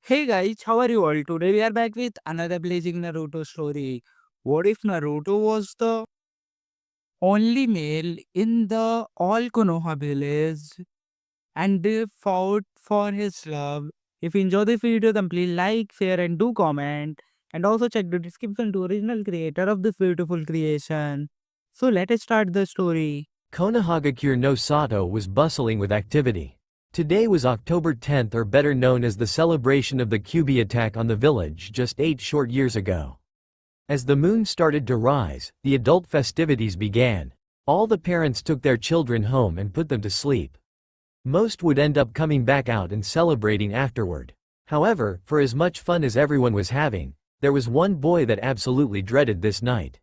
Hey guys, how are you all? Today we are back with another blazing Naruto story. What if Naruto was the only male in the all-konoha village and they fought for his love? If you enjoy the video, then please like, share and do comment. And also check the description to original creator of this beautiful creation. So let us start the story. Konohagakure no Sato was bustling with activity. Today was October 10th, or better known as the celebration of the Kyuubi attack on the village just 8 short years ago. As the moon started to rise, the adult festivities began. All the parents took their children home and put them to sleep. Most would end up coming back out and celebrating afterward. However, for as much fun as everyone was having, there was one boy that absolutely dreaded this night.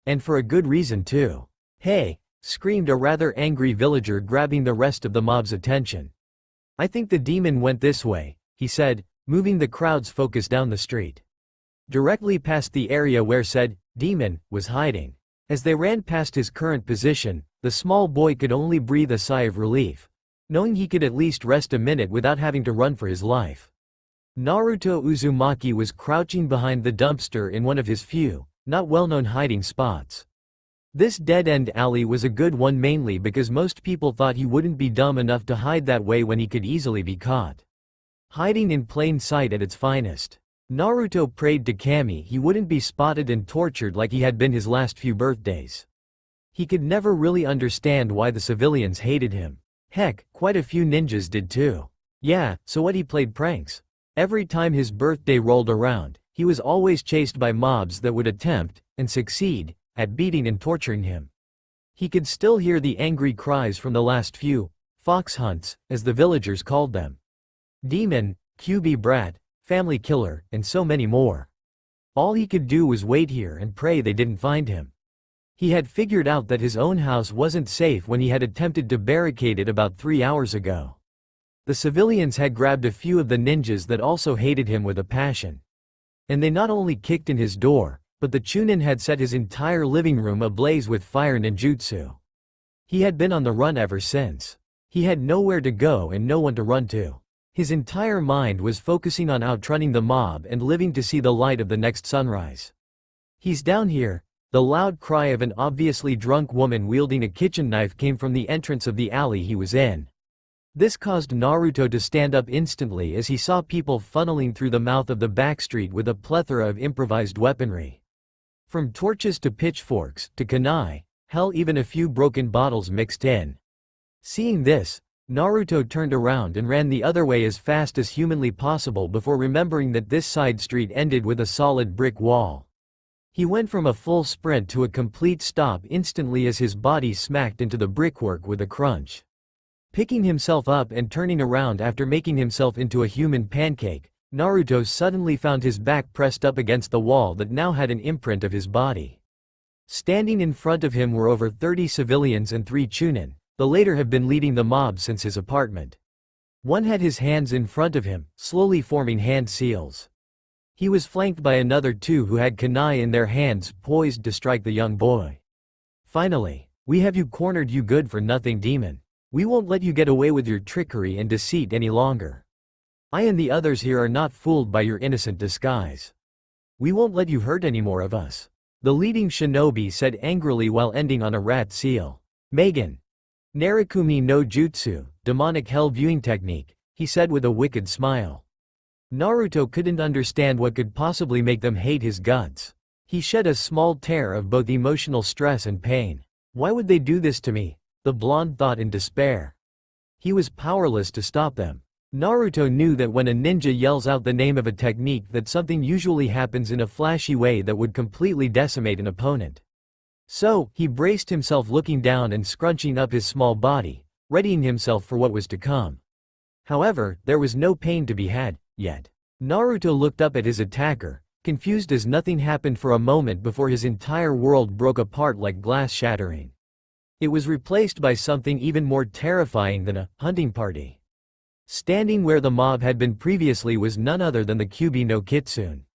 And for a good reason too. "Hey!" screamed a rather angry villager, grabbing the rest of the mob's attention. "I think the demon went this way," he said, moving the crowd's focus down the street. Directly past the area where said demon was hiding. As they ran past his current position, the small boy could only breathe a sigh of relief, knowing he could at least rest a minute without having to run for his life. Naruto Uzumaki was crouching behind the dumpster in one of his few, not well-known hiding spots. This dead-end alley was a good one, mainly because most people thought he wouldn't be dumb enough to hide that way when he could easily be caught. Hiding in plain sight at its finest. Naruto prayed to Kami he wouldn't be spotted and tortured like he had been his last few birthdays. He could never really understand why the civilians hated him. Heck, quite a few ninjas did too. Yeah, so what, he played pranks. Every time his birthday rolled around, he was always chased by mobs that would attempt, and succeed, at beating and torturing him. He could still hear the angry cries from the last few fox hunts, as the villagers called them. Demon, Kyuubi brat, family killer, and so many more. All he could do was wait here and pray they didn't find him. He had figured out that his own house wasn't safe when he had attempted to barricade it about 3 hours ago. The civilians had grabbed a few of the ninjas that also hated him with a passion. And they not only kicked in his door, but the Chunin had set his entire living room ablaze with fire ninjutsu. He had been on the run ever since. He had nowhere to go and no one to run to. His entire mind was focusing on outrunning the mob and living to see the light of the next sunrise. "He's down here." The loud cry of an obviously drunk woman wielding a kitchen knife came from the entrance of the alley he was in. This caused Naruto to stand up instantly as he saw people funneling through the mouth of the backstreet with a plethora of improvised weaponry. From torches to pitchforks, to kunai, hell, even a few broken bottles mixed in. Seeing this, Naruto turned around and ran the other way as fast as humanly possible before remembering that this side street ended with a solid brick wall. He went from a full sprint to a complete stop instantly as his body smacked into the brickwork with a crunch. Picking himself up and turning around after making himself into a human pancake, Naruto suddenly found his back pressed up against the wall that now had an imprint of his body. Standing in front of him were over 30 civilians and 3 Chunin, the latter have been leading the mob since his apartment. One had his hands in front of him, slowly forming hand seals. He was flanked by another 2 who had kunai in their hands, poised to strike the young boy. "Finally, we have you cornered, you good-for-nothing demon. We won't let you get away with your trickery and deceit any longer. I and the others here are not fooled by your innocent disguise. We won't let you hurt any more of us," the leading shinobi said angrily while ending on a rat seal. "Megan. Narukumi no Jutsu, demonic hell viewing technique," he said with a wicked smile. Naruto couldn't understand what could possibly make them hate his guts. He shed a small tear of both emotional stress and pain. "Why would they do this to me?" the blonde thought in despair. He was powerless to stop them. Naruto knew that when a ninja yells out the name of a technique, that something usually happens in a flashy way that would completely decimate an opponent. So, he braced himself, looking down and scrunching up his small body, readying himself for what was to come. However, there was no pain to be had, yet. Naruto looked up at his attacker, confused as nothing happened for a moment before his entire world broke apart like glass shattering. It was replaced by something even more terrifying than a hunting party. Standing where the mob had been previously was none other than the Kyuubi no Kitsune.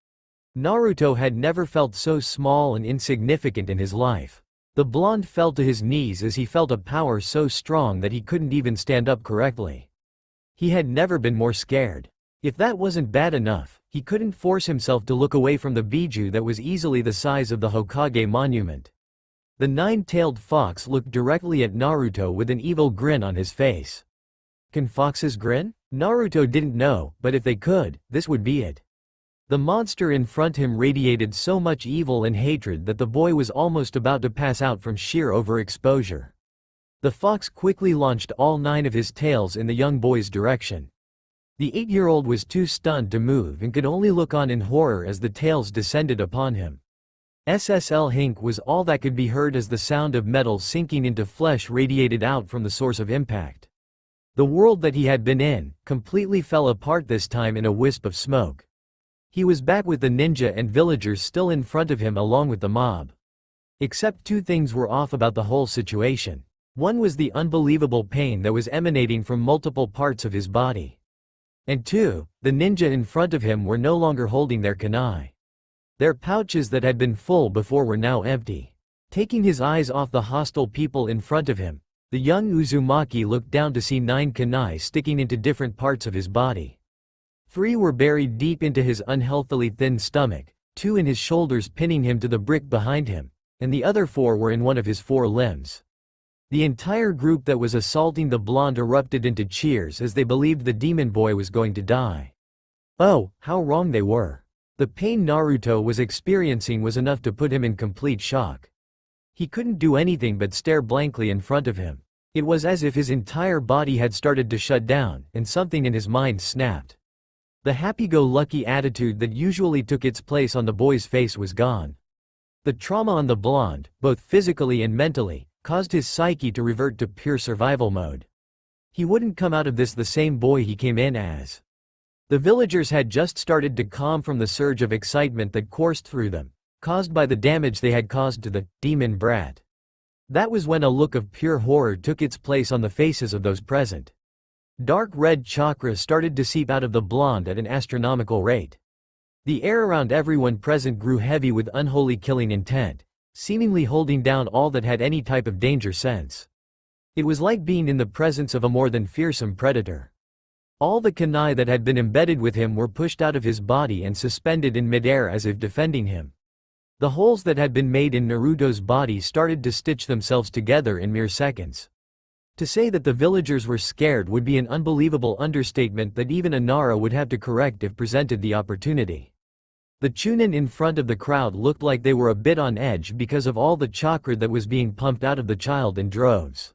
Naruto had never felt so small and insignificant in his life. The blonde fell to his knees as he felt a power so strong that he couldn't even stand up correctly. He had never been more scared. If that wasn't bad enough, he couldn't force himself to look away from the biju that was easily the size of the Hokage monument. The nine-tailed fox looked directly at Naruto with an evil grin on his face. Can foxes grin? Naruto didn't know, but if they could, this would be it. The monster in front of him radiated so much evil and hatred that the boy was almost about to pass out from sheer overexposure. The fox quickly launched all 9 of his tails in the young boy's direction. The 8-year-old was too stunned to move and could only look on in horror as the tails descended upon him. SSL hink was all that could be heard as the sound of metal sinking into flesh radiated out from the source of impact. The world that he had been in completely fell apart this time in a wisp of smoke. He was back with the ninja and villagers still in front of him along with the mob. Except 2 things were off about the whole situation. One was the unbelievable pain that was emanating from multiple parts of his body. And 2, the ninja in front of him were no longer holding their kunai. Their pouches that had been full before were now empty. Taking his eyes off the hostile people in front of him, the young Uzumaki looked down to see 9 kunai sticking into different parts of his body. 3 were buried deep into his unhealthily thin stomach, 2 in his shoulders pinning him to the brick behind him, and the other 4 were in one of his 4 limbs. The entire group that was assaulting the blonde erupted into cheers as they believed the demon boy was going to die. Oh, how wrong they were. The pain Naruto was experiencing was enough to put him in complete shock. He couldn't do anything but stare blankly in front of him. It was as if his entire body had started to shut down, and something in his mind snapped. The happy-go-lucky attitude that usually took its place on the boy's face was gone. The trauma on the blonde, both physically and mentally, caused his psyche to revert to pure survival mode. He wouldn't come out of this the same boy he came in as. The villagers had just started to calm from the surge of excitement that coursed through them, caused by the damage they had caused to the demon brat. That was when a look of pure horror took its place on the faces of those present. Dark red chakra started to seep out of the blonde at an astronomical rate. The air around everyone present grew heavy with unholy killing intent, seemingly holding down all that had any type of danger sense. It was like being in the presence of a more than fearsome predator. All the kunai that had been embedded with him were pushed out of his body and suspended in midair as if defending him. The holes that had been made in Naruto's body started to stitch themselves together in mere seconds. To say that the villagers were scared would be an unbelievable understatement that even Inara would have to correct if presented the opportunity. The chunin in front of the crowd looked like they were a bit on edge because of all the chakra that was being pumped out of the child in droves.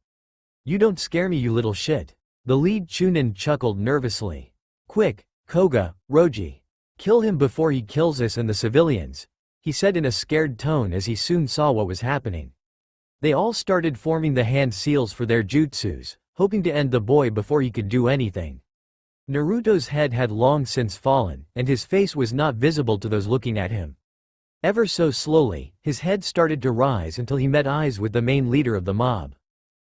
"You don't scare me, you little shit." The lead chunin chuckled nervously. "Quick, Koga, Roji. Kill him before he kills us and the civilians," he said in a scared tone as he soon saw what was happening. They all started forming the hand seals for their jutsus, hoping to end the boy before he could do anything. Naruto's head had long since fallen, and his face was not visible to those looking at him. Ever so slowly, his head started to rise until he met eyes with the main leader of the mob.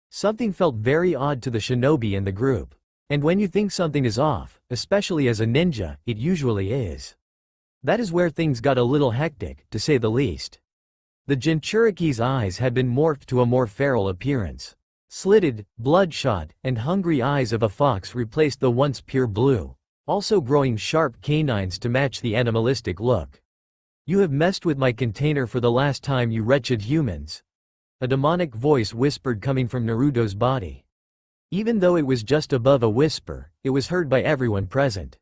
Something felt very odd to the shinobi in the group. And when you think something is off, especially as a ninja, it usually is. That is where things got a little hectic, to say the least. The Jinchuriki's eyes had been morphed to a more feral appearance. Slitted, bloodshot, and hungry eyes of a fox replaced the once pure blue, also growing sharp canines to match the animalistic look. "You have messed with my container for the last time, you wretched humans," a demonic voice whispered coming from Naruto's body. Even though it was just above a whisper, it was heard by everyone present.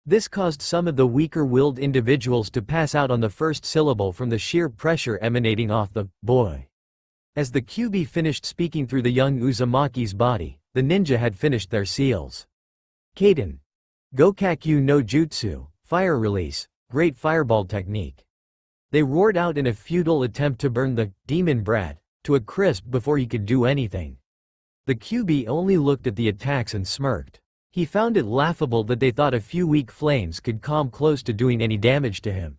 This caused some of the weaker-willed individuals to pass out on the first syllable from the sheer pressure emanating off the boy. As the QB finished speaking through the young Uzumaki's body, the ninja had finished their seals. Kaden. Gokakyu no Jutsu, fire release, great fireball technique. They roared out in a futile attempt to burn the demon brat to a crisp before he could do anything. The QB only looked at the attacks and smirked. He found it laughable that they thought a few weak flames could come close to doing any damage to him.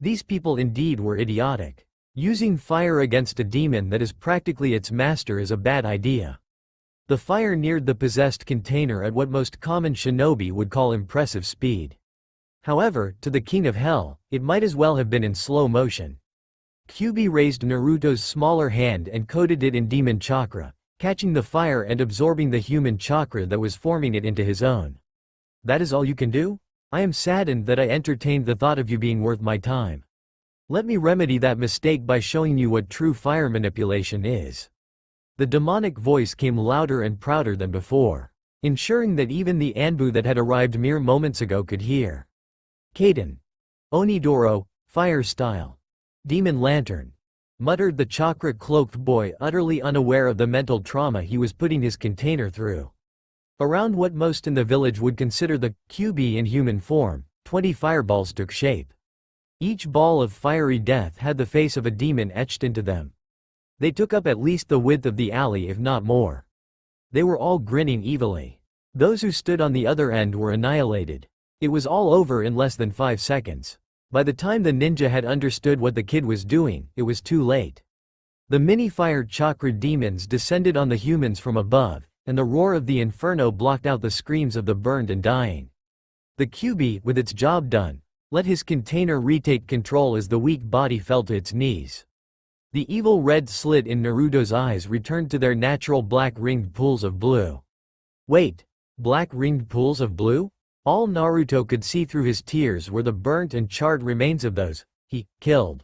These people indeed were idiotic. Using fire against a demon that is practically its master is a bad idea. The fire neared the possessed container at what most common shinobi would call impressive speed. However, to the King of Hell, it might as well have been in slow motion. QB raised Naruto's smaller hand and coated it in demon chakra, catching the fire and absorbing the human chakra that was forming it into his own. That is all you can do? I am saddened that I entertained the thought of you being worth my time. Let me remedy that mistake by showing you what true fire manipulation is. The demonic voice came louder and prouder than before, ensuring that even the Anbu that had arrived mere moments ago could hear. Kaden. Onidoro, fire style. Demon lantern. Muttered the chakra-cloaked boy, utterly unaware of the mental trauma he was putting his container through. Around what most in the village would consider the QB in human form, 20 fireballs took shape. Each ball of fiery death had the face of a demon etched into them. They took up at least the width of the alley, if not more. They were all grinning evilly. Those who stood on the other end were annihilated. It was all over in less than 5 seconds. By the time the ninja had understood what the kid was doing, it was too late. The mini-fire chakra demons descended on the humans from above, and the roar of the inferno blocked out the screams of the burned and dying. The QB, with its job done, let his container retake control as the weak body fell to its knees. The evil red slit in Naruto's eyes returned to their natural black ringed pools of blue. Wait, black ringed pools of blue? All Naruto could see through his tears were the burnt and charred remains of those he killed.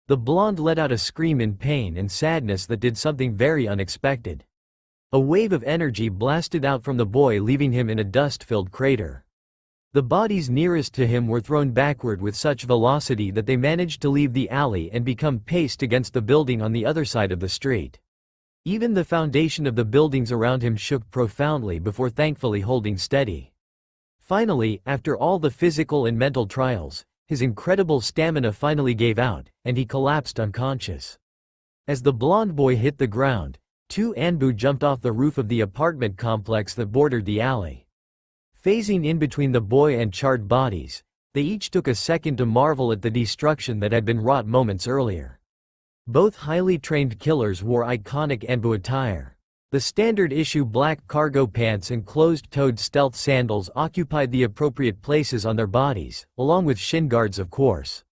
The blonde let out a scream in pain and sadness that did something very unexpected. A wave of energy blasted out from the boy, leaving him in a dust-filled crater. The bodies nearest to him were thrown backward with such velocity that they managed to leave the alley and become paste against the building on the other side of the street. Even the foundation of the buildings around him shook profoundly before thankfully holding steady. Finally, after all the physical and mental trials, his incredible stamina finally gave out, and he collapsed unconscious. As the blonde boy hit the ground, 2 Anbu jumped off the roof of the apartment complex that bordered the alley. Phasing in between the boy and charred bodies, they each took a second to marvel at the destruction that had been wrought moments earlier. Both highly trained killers wore iconic Anbu attire. The standard-issue black cargo pants and closed-toed stealth sandals occupied the appropriate places on their bodies, along with shin guards of course.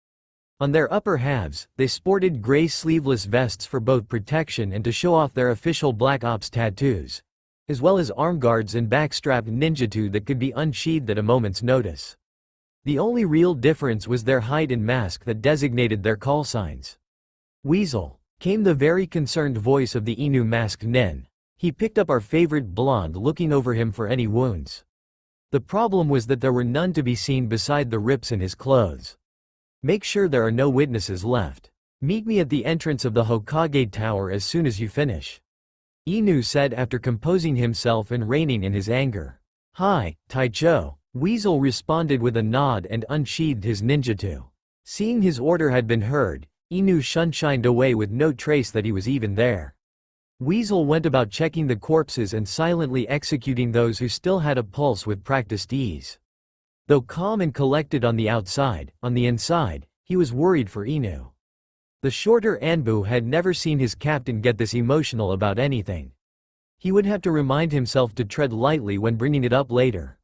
On their upper halves, they sported gray sleeveless vests for both protection and to show off their official Black Ops tattoos, as well as arm guards and backstrapped ninjutsu that could be unsheathed at a moment's notice. The only real difference was their height and mask that designated their call signs. Weasel, came the very concerned voice of the Inu masked nin. He picked up our favorite blonde, looking over him for any wounds. The problem was that there were none to be seen beside the rips in his clothes. Make sure there are no witnesses left. Meet me at the entrance of the Hokage Tower as soon as you finish. Inu said after composing himself and reining in his anger. Hi, Taicho. Weasel responded with a nod and unsheathed his ninjutsu. Seeing his order had been heard, Inu shunshined away with no trace that he was even there. Weasel went about checking the corpses and silently executing those who still had a pulse with practiced ease. Though calm and collected on the outside, on the inside, he was worried for Inu. The shorter Anbu had never seen his captain get this emotional about anything. He would have to remind himself to tread lightly when bringing it up later.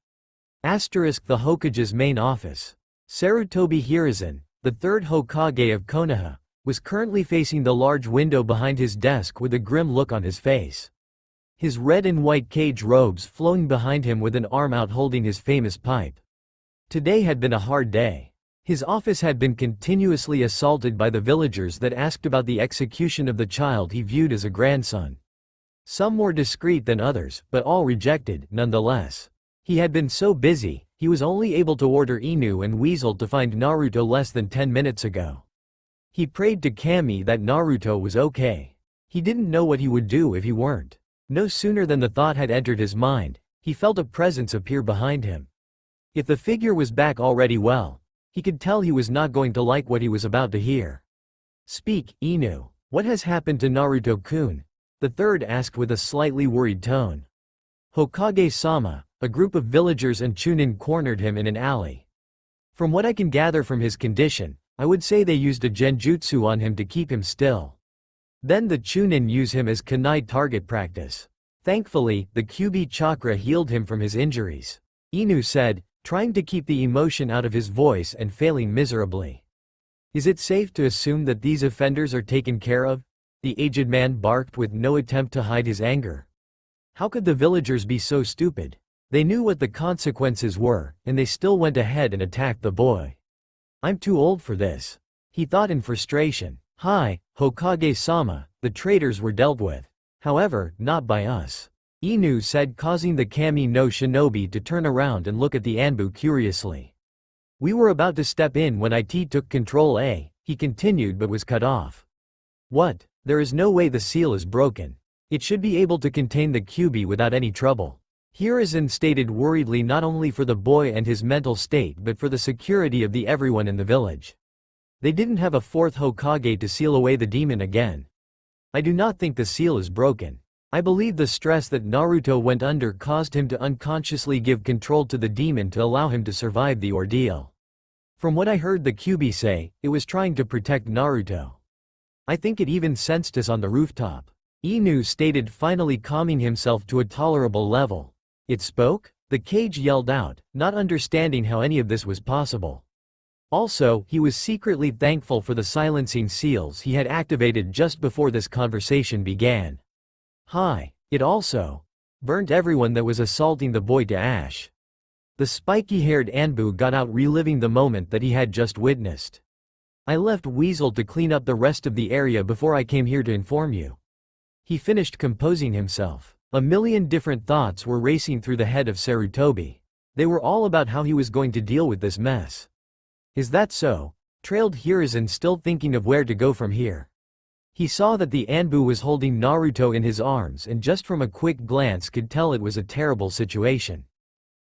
Asterisk the Hokage's main office. Sarutobi Hiruzen, the third Hokage of Konoha, was currently facing the large window behind his desk with a grim look on his face. His red and white cage robes flowing behind him with an arm out holding his famous pipe. Today had been a hard day. His office had been continuously assaulted by the villagers that asked about the execution of the child he viewed as a grandson. Some more discreet than others, but all rejected, nonetheless. He had been so busy, he was only able to order Inu and Weasel to find Naruto less than 10 minutes ago. He prayed to Kami that Naruto was okay. He didn't know what he would do if he weren't. No sooner than the thought had entered his mind, he felt a presence appear behind him. If the figure was back already, well, he could tell he was not going to like what he was about to hear. Speak, Inu. What has happened to Naruto-kun? The third asked with a slightly worried tone. Hokage-sama, a group of villagers and Chunin cornered him in an alley. From what I can gather from his condition, I would say they used a genjutsu on him to keep him still. Then the Chunin use him as kunai target practice. Thankfully, the QB chakra healed him from his injuries. Inu said, trying to keep the emotion out of his voice and failing miserably. Is it safe to assume that these offenders are taken care of? The aged man barked with no attempt to hide his anger. How could the villagers be so stupid? They knew what the consequences were, and they still went ahead and attacked the boy. I'm too old for this, he thought in frustration. Hi, Hokage-sama, the traitors were dealt with. However, not by us, Inu said, causing the Kami no Shinobi to turn around and look at the Anbu curiously. We were about to step in when IT took control he continued, but was cut off. What? There is no way the seal is broken. It should be able to contain the Kyuubi without any trouble, Hiruzen stated worriedly, not only for the boy and his mental state but for the security of everyone in the village. They didn't have a fourth Hokage to seal away the demon again. I do not think the seal is broken. I believe the stress that Naruto went under caused him to unconsciously give control to the demon to allow him to survive the ordeal. From what I heard the Kyuubi say, it was trying to protect Naruto. I think it even sensed us on the rooftop, Inu stated, finally calming himself to a tolerable level. It spoke? The cage yelled out, not understanding how any of this was possible. Also, he was secretly thankful for the silencing seals he had activated just before this conversation began. Hi, it also burnt everyone that was assaulting the boy to ash. The spiky-haired Anbu got out, reliving the moment that he had just witnessed. I left Weasel to clean up the rest of the area before I came here to inform you. He finished composing himself. A million different thoughts were racing through the head of Sarutobi. They were all about how he was going to deal with this mess. Is that so? Trailed Hiruzen, still thinking of where to go from here. He saw that the Anbu was holding Naruto in his arms, and just from a quick glance could tell it was a terrible situation.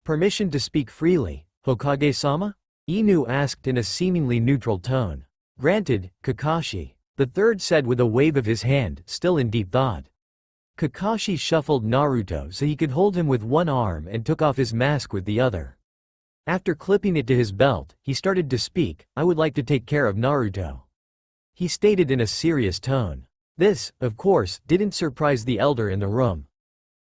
Permission to speak freely, Hokage-sama? Inu asked in a seemingly neutral tone. Granted, Kakashi, the third said with a wave of his hand, still in deep thought. Kakashi shuffled Naruto so he could hold him with one arm and took off his mask with the other. After clipping it to his belt, he started to speak. I would like to take care of Naruto, he stated in a serious tone. This, of course, didn't surprise the elder in the room.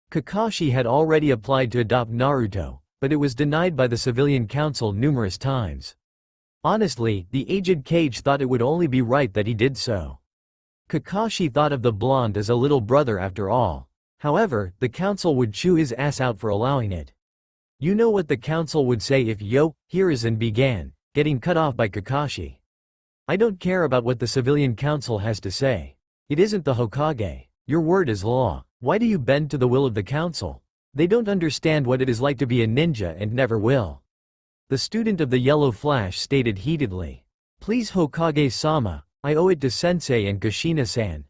Kakashi had already applied to adopt Naruto, but it was denied by the civilian council numerous times. Honestly, the aged Kage thought it would only be right that he did so. Kakashi thought of the blonde as a little brother after all. However, the council would chew his ass out for allowing it. You know what the council would say if Hiruzen began, getting cut off by Kakashi. I don't care about what the civilian council has to say. It isn't the Hokage. Your word is law. Why do you bend to the will of the council? They don't understand what it is like to be a ninja and never will. The student of the yellow flash stated heatedly. Please Hokage-sama, I owe it to Sensei and Kushina-san.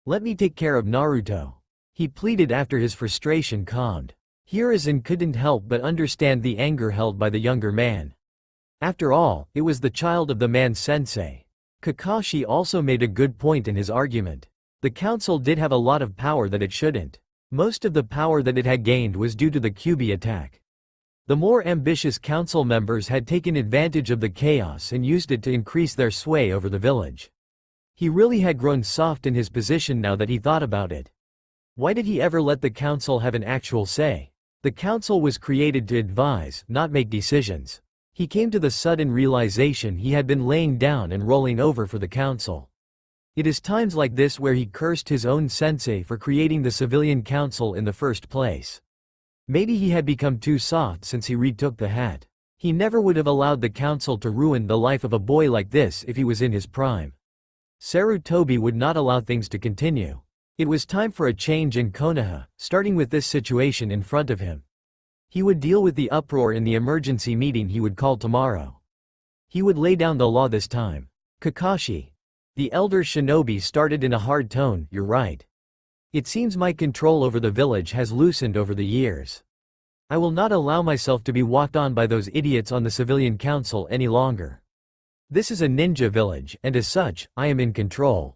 Let me take care of Naruto, he pleaded after his frustration calmed. Hiruzen couldn't help but understand the anger held by the younger man. After all, it was the child of the man Sensei. Kakashi also made a good point in his argument. The council did have a lot of power that it shouldn't. Most of the power that it had gained was due to the Kyuubi attack. The more ambitious council members had taken advantage of the chaos and used it to increase their sway over the village. He really had grown soft in his position now that he thought about it. Why did he ever let the council have an actual say? The council was created to advise, not make decisions. He came to the sudden realization he had been laying down and rolling over for the council. It is times like this where he cursed his own sensei for creating the civilian council in the first place. Maybe he had become too soft since he retook the hat. He never would have allowed the council to ruin the life of a boy like this if he was in his prime. Sarutobi would not allow things to continue. It was time for a change in Konoha, starting with this situation in front of him. He would deal with the uproar in the emergency meeting he would call tomorrow. He would lay down the law this time. Kakashi, the elder shinobi started in a hard tone, you're right. It seems my control over the village has loosened over the years. I will not allow myself to be walked on by those idiots on the civilian council any longer. This is a ninja village, and as such, I am in control.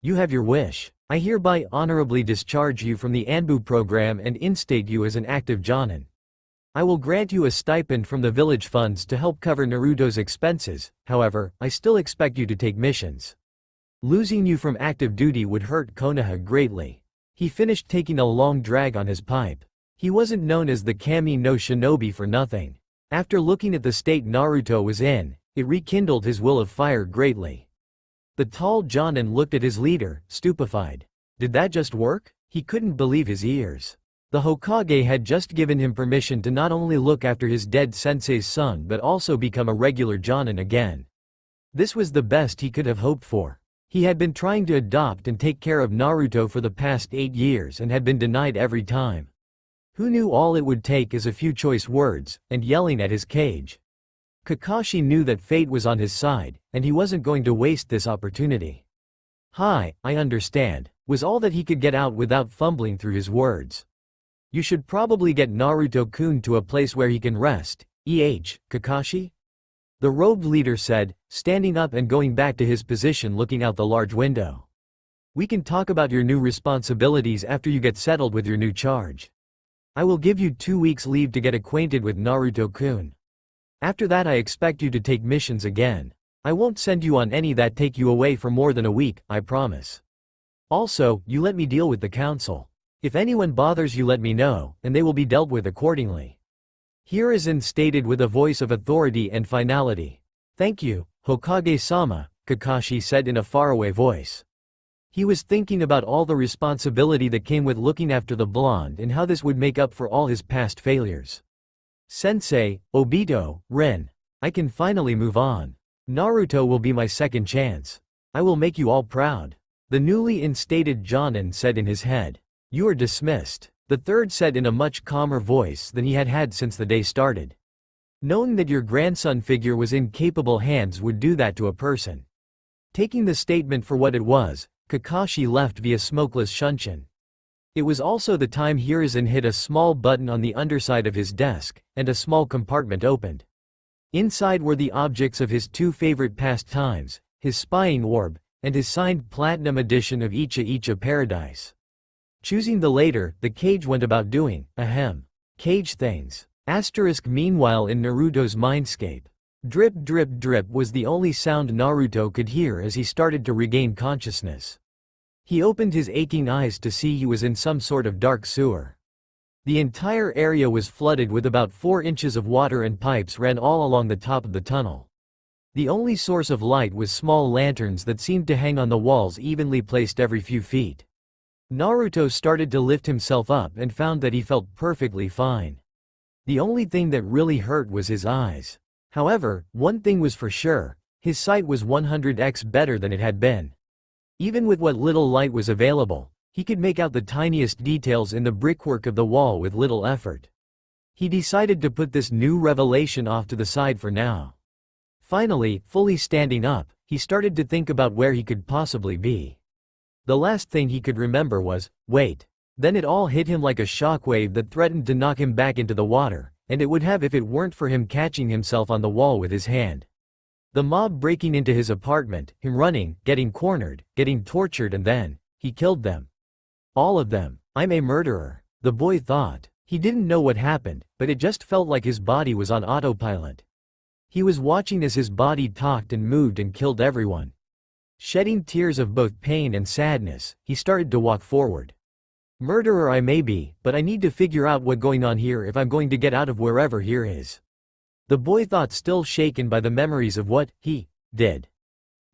You have your wish. I hereby honorably discharge you from the Anbu program and instate you as an active Jonin. I will grant you a stipend from the village funds to help cover Naruto's expenses, however, I still expect you to take missions. Losing you from active duty would hurt Konoha greatly. He finished taking a long drag on his pipe. He wasn't known as the Kami no Shinobi for nothing. After looking at the state Naruto was in, it rekindled his will of fire greatly. The tall Jonin looked at his leader, stupefied. Did that just work? He couldn't believe his ears. The Hokage had just given him permission to not only look after his dead sensei's son but also become a regular jonin again. This was the best he could have hoped for. He had been trying to adopt and take care of Naruto for the past 8 years and had been denied every time. Who knew all it would take is a few choice words, and yelling at his cage. Kakashi knew that fate was on his side, and he wasn't going to waste this opportunity. "Hi, I understand," was all that he could get out without fumbling through his words. "You should probably get Naruto-kun to a place where he can rest, Kakashi?" The robed leader said, standing up and going back to his position looking out the large window. "We can talk about your new responsibilities after you get settled with your new charge. I will give you 2 weeks leave to get acquainted with Naruto-kun. After that I expect you to take missions again. I won't send you on any that take you away for more than a week, I promise. Also, you let me deal with the council. If anyone bothers you let me know, and they will be dealt with accordingly." Hiruzen stated with a voice of authority and finality. "Thank you, Hokage-sama," Kakashi said in a faraway voice. He was thinking about all the responsibility that came with looking after the blonde and how this would make up for all his past failures. "Sensei, Obito, Rin. I can finally move on. Naruto will be my second chance. I will make you all proud," the newly instated Jonin said in his head. "You are dismissed," the third said in a much calmer voice than he had had since the day started. "Knowing that your grandson figure was in capable hands would do that to a person." Taking the statement for what it was, Kakashi left via smokeless shunshin. It was also the time Hiruzen hit a small button on the underside of his desk, and a small compartment opened. Inside were the objects of his 2 favorite pastimes, his spying orb, and his signed platinum edition of Icha Paradise. Choosing the later, the cage went about doing, cage things. Meanwhile in Naruto's mindscape. Drip drip drip was the only sound Naruto could hear as he started to regain consciousness. He opened his aching eyes to see he was in some sort of dark sewer. The entire area was flooded with about 4 inches of water and pipes ran all along the top of the tunnel. The only source of light was small lanterns that seemed to hang on the walls evenly placed every few feet. Naruto started to lift himself up and found that he felt perfectly fine. The only thing that really hurt was his eyes. However, one thing was for sure, his sight was 100x better than it had been. Even with what little light was available, he could make out the tiniest details in the brickwork of the wall with little effort. He decided to put this new revelation off to the side for now. Finally, fully standing up, he started to think about where he could possibly be. The last thing he could remember was, wait. Then it all hit him like a shockwave that threatened to knock him back into the water, and it would have if it weren't for him catching himself on the wall with his hand. The mob breaking into his apartment, him running, getting cornered, getting tortured, and then, he killed them. All of them. "I'm a murderer," the boy thought. He didn't know what happened, but it just felt like his body was on autopilot. He was watching as his body talked and moved and killed everyone. Shedding tears of both pain and sadness, he started to walk forward. "Murderer I may be, but I need to figure out what's going on here if I'm going to get out of wherever here is." The boy thought, still shaken by the memories of what he did.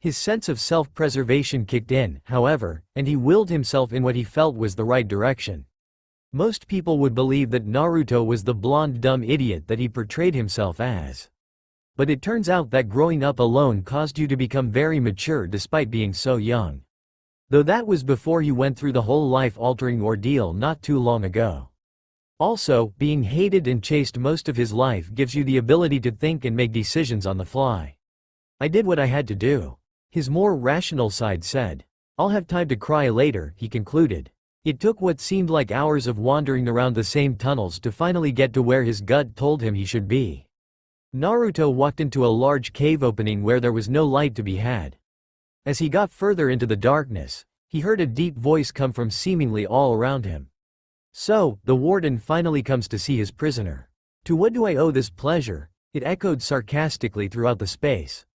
His sense of self-preservation kicked in, however, and he willed himself in what he felt was the right direction. Most people would believe that Naruto was the blonde dumb idiot that he portrayed himself as. But it turns out that growing up alone caused you to become very mature despite being so young. Though that was before he went through the whole life-altering ordeal not too long ago. Also, being hated and chased most of his life gives you the ability to think and make decisions on the fly. "I did what I had to do," his more rational side said. "I'll have time to cry later," he concluded. It took what seemed like hours of wandering around the same tunnels to finally get to where his gut told him he should be. Naruto walked into a large cave opening where there was no light to be had. As he got further into the darkness, he heard a deep voice come from seemingly all around him. "So, the warden finally comes to see his prisoner. To what do I owe this pleasure?" it echoed sarcastically throughout the space.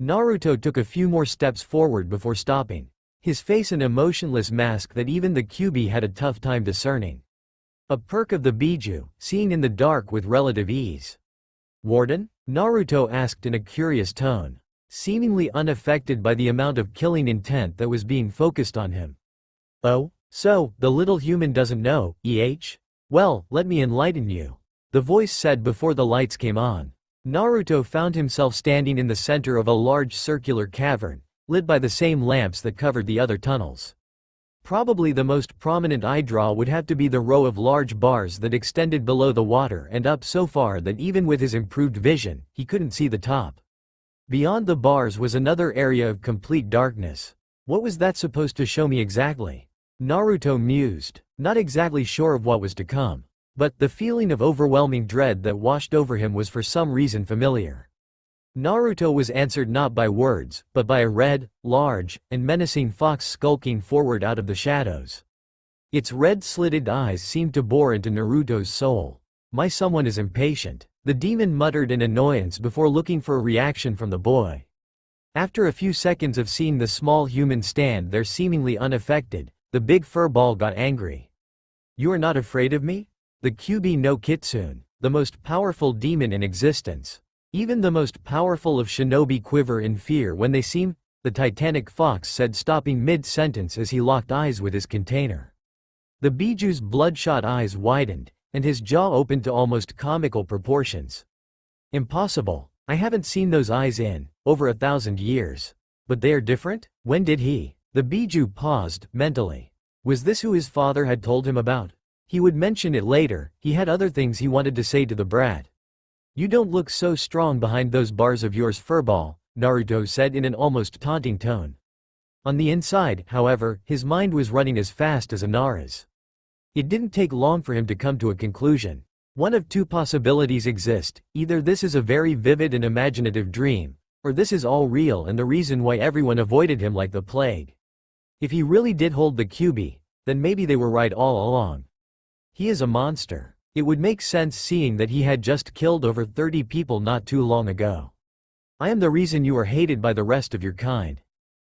Naruto took a few more steps forward before stopping, his face an emotionless mask that even the Kyuubi had a tough time discerning. A perk of the Biju, seeing in the dark with relative ease. "Warden?" Naruto asked in a curious tone, seemingly unaffected by the amount of killing intent that was being focused on him. "Oh? So, the little human doesn't know, Well, let me enlighten you. The voice said before the lights came on. Naruto found himself standing in the center of a large circular cavern, lit by the same lamps that covered the other tunnels. Probably the most prominent eye draw would have to be the row of large bars that extended below the water and up so far that even with his improved vision, he couldn't see the top. Beyond the bars was another area of complete darkness. What was that supposed to show me exactly? Naruto mused, not exactly sure of what was to come. But the feeling of overwhelming dread that washed over him was for some reason familiar. Naruto was answered not by words, but by a red, large, and menacing fox skulking forward out of the shadows. Its red slitted eyes seemed to bore into Naruto's soul. My someone is impatient, the demon muttered in annoyance before looking for a reaction from the boy. After a few seconds of seeing the small human stand there seemingly unaffected, the big furball got angry. You are not afraid of me? The Kyuubi no Kitsune, the most powerful demon in existence. Even the most powerful of shinobi quiver in fear when they seem, the titanic fox said, stopping mid-sentence as he locked eyes with his container. The Biju's bloodshot eyes widened, and his jaw opened to almost comical proportions. Impossible. I haven't seen those eyes in over 1,000 years. But they are different? When did he? The Biju paused, mentally. Was this who his father had told him about? He would mention it later, he had other things he wanted to say to the brat. You don't look so strong behind those bars of yours, furball, Naruto said in an almost taunting tone. On the inside, however, his mind was running as fast as Inara's. It didn't take long for him to come to a conclusion. One of two possibilities exist: either this is a very vivid and imaginative dream, or this is all real and the reason why everyone avoided him like the plague. If he really did hold the Kyuubi, then maybe they were right all along. He is a monster. It would make sense seeing that he had just killed over 30 people not too long ago. I am the reason you are hated by the rest of your kind.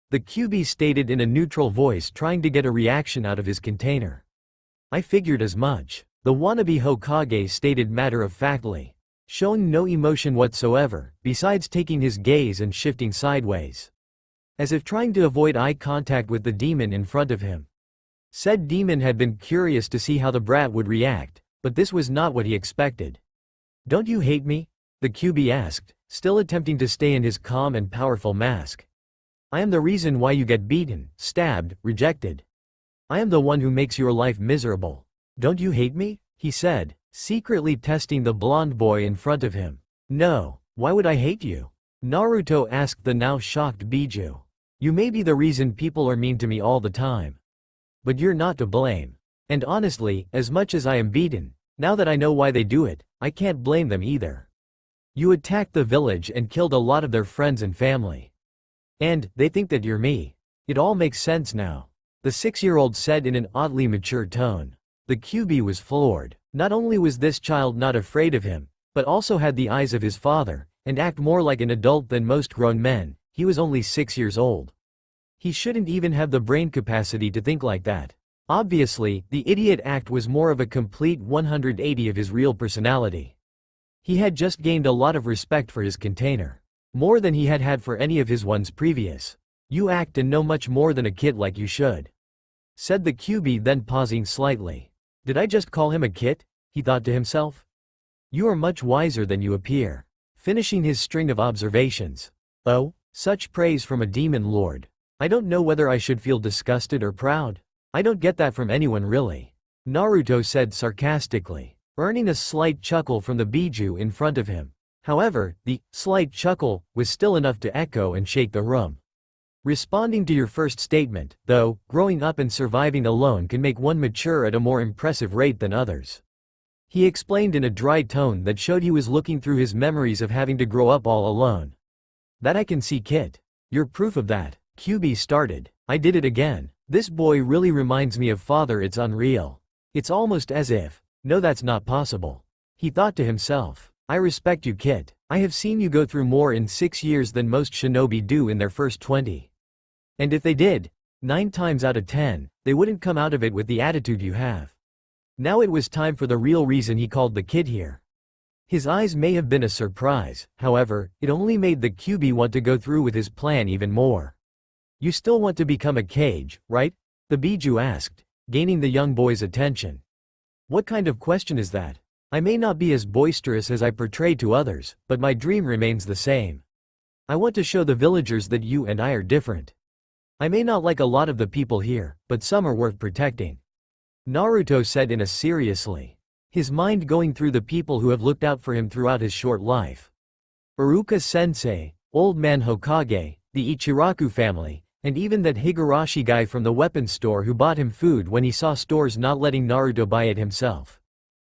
The Kyuubi stated in a neutral voice, trying to get a reaction out of his container. I figured as much. The wannabe Hokage stated matter-of-factly, showing no emotion whatsoever, besides taking his gaze and shifting sideways, as if trying to avoid eye contact with the demon in front of him. Said demon had been curious to see how the brat would react, but this was not what he expected. Don't you hate me? The Kyuubi asked, still attempting to stay in his calm and powerful mask. I am the reason why you get beaten, stabbed, rejected. I am the one who makes your life miserable. Don't you hate me? He said, secretly testing the blonde boy in front of him. No, why would I hate you? Naruto asked the now shocked Biju. You may be the reason people are mean to me all the time. But you're not to blame. And honestly, as much as I am beaten, now that I know why they do it, I can't blame them either. You attacked the village and killed a lot of their friends and family. And they think that you're me. It all makes sense now. The 6-year-old said in an oddly mature tone. The Kyuubi was floored. Not only was this child not afraid of him, but also had the eyes of his father, and act more like an adult than most grown men. He was only 6 years old. He shouldn't even have the brain capacity to think like that. Obviously, the idiot act was more of a complete 180 of his real personality. He had just gained a lot of respect for his container. More than he had had for any of his ones previous. You act and know much more than a kid like you should. Said the Kyuubi, then pausing slightly. Did I just call him a kid? He thought to himself. You are much wiser than you appear. Finishing his string of observations. Oh, such praise from a demon lord. I don't know whether I should feel disgusted or proud. I don't get that from anyone really. Naruto said sarcastically, earning a slight chuckle from the Biju in front of him. However, the slight chuckle was still enough to echo and shake the room. Responding to your first statement, though, growing up and surviving alone can make one mature at a more impressive rate than others. He explained in a dry tone that showed he was looking through his memories of having to grow up all alone. That I can see, Kit. You're proof of that. Kyuubi started. I did it again. This boy really reminds me of father. It's unreal. It's almost as if, no, that's not possible. He thought to himself. I respect you, Kit. I have seen you go through more in 6 years than most shinobi do in their first 20. And if they did, 9 times out of 10, they wouldn't come out of it with the attitude you have. Now it was time for the real reason he called the kid here. His eyes may have been a surprise, however, it only made the Kyuubi want to go through with his plan even more. You still want to become a Kage, right? The Biju asked, gaining the young boy's attention. What kind of question is that? I may not be as boisterous as I portray to others, but my dream remains the same. I want to show the villagers that you and I are different. I may not like a lot of the people here, but some are worth protecting. Naruto said in a seriously. His mind going through the people who have looked out for him throughout his short life. Iruka-sensei, Old Man Hokage, the Ichiraku family, and even that Higurashi guy from the weapons store who bought him food when he saw stores not letting Naruto buy it himself.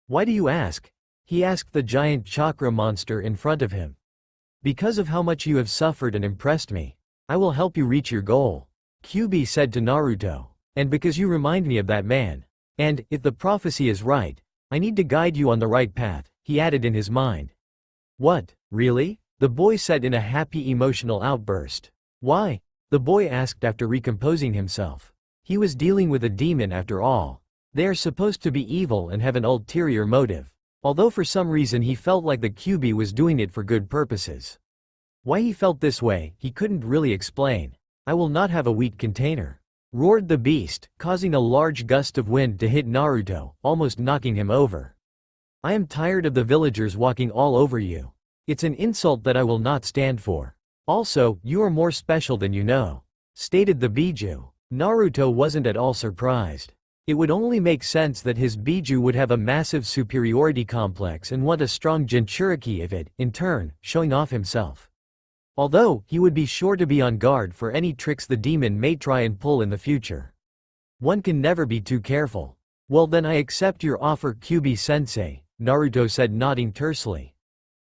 Why do you ask? He asked the giant chakra monster in front of him. Because of how much you have suffered and impressed me. I will help you reach your goal. Kyuubi said to Naruto. And because you remind me of that man. And, if the prophecy is right, I need to guide you on the right path, he added in his mind. What, really? The boy said in a happy emotional outburst. Why? The boy asked after recomposing himself. He was dealing with a demon after all. They are supposed to be evil and have an ulterior motive. Although for some reason he felt like the Kyuubi was doing it for good purposes. Why he felt this way, he couldn't really explain. I will not have a weak container. Roared the beast, causing a large gust of wind to hit Naruto, almost knocking him over. I am tired of the villagers walking all over you. It's an insult that I will not stand for. Also, you are more special than you know, stated the Biju. Naruto wasn't at all surprised. It would only make sense that his Biju would have a massive superiority complex and want a strong Jinchuriki of it, in turn, showing off himself. Although, he would be sure to be on guard for any tricks the demon may try and pull in the future. One can never be too careful. Well then I accept your offer Kyuubi-sensei, Naruto said nodding tersely.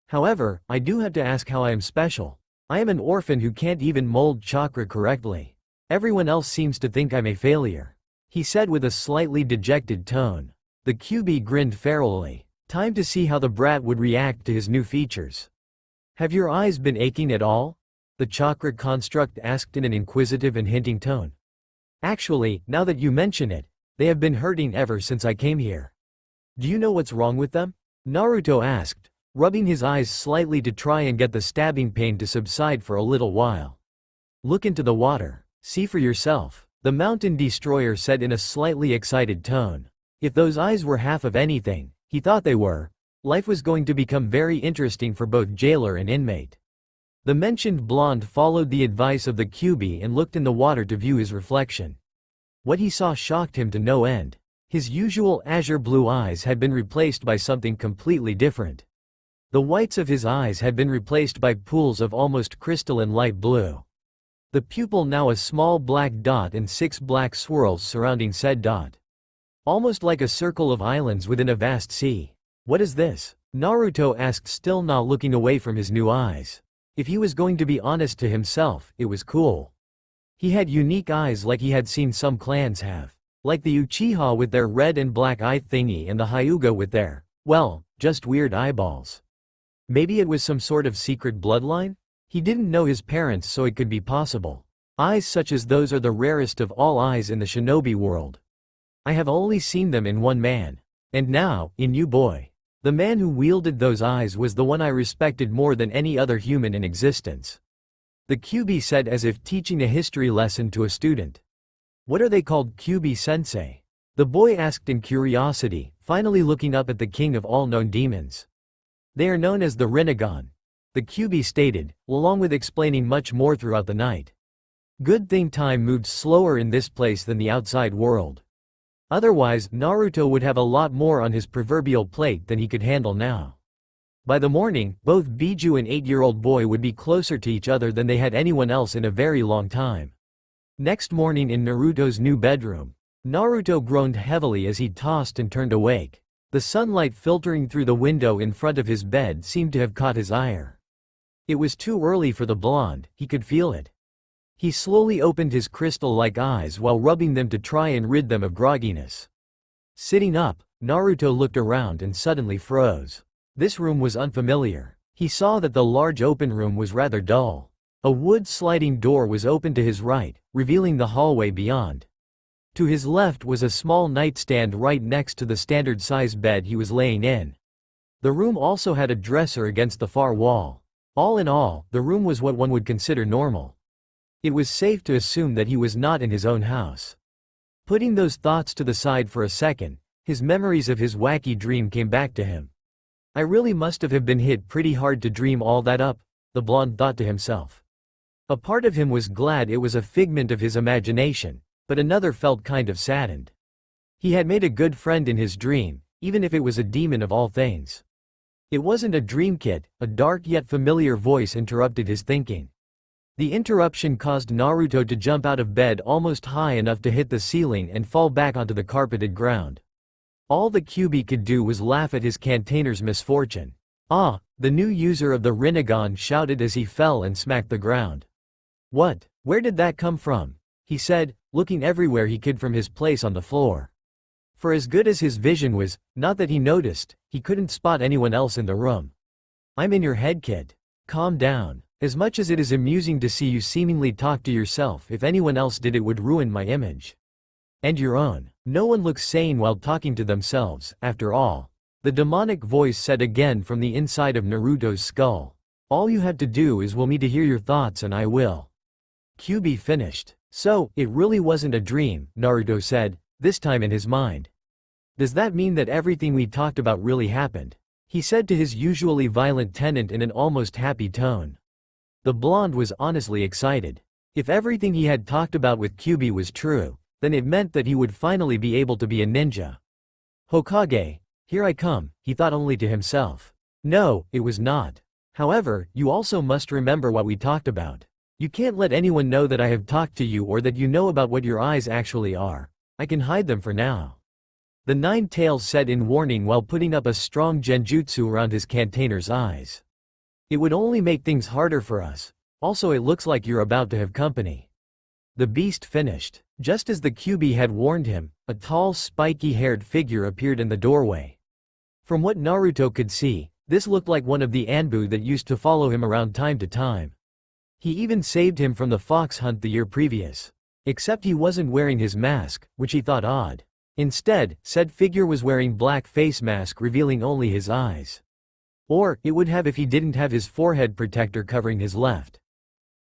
However, I do have to ask how I am special. I am an orphan who can't even mold chakra correctly. Everyone else seems to think I'm a failure. He said with a slightly dejected tone. The Kyuubi grinned ferally. Time to see how the brat would react to his new features. Have your eyes been aching at all? The chakra construct asked in an inquisitive and hinting tone. Actually, now that you mention it, they have been hurting ever since I came here. Do you know what's wrong with them? Naruto asked, rubbing his eyes slightly to try and get the stabbing pain to subside for a little while. Look into the water. See for yourself, the mountain destroyer said in a slightly excited tone. If those eyes were half of anything, he thought they were, life was going to become very interesting for both jailer and inmate. The mentioned blonde followed the advice of the Kyuubi and looked in the water to view his reflection. What he saw shocked him to no end. His usual azure blue eyes had been replaced by something completely different. The whites of his eyes had been replaced by pools of almost crystalline light blue. The pupil now a small black dot and 6 black swirls surrounding said dot. Almost like a circle of islands within a vast sea. What is this? Naruto asked, still not looking away from his new eyes. If he was going to be honest to himself, it was cool. He had unique eyes like he had seen some clans have. Like the Uchiha with their red and black eye thingy and the Hyuga with their, well, just weird eyeballs. Maybe it was some sort of secret bloodline? He didn't know his parents, so it could be possible. Eyes such as those are the rarest of all eyes in the shinobi world. I have only seen them in one man. And now, in you boy. The man who wielded those eyes was the one I respected more than any other human in existence. The Kyuubi said as if teaching a history lesson to a student. What are they called, Kyuubi-sensei? The boy asked in curiosity, finally looking up at the king of all known demons. They are known as the Rinnegan. The Kyuubi stated, along with explaining much more throughout the night. Good thing time moved slower in this place than the outside world. Otherwise, Naruto would have a lot more on his proverbial plate than he could handle now. By the morning, both Biju and 8-year-old boy would be closer to each other than they had anyone else in a very long time. Next morning in Naruto's new bedroom, Naruto groaned heavily as he tossed and turned awake. The sunlight filtering through the window in front of his bed seemed to have caught his ire. It was too early for the blonde, he could feel it. He slowly opened his crystal-like eyes while rubbing them to try and rid them of grogginess. Sitting up, Naruto looked around and suddenly froze. This room was unfamiliar. He saw that the large open room was rather dull. A wood sliding door was open to his right, revealing the hallway beyond. To his left was a small nightstand right next to the standard-size bed he was laying in. The room also had a dresser against the far wall. All in all, the room was what one would consider normal. It was safe to assume that he was not in his own house. Putting those thoughts to the side for a second, His memories of his wacky dream came back to him. I really must have been hit pretty hard to dream all that up, the blonde thought to himself. A part of him was glad it was a figment of his imagination, but another felt kind of saddened. He had made a good friend in his dream, even if it was a demon of all things. It wasn't a dream, Kit, a dark yet familiar voice interrupted his thinking. The interruption caused Naruto to jump out of bed almost high enough to hit the ceiling and fall back onto the carpeted ground. All the Kyuubi could do was laugh at his container's misfortune. Ah, the new user of the Rinnegan shouted as he fell and smacked the ground. What? Where did that come from? He said, looking everywhere he could from his place on the floor. For as good as his vision was, not that he noticed, he couldn't spot anyone else in the room. I'm in your head, kid. Calm down. As much as it is amusing to see you seemingly talk to yourself, if anyone else did it would ruin my image. And your own. No one looks sane while talking to themselves, after all. The demonic voice said again from the inside of Naruto's skull. All you have to do is will me to hear your thoughts and I will. Kyuubi finished. So, it really wasn't a dream, Naruto said, this time in his mind. Does that mean that everything we talked about really happened? He said to his usually violent tenant in an almost happy tone. The blonde was honestly excited. If everything he had talked about with Kyuubi was true, then it meant that he would finally be able to be a ninja. Hokage, here I come, he thought only to himself. No, it was not. However, you also must remember what we talked about. You can't let anyone know that I have talked to you or that you know about what your eyes actually are. I can hide them for now. The Nine Tails said in warning while putting up a strong genjutsu around his container's eyes. It would only make things harder for us. Also, it looks like you're about to have company. The beast finished. Just as the Kyuubi had warned him, a tall, spiky-haired figure appeared in the doorway. From what Naruto could see, this looked like one of the Anbu that used to follow him around time to time. He even saved him from the fox hunt the year previous. Except he wasn't wearing his mask, which he thought odd. Instead, said figure was wearing black face mask revealing only his eyes. Or, it would have if he didn't have his forehead protector covering his left.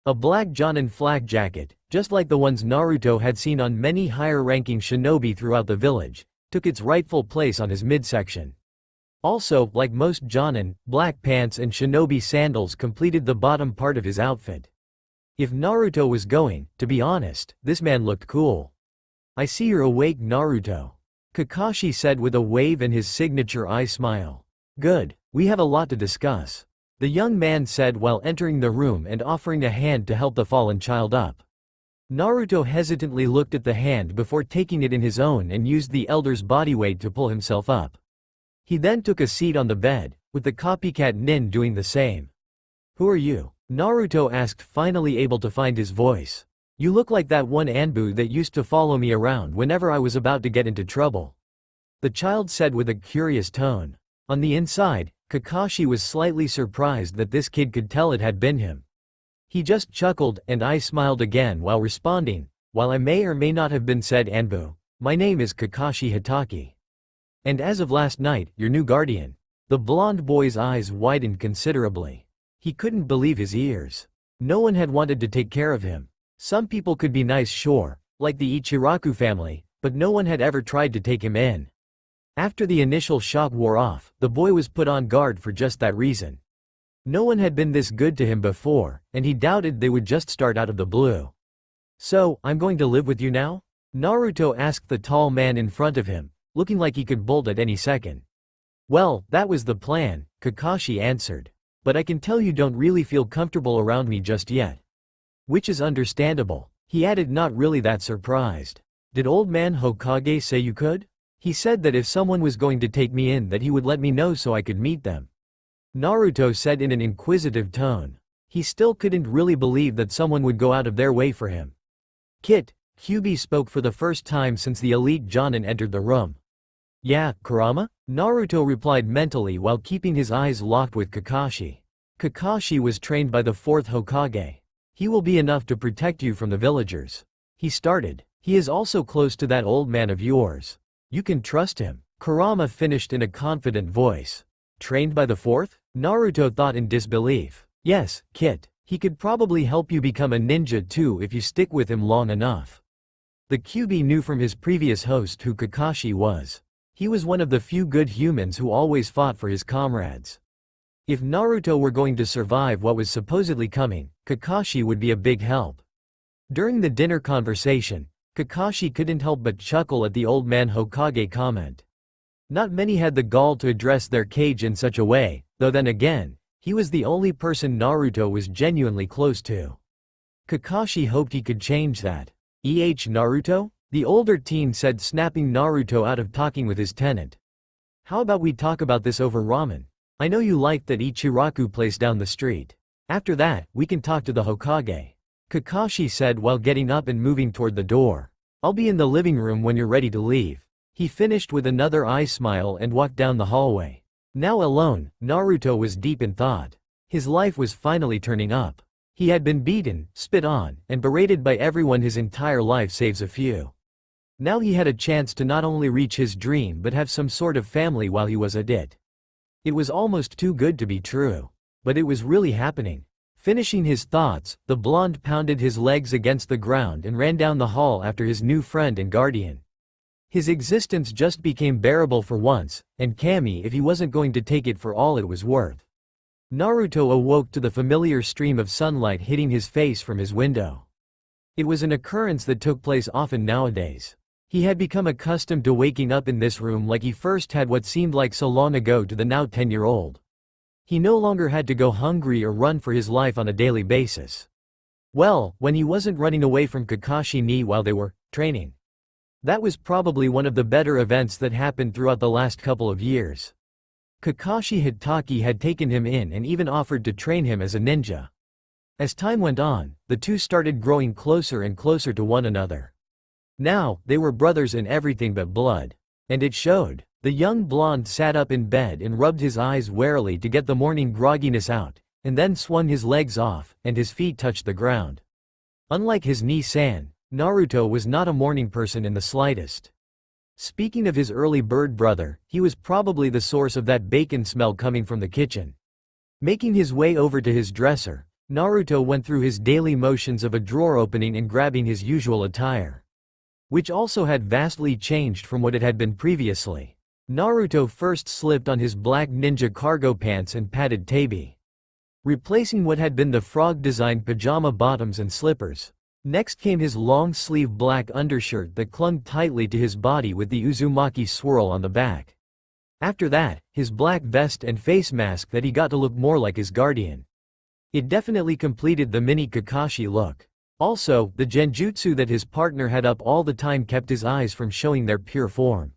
A black Jonin flak jacket, just like the ones Naruto had seen on many higher-ranking shinobi throughout the village, took its rightful place on his midsection. Also, like most Jonin, black pants and shinobi sandals completed the bottom part of his outfit. If Naruto was going, to be honest, this man looked cool. I see you're awake, Naruto. Kakashi said with a wave and his signature eye smile. Good, we have a lot to discuss. The young man said while entering the room and offering a hand to help the fallen child up. Naruto hesitantly looked at the hand before taking it in his own and used the elder's body weight to pull himself up. He then took a seat on the bed, with the copycat nin doing the same. Who are you? Naruto asked, finally able to find his voice. You look like that one Anbu that used to follow me around whenever I was about to get into trouble. The child said with a curious tone. On the inside, Kakashi was slightly surprised that this kid could tell it had been him. He just chuckled, and I smiled again while responding, while I may or may not have been said Anbu, my name is Kakashi Hitaki. And as of last night, your new guardian. The blonde boy's eyes widened considerably. He couldn't believe his ears. No one had wanted to take care of him. Some people could be nice, sure, like the Ichiraku family, but no one had ever tried to take him in. After the initial shock wore off, the boy was put on guard for just that reason. No one had been this good to him before, and he doubted they would just start out of the blue. So, I'm going to live with you now? Naruto asked the tall man in front of him, looking like he could bolt at any second. Well, that was the plan, Kakashi answered. But I can tell you don't really feel comfortable around me just yet. Which is understandable, he added, not really that surprised. Did old man Hokage say you could? He said that if someone was going to take me in that he would let me know so I could meet them. Naruto said in an inquisitive tone. He still couldn't really believe that someone would go out of their way for him. Kit, Kyuubi spoke for the first time since the elite Jonin entered the room. Yeah, Kurama? Naruto replied mentally while keeping his eyes locked with Kakashi. Kakashi was trained by the 4th Hokage. He will be enough to protect you from the villagers. He started. He is also close to that old man of yours. You can trust him. Kurama finished in a confident voice. Trained by the 4th? Naruto thought in disbelief. Yes, Kit. He could probably help you become a ninja too if you stick with him long enough. The Kyuubi knew from his previous host who Kakashi was. He was one of the few good humans who always fought for his comrades. If Naruto were going to survive what was supposedly coming, Kakashi would be a big help. During the dinner conversation, Kakashi couldn't help but chuckle at the old man Hokage comment. Not many had the gall to address their Kage in such a way, though then again, he was the only person Naruto was genuinely close to. Kakashi hoped he could change that. Naruto? The older teen said, snapping Naruto out of talking with his tenant. How about we talk about this over ramen? I know you liked that Ichiraku place down the street. After that, we can talk to the Hokage. Kakashi said while getting up and moving toward the door. I'll be in the living room when you're ready to leave. He finished with another eye smile and walked down the hallway. Now alone, Naruto was deep in thought. His life was finally turning up. He had been beaten, spit on, and berated by everyone his entire life saves a few. Now he had a chance to not only reach his dream but have some sort of family while he was at it. It was almost too good to be true. But it was really happening. Finishing his thoughts, the blonde pounded his legs against the ground and ran down the hall after his new friend and guardian. His existence just became bearable for once, and Kami if he wasn't going to take it for all it was worth. Naruto awoke to the familiar stream of sunlight hitting his face from his window. It was an occurrence that took place often nowadays. He had become accustomed to waking up in this room like he first had what seemed like so long ago to the now 10-year-old. He no longer had to go hungry or run for his life on a daily basis. Well, when he wasn't running away from Kakashi ni while they were training. That was probably one of the better events that happened throughout the last couple of years. Kakashi Hitaki had taken him in and even offered to train him as a ninja. As time went on, the two started growing closer and closer to one another. Now, they were brothers in everything but blood. And it showed. The young blonde sat up in bed and rubbed his eyes warily to get the morning grogginess out, and then swung his legs off, and his feet touched the ground. Unlike his Ni-san, Naruto was not a morning person in the slightest. Speaking of his early bird brother, he was probably the source of that bacon smell coming from the kitchen. Making his way over to his dresser, Naruto went through his daily motions of a drawer opening and grabbing his usual attire, which also had vastly changed from what it had been previously. Naruto first slipped on his black ninja cargo pants and padded tabi, replacing what had been the frog-designed pajama bottoms and slippers. Next came his long-sleeve black undershirt that clung tightly to his body with the Uzumaki swirl on the back. After that, his black vest and face mask that he got to look more like his guardian. It definitely completed the mini Kakashi look. Also, the genjutsu that his partner had up all the time kept his eyes from showing their pure form,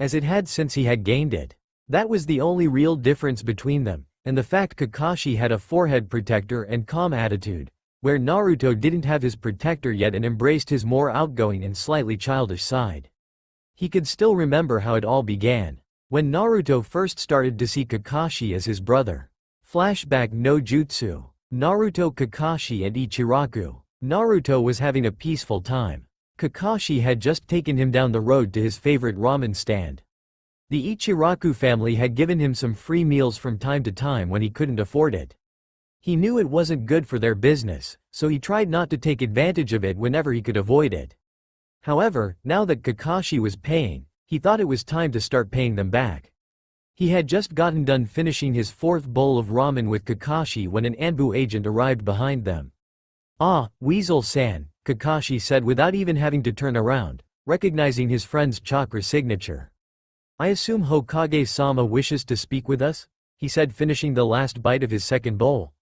as it had since he had gained it. That was the only real difference between them, and the fact Kakashi had a forehead protector and calm attitude, where Naruto didn't have his protector yet and embraced his more outgoing and slightly childish side. He could still remember how it all began, when Naruto first started to see Kakashi as his brother. Flashback no jutsu. Naruto, Kakashi and Ichiraku. Naruto was having a peaceful time. Kakashi had just taken him down the road to his favorite ramen stand. The Ichiraku family had given him some free meals from time to time when he couldn't afford it. He knew it wasn't good for their business, so he tried not to take advantage of it whenever he could avoid it. However, now that Kakashi was paying, he thought it was time to start paying them back. He had just gotten done finishing his fourth bowl of ramen with Kakashi when an Anbu agent arrived behind them. "Ah, Weasel-san," Kakashi said without even having to turn around, recognizing his friend's chakra signature. "I assume Hokage-sama wishes to speak with us?" he said, finishing the last bite of his second bowl.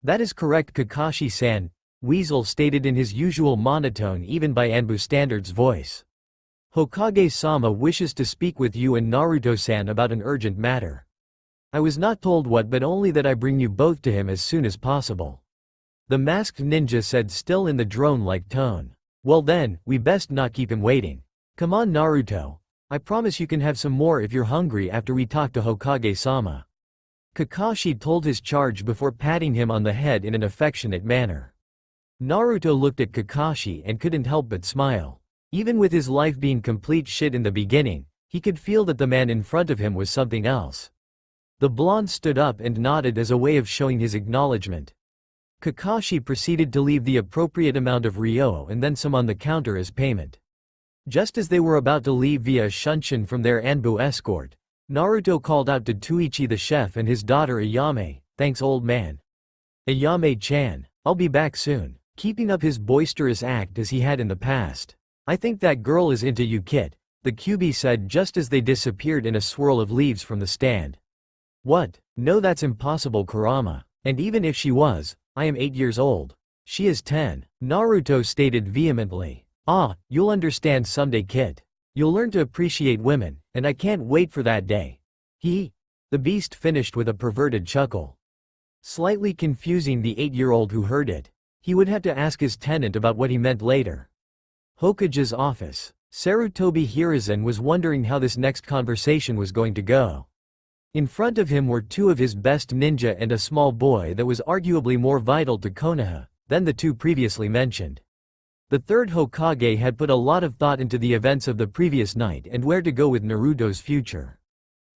"That is correct, Kakashi-san," Weasel stated in his usual monotone even by Anbu standards voice. "Hokage-sama wishes to speak with you and Naruto-san about an urgent matter. I was not told what, but only that I bring you both to him as soon as possible," the masked ninja said, still in the drone-like tone. "Well then, we best not keep him waiting. Come on, Naruto. I promise you can have some more if you're hungry after we talk to Hokage-sama," Kakashi told his charge before patting him on the head in an affectionate manner. Naruto looked at Kakashi and couldn't help but smile. Even with his life being complete shit in the beginning, he could feel that the man in front of him was something else. The blonde stood up and nodded as a way of showing his acknowledgement. Kakashi proceeded to leave the appropriate amount of ryo and then some on the counter as payment. Just as they were about to leave via Shunshin from their Anbu escort, Naruto called out to Tuichi the chef and his daughter Ayame, "Thanks old man. Ayame-chan, I'll be back soon," keeping up his boisterous act as he had in the past. "I think that girl is into you, kid," the QB said just as they disappeared in a swirl of leaves from the stand. "What? No, that's impossible, Kurama. And even if she was, I am 8 years old. She is 10, Naruto stated vehemently. "Ah, you'll understand someday, kid. You'll learn to appreciate women, and I can't wait for that day." The beast finished with a perverted chuckle. Slightly confusing the 8-year-old who heard it. He would have to ask his tenant about what he meant later. Hokage's office. Sarutobi Hiruzen was wondering how this next conversation was going to go. In front of him were two of his best ninja and a small boy that was arguably more vital to Konoha than the two previously mentioned. The third Hokage had put a lot of thought into the events of the previous night and where to go with Naruto's future.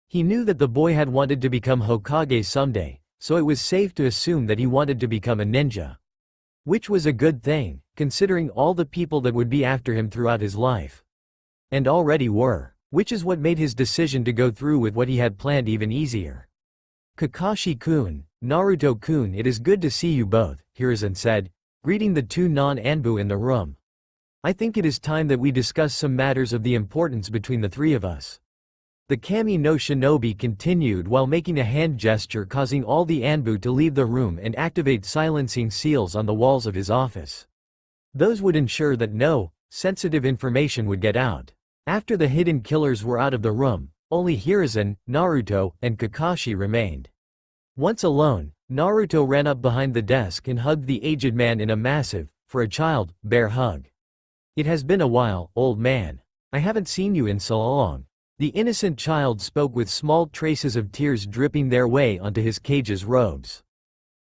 He knew that the boy had wanted to become Hokage someday, so it was safe to assume that he wanted to become a ninja. Which was a good thing, considering all the people that would be after him throughout his life. And already were. Which is what made his decision to go through with what he had planned even easier. "Kakashi-kun, Naruto-kun, it is good to see you both," Hiruzen said, greeting the two non-Anbu in the room. "I think it is time that we discuss some matters of the importance between the three of us." The Kami no Shinobi continued while making a hand gesture, causing all the Anbu to leave the room and activate silencing seals on the walls of his office. Those would ensure that no sensitive information would get out. After the hidden killers were out of the room, only Hiruzen, Naruto, and Kakashi remained. Once alone, Naruto ran up behind the desk and hugged the aged man in a massive, for a child, bear hug. "It has been a while, old man. I haven't seen you in so long." The innocent child spoke with small traces of tears dripping their way onto his cage's robes.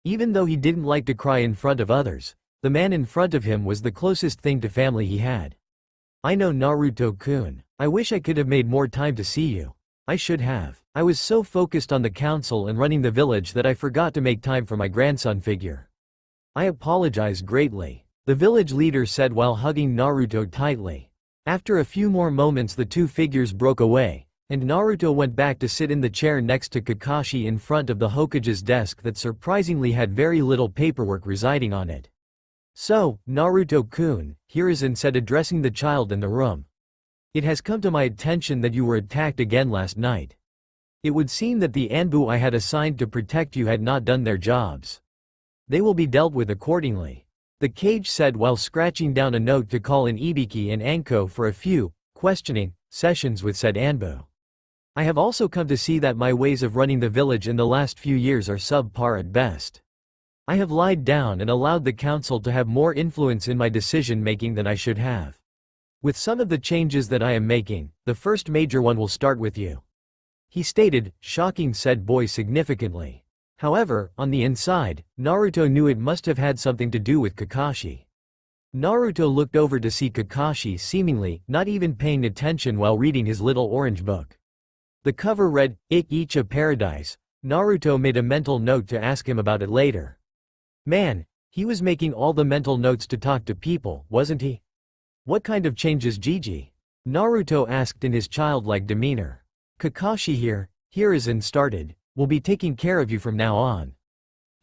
Even though he didn't like to cry in front of others, the man in front of him was the closest thing to family he had. "I know, Naruto-kun. I wish I could have made more time to see you. I should have. I was so focused on the council and running the village that I forgot to make time for my grandson figure. I apologize greatly," the village leader said while hugging Naruto tightly. After a few more moments the two figures broke away, and Naruto went back to sit in the chair next to Kakashi in front of the Hokage's desk that surprisingly had very little paperwork residing on it. "So, Naruto-kun," Hiruzen said addressing the child in the room. "It has come to my attention that you were attacked again last night. It would seem that the Anbu I had assigned to protect you had not done their jobs. They will be dealt with accordingly," the cage said while scratching down a note to call in Ibiki and Anko for a few questioning sessions with said Anbu. "I have also come to see that my ways of running the village in the last few years are subpar at best. I have lied down and allowed the council to have more influence in my decision-making than I should have. With some of the changes that I am making, the first major one will start with you," he stated, shocking said boy significantly. However, on the inside, Naruto knew it must have had something to do with Kakashi. Naruto looked over to see Kakashi seemingly not even paying attention while reading his little orange book. The cover read, "Icha Paradise." Naruto made a mental note to ask him about it later. Man, he was making all the mental notes to talk to people, wasn't he? "What kind of changes, Gigi?" Naruto asked in his childlike demeanor. "Kakashi here," Hiruzen started, "will be taking care of you from now on.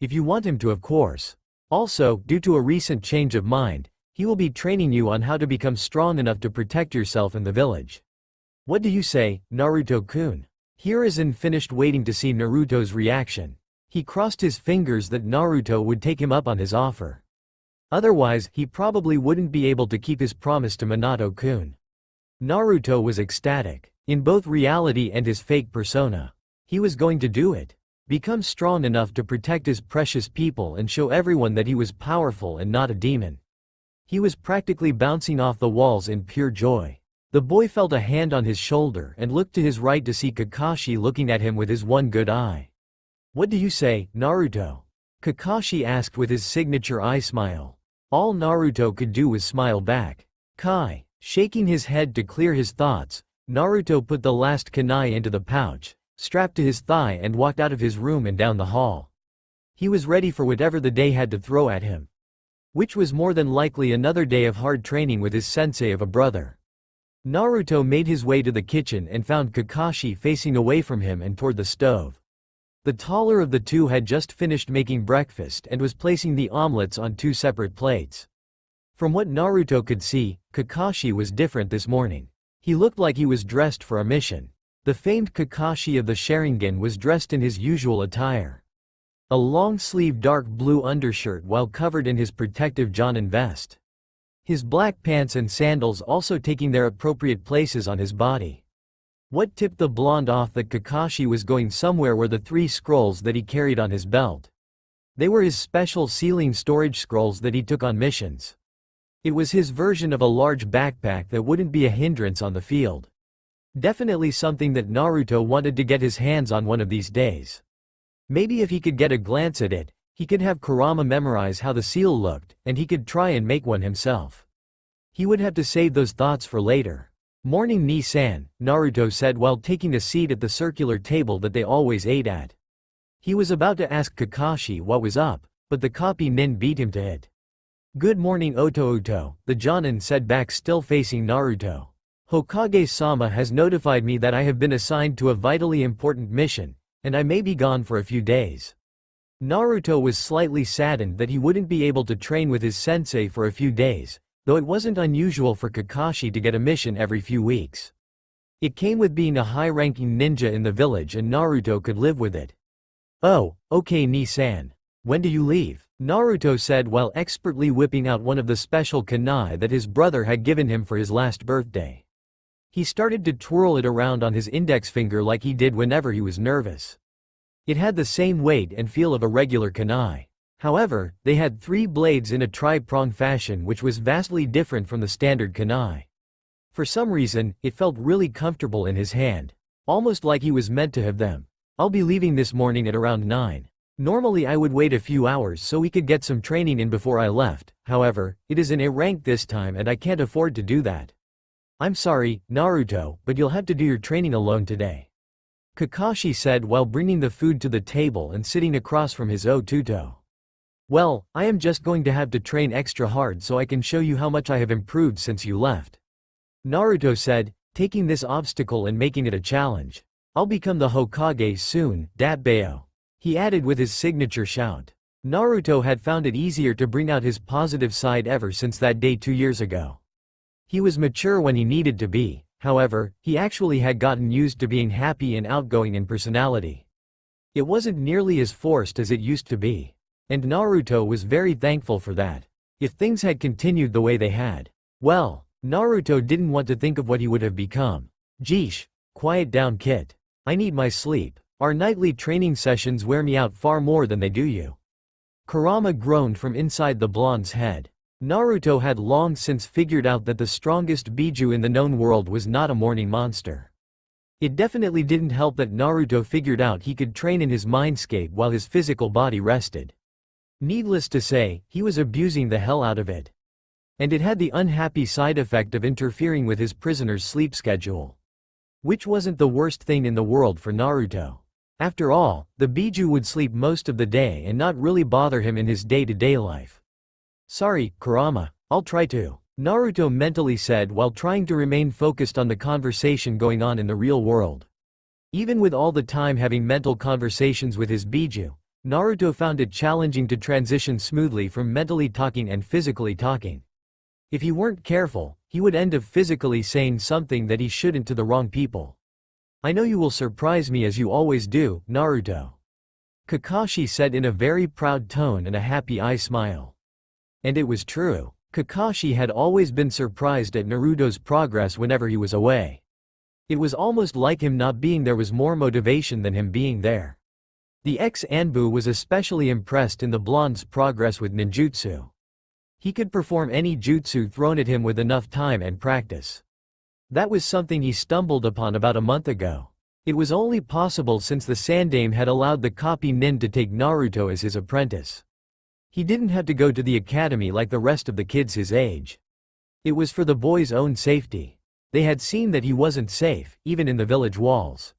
If you want him to, of course. Also, due to a recent change of mind, he will be training you on how to become strong enough to protect yourself in the village. What do you say, Naruto-kun?" Hiruzen finished waiting to see Naruto's reaction. He crossed his fingers that Naruto would take him up on his offer. Otherwise, he probably wouldn't be able to keep his promise to Minato-kun. Naruto was ecstatic. In both reality and his fake persona. He was going to do it. Become strong enough to protect his precious people and show everyone that he was powerful and not a demon. He was practically bouncing off the walls in pure joy. The boy felt a hand on his shoulder and looked to his right to see Kakashi looking at him with his one good eye. "What do you say, Naruto?" Kakashi asked with his signature eye smile. All Naruto could do was smile back. Kai. Shaking his head to clear his thoughts, Naruto put the last kunai into the pouch, strapped to his thigh and walked out of his room and down the hall. He was ready for whatever the day had to throw at him. Which was more than likely another day of hard training with his sensei of a brother. Naruto made his way to the kitchen and found Kakashi facing away from him and toward the stove. The taller of the two had just finished making breakfast and was placing the omelets on two separate plates. From what Naruto could see, Kakashi was different this morning. He looked like he was dressed for a mission. The famed Kakashi of the Sharingan was dressed in his usual attire. A long-sleeved dark blue undershirt while covered in his protective Jonin vest. His black pants and sandals also taking their appropriate places on his body. What tipped the blonde off that Kakashi was going somewhere were the 3 scrolls that he carried on his belt. They were his special ceiling storage scrolls that he took on missions. It was his version of a large backpack that wouldn't be a hindrance on the field. Definitely something that Naruto wanted to get his hands on one of these days. Maybe if he could get a glance at it, he could have Kurama memorize how the seal looked, and he could try and make one himself. He would have to save those thoughts for later. "Morning Ni-san," Naruto said while taking a seat at the circular table that they always ate at. He was about to ask Kakashi what was up, but the copy nin beat him to it. "Good morning Oto-Oto," the Jonin said back still facing Naruto. "Hokage-sama has notified me that I have been assigned to a vitally important mission, and I may be gone for a few days." Naruto was slightly saddened that he wouldn't be able to train with his sensei for a few days, though it wasn't unusual for Kakashi to get a mission every few weeks. It came with being a high-ranking ninja in the village and Naruto could live with it. "Oh, okay Ni-san. When do you leave?" Naruto said while expertly whipping out one of the special kunai that his brother had given him for his last birthday. He started to twirl it around on his index finger like he did whenever he was nervous. It had the same weight and feel of a regular kunai. However, they had 3 blades in a tri-prong fashion which was vastly different from the standard kunai. For some reason, it felt really comfortable in his hand. Almost like he was meant to have them. "I'll be leaving this morning at around 9. Normally I would wait a few hours so we could get some training in before I left, however, it is an A rank this time and I can't afford to do that. I'm sorry, Naruto, but you'll have to do your training alone today," Kakashi said while bringing the food to the table and sitting across from his Otuto. "Well, I am just going to have to train extra hard so I can show you how much I have improved since you left," Naruto said, taking this obstacle and making it a challenge. "I'll become the Hokage soon, Datbeo," he added with his signature shout. Naruto had found it easier to bring out his positive side ever since that day 2 years ago. He was mature when he needed to be, however, he actually had gotten used to being happy and outgoing in personality. It wasn't nearly as forced as it used to be. And Naruto was very thankful for that. If things had continued the way they had, well, Naruto didn't want to think of what he would have become. "Jeesh, quiet down kid. I need my sleep. Our nightly training sessions wear me out far more than they do you." Kurama groaned from inside the blonde's head. Naruto had long since figured out that the strongest Biju in the known world was not a morning monster. It definitely didn't help that Naruto figured out he could train in his mindscape while his physical body rested. Needless to say, he was abusing the hell out of it. And it had the unhappy side effect of interfering with his prisoner's sleep schedule. Which wasn't the worst thing in the world for Naruto. After all, the Biju would sleep most of the day and not really bother him in his day-to-day life. "Sorry, Kurama, I'll try to," Naruto mentally said while trying to remain focused on the conversation going on in the real world. Even with all the time having mental conversations with his Biju, Naruto found it challenging to transition smoothly from mentally talking and physically talking. If he weren't careful, he would end up physically saying something that he shouldn't to the wrong people. "I know you will surprise me as you always do, Naruto," Kakashi said in a very proud tone and a happy eye smile. And it was true. Kakashi had always been surprised at Naruto's progress whenever he was away. It was almost like him not being there was more motivation than him being there. The ex-Anbu was especially impressed in the blonde's progress with ninjutsu. He could perform any jutsu thrown at him with enough time and practice. That was something he stumbled upon about a month ago. It was only possible since the Sandaime had allowed the copy nin to take Naruto as his apprentice. He didn't have to go to the academy like the rest of the kids his age. It was for the boy's own safety. They had seen that he wasn't safe, even in the village walls.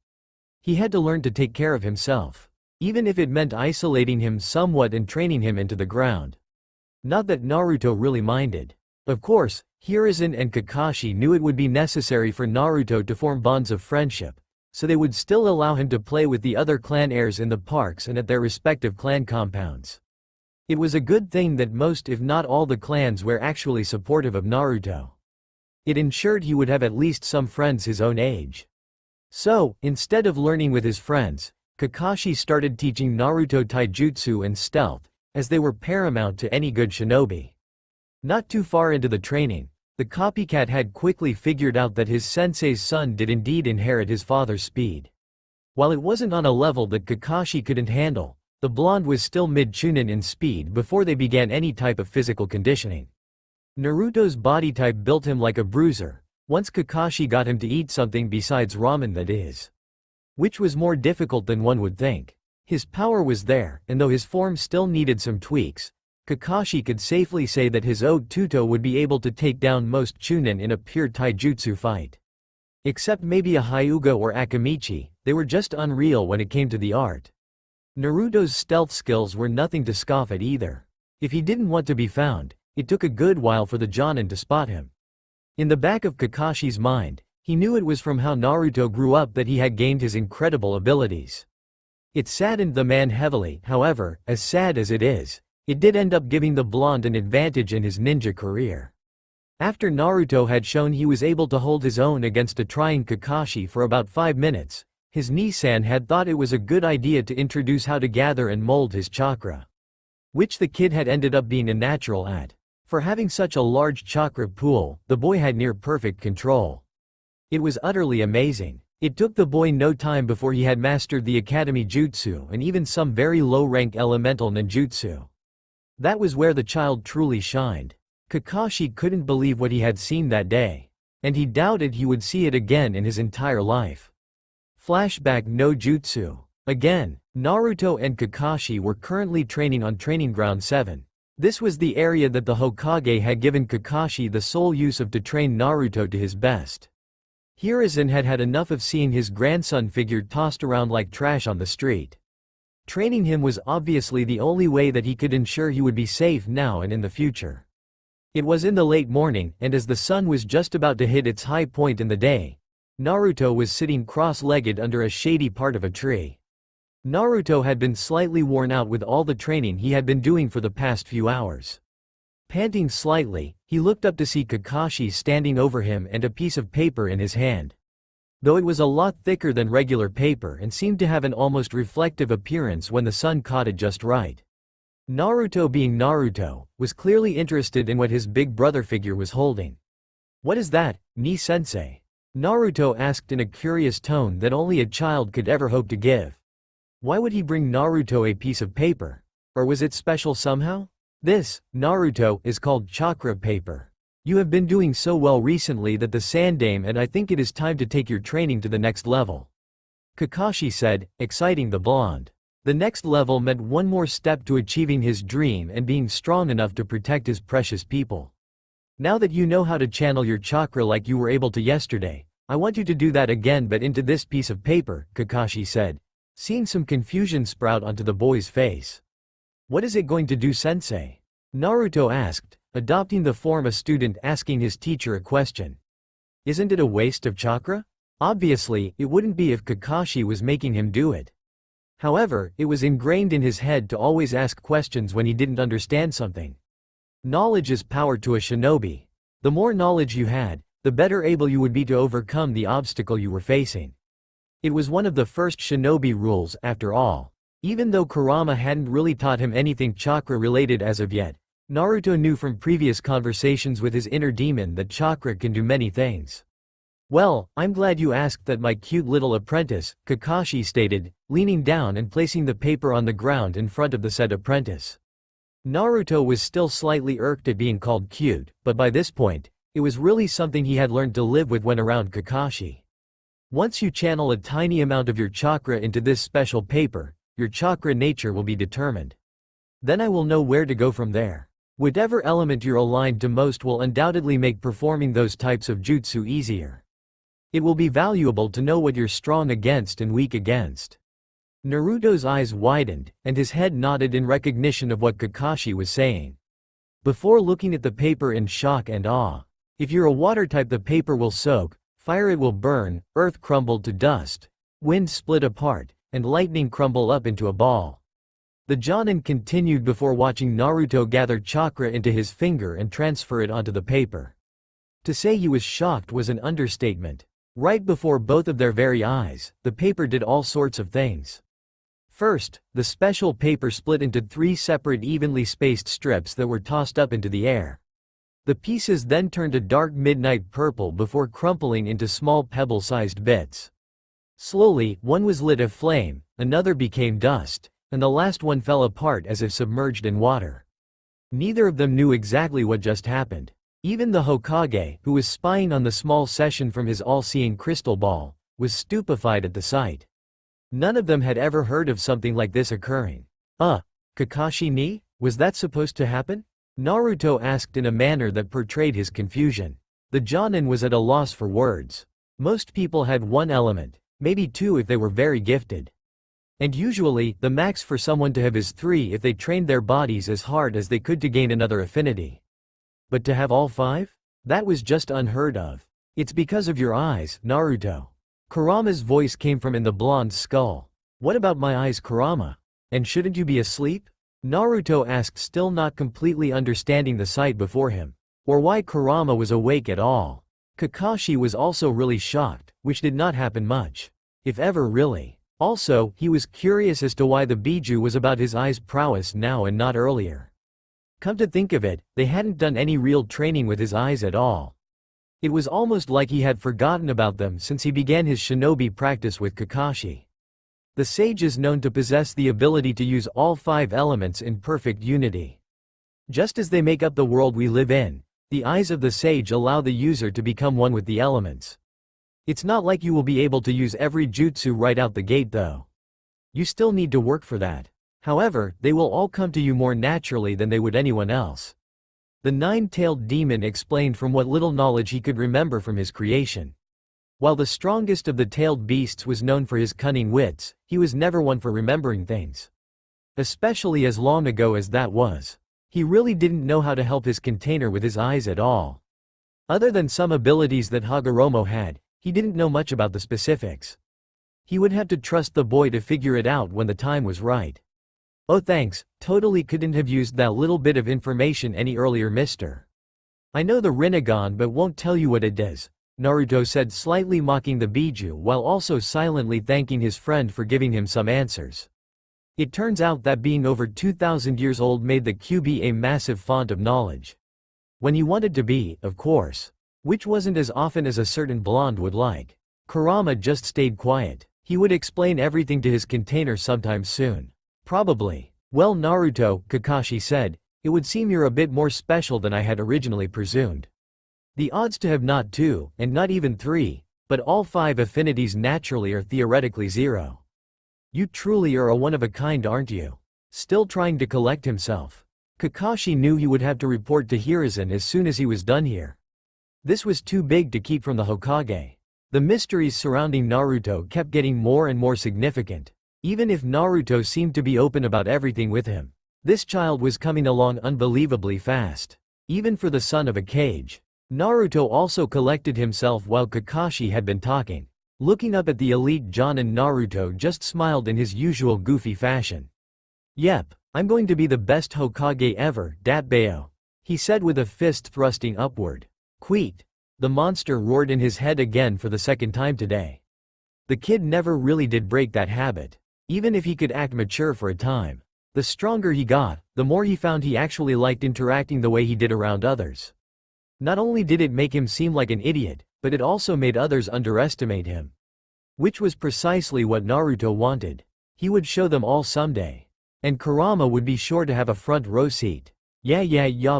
He had to learn to take care of himself. Even if it meant isolating him somewhat and training him into the ground. Not that Naruto really minded. Of course, Hiruzen and Kakashi knew it would be necessary for Naruto to form bonds of friendship, so they would still allow him to play with the other clan heirs in the parks and at their respective clan compounds. It was a good thing that most if not all the clans were actually supportive of Naruto. It ensured he would have at least some friends his own age. So, instead of learning with his friends, Kakashi started teaching Naruto taijutsu and stealth, as they were paramount to any good shinobi. Not too far into the training, the copycat had quickly figured out that his sensei's son did indeed inherit his father's speed. While it wasn't on a level that Kakashi couldn't handle, the blonde was still mid-chunin in speed before they began any type of physical conditioning. Naruto's body type built him like a bruiser, once Kakashi got him to eat something besides ramen, that is. Which was more difficult than one would think. His power was there, and though his form still needed some tweaks, Kakashi could safely say that his Otuto would be able to take down most chunin in a pure taijutsu fight. Except maybe a Hyuga or Akamichi, they were just unreal when it came to the art. Naruto's stealth skills were nothing to scoff at either. If he didn't want to be found, it took a good while for the Jonin to spot him. In the back of Kakashi's mind, he knew it was from how Naruto grew up that he had gained his incredible abilities. It saddened the man heavily, however, as sad as it is, it did end up giving the blonde an advantage in his ninja career. After Naruto had shown he was able to hold his own against a trying Kakashi for about 5 minutes, his Nisan had thought it was a good idea to introduce how to gather and mold his chakra. Which the kid had ended up being a natural at. For having such a large chakra pool, the boy had near perfect control. It was utterly amazing. It took the boy no time before he had mastered the Academy Jutsu and even some very low-rank elemental ninjutsu. That was where the child truly shined. Kakashi couldn't believe what he had seen that day. And he doubted he would see it again in his entire life. Flashback no Jutsu. Again, Naruto and Kakashi were currently training on Training Ground 7. This was the area that the Hokage had given Kakashi the sole use of to train Naruto to his best. Hiruzen had had enough of seeing his grandson figure tossed around like trash on the street. Training him was obviously the only way that he could ensure he would be safe now and in the future. It was in the late morning, and as the sun was just about to hit its high point in the day, Naruto was sitting cross-legged under a shady part of a tree. Naruto had been slightly worn out with all the training he had been doing for the past few hours. Panting slightly, he looked up to see Kakashi standing over him and a piece of paper in his hand. Though it was a lot thicker than regular paper and seemed to have an almost reflective appearance when the sun caught it just right. Naruto, being Naruto, was clearly interested in what his big brother figure was holding. "What is that, Ni-sensei?" Naruto asked in a curious tone that only a child could ever hope to give. Why would he bring Naruto a piece of paper? Or was it special somehow? This, Naruto, is called chakra paper. You have been doing so well recently that the Sandaime, and I think it is time to take your training to the next level. Kakashi said, exciting the blonde. The next level meant one more step to achieving his dream and being strong enough to protect his precious people. Now that you know how to channel your chakra like you were able to yesterday, I want you to do that again, but into this piece of paper, Kakashi said, seeing some confusion sprout onto the boy's face. What is it going to do, sensei? Naruto asked, adopting the form a student asking his teacher a question. Isn't it a waste of chakra? Obviously, it wouldn't be if Kakashi was making him do it. However, it was ingrained in his head to always ask questions when he didn't understand something. Knowledge is power to a shinobi. The more knowledge you had, the better able you would be to overcome the obstacle you were facing. It was one of the first shinobi rules, after all. Even though Kurama hadn't really taught him anything chakra-related as of yet, Naruto knew from previous conversations with his inner demon that chakra can do many things. Well, I'm glad you asked that, my cute little apprentice, Kakashi stated, leaning down and placing the paper on the ground in front of the said apprentice. Naruto was still slightly irked at being called cute, but by this point, it was really something he had learned to live with when around Kakashi. Once you channel a tiny amount of your chakra into this special paper, your chakra nature will be determined. Then I will know where to go from there. Whatever element you're aligned to most will undoubtedly make performing those types of jutsu easier. It will be valuable to know what you're strong against and weak against. Naruto's eyes widened, and his head nodded in recognition of what Kakashi was saying. before looking at the paper in shock and awe. If you're a water type, the paper will soak, fire it will burn, earth crumble to dust, wind split apart, and lightning crumble up into a ball. The Jonin continued before watching Naruto gather chakra into his finger and transfer it onto the paper. To say he was shocked was an understatement. Right before both of their very eyes, the paper did all sorts of things. First, the special paper split into 3 separate evenly spaced strips that were tossed up into the air. The pieces then turned a dark midnight purple before crumpling into small pebble-sized bits. Slowly, one was lit aflame, another became dust, and the last one fell apart as if submerged in water. Neither of them knew exactly what just happened. Even the Hokage, who was spying on the small session from his all-seeing crystal ball, was stupefied at the sight. None of them had ever heard of something like this occurring. Kakashi ni? Was that supposed to happen? Naruto asked in a manner that portrayed his confusion. The Jonin was at a loss for words. Most people had 1 element, maybe 2 if they were very gifted. And usually, the max for someone to have is 3 if they trained their bodies as hard as they could to gain another affinity. But to have all 5? That was just unheard of. It's because of your eyes, Naruto. Kurama's voice came from in the blonde skull. What about my eyes, Kurama? And shouldn't you be asleep? Naruto asked, still not completely understanding the sight before him, or why Kurama was awake at all. Kakashi was also really shocked, which did not happen much, if ever really. Also, he was curious as to why the Biju was about his eyes' prowess now and not earlier. Come to think of it, they hadn't done any real training with his eyes at all. It was almost like he had forgotten about them since he began his shinobi practice with Kakashi. The sage is known to possess the ability to use all 5 elements in perfect unity. Just as they make up the world we live in, the eyes of the sage allow the user to become one with the elements. It's not like you will be able to use every jutsu right out the gate though. You still need to work for that. However, they will all come to you more naturally than they would anyone else. The 9-tailed demon explained from what little knowledge he could remember from his creation. While the strongest of the tailed beasts was known for his cunning wits, he was never one for remembering things. Especially as long ago as that was. He really didn't know how to help his container with his eyes at all. Other than some abilities that Hagoromo had, he didn't know much about the specifics. He would have to trust the boy to figure it out when the time was right. Oh thanks, totally couldn't have used that little bit of information any earlier, mister. I know the Rinnegan but won't tell you what it does, Naruto said, slightly mocking the Biju while also silently thanking his friend for giving him some answers. It turns out that being over 2,000 years old made the Kyuubi a massive font of knowledge. When he wanted to be, of course. Which wasn't as often as a certain blonde would like. Kurama just stayed quiet. He would explain everything to his container sometime soon. Probably. Well, Naruto, Kakashi said, it would seem you're a bit more special than I had originally presumed. The odds to have not 2, and not even 3, but all 5 affinities naturally are theoretically 0. You truly are a one-of-a-kind, aren't you? Still trying to collect himself. Kakashi knew he would have to report to Hiruzen as soon as he was done here. This was too big to keep from the Hokage. The mysteries surrounding Naruto kept getting more and more significant. Even if Naruto seemed to be open about everything with him, this child was coming along unbelievably fast. Even for the son of a cage. Naruto also collected himself while Kakashi had been talking. Looking up at the elite Jonin, Naruto just smiled in his usual goofy fashion. Yep, I'm going to be the best Hokage ever, Datbeo. He said with a fist thrusting upward. Queet. The monster roared in his head again for the 2nd time today. The kid never really did break that habit. Even if he could act mature for a time. The stronger he got, the more he found he actually liked interacting the way he did around others. Not only did it make him seem like an idiot, but it also made others underestimate him. Which was precisely what Naruto wanted. He would show them all someday. And Kurama would be sure to have a front row seat. Yeah,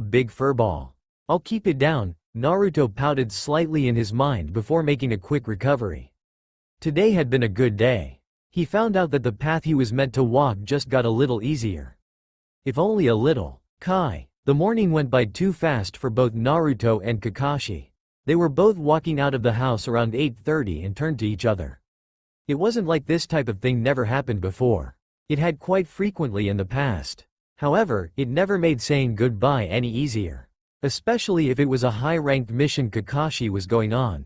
big furball. I'll keep it down, Naruto pouted slightly in his mind before making a quick recovery. Today had been a good day. He found out that the path he was meant to walk just got a little easier. If only a little. Kai. The morning went by too fast for both Naruto and Kakashi. They were both walking out of the house around 8:30 and turned to each other. It wasn't like this type of thing never happened before. It had quite frequently in the past. However, it never made saying goodbye any easier. Especially if it was a high-ranked mission Kakashi was going on.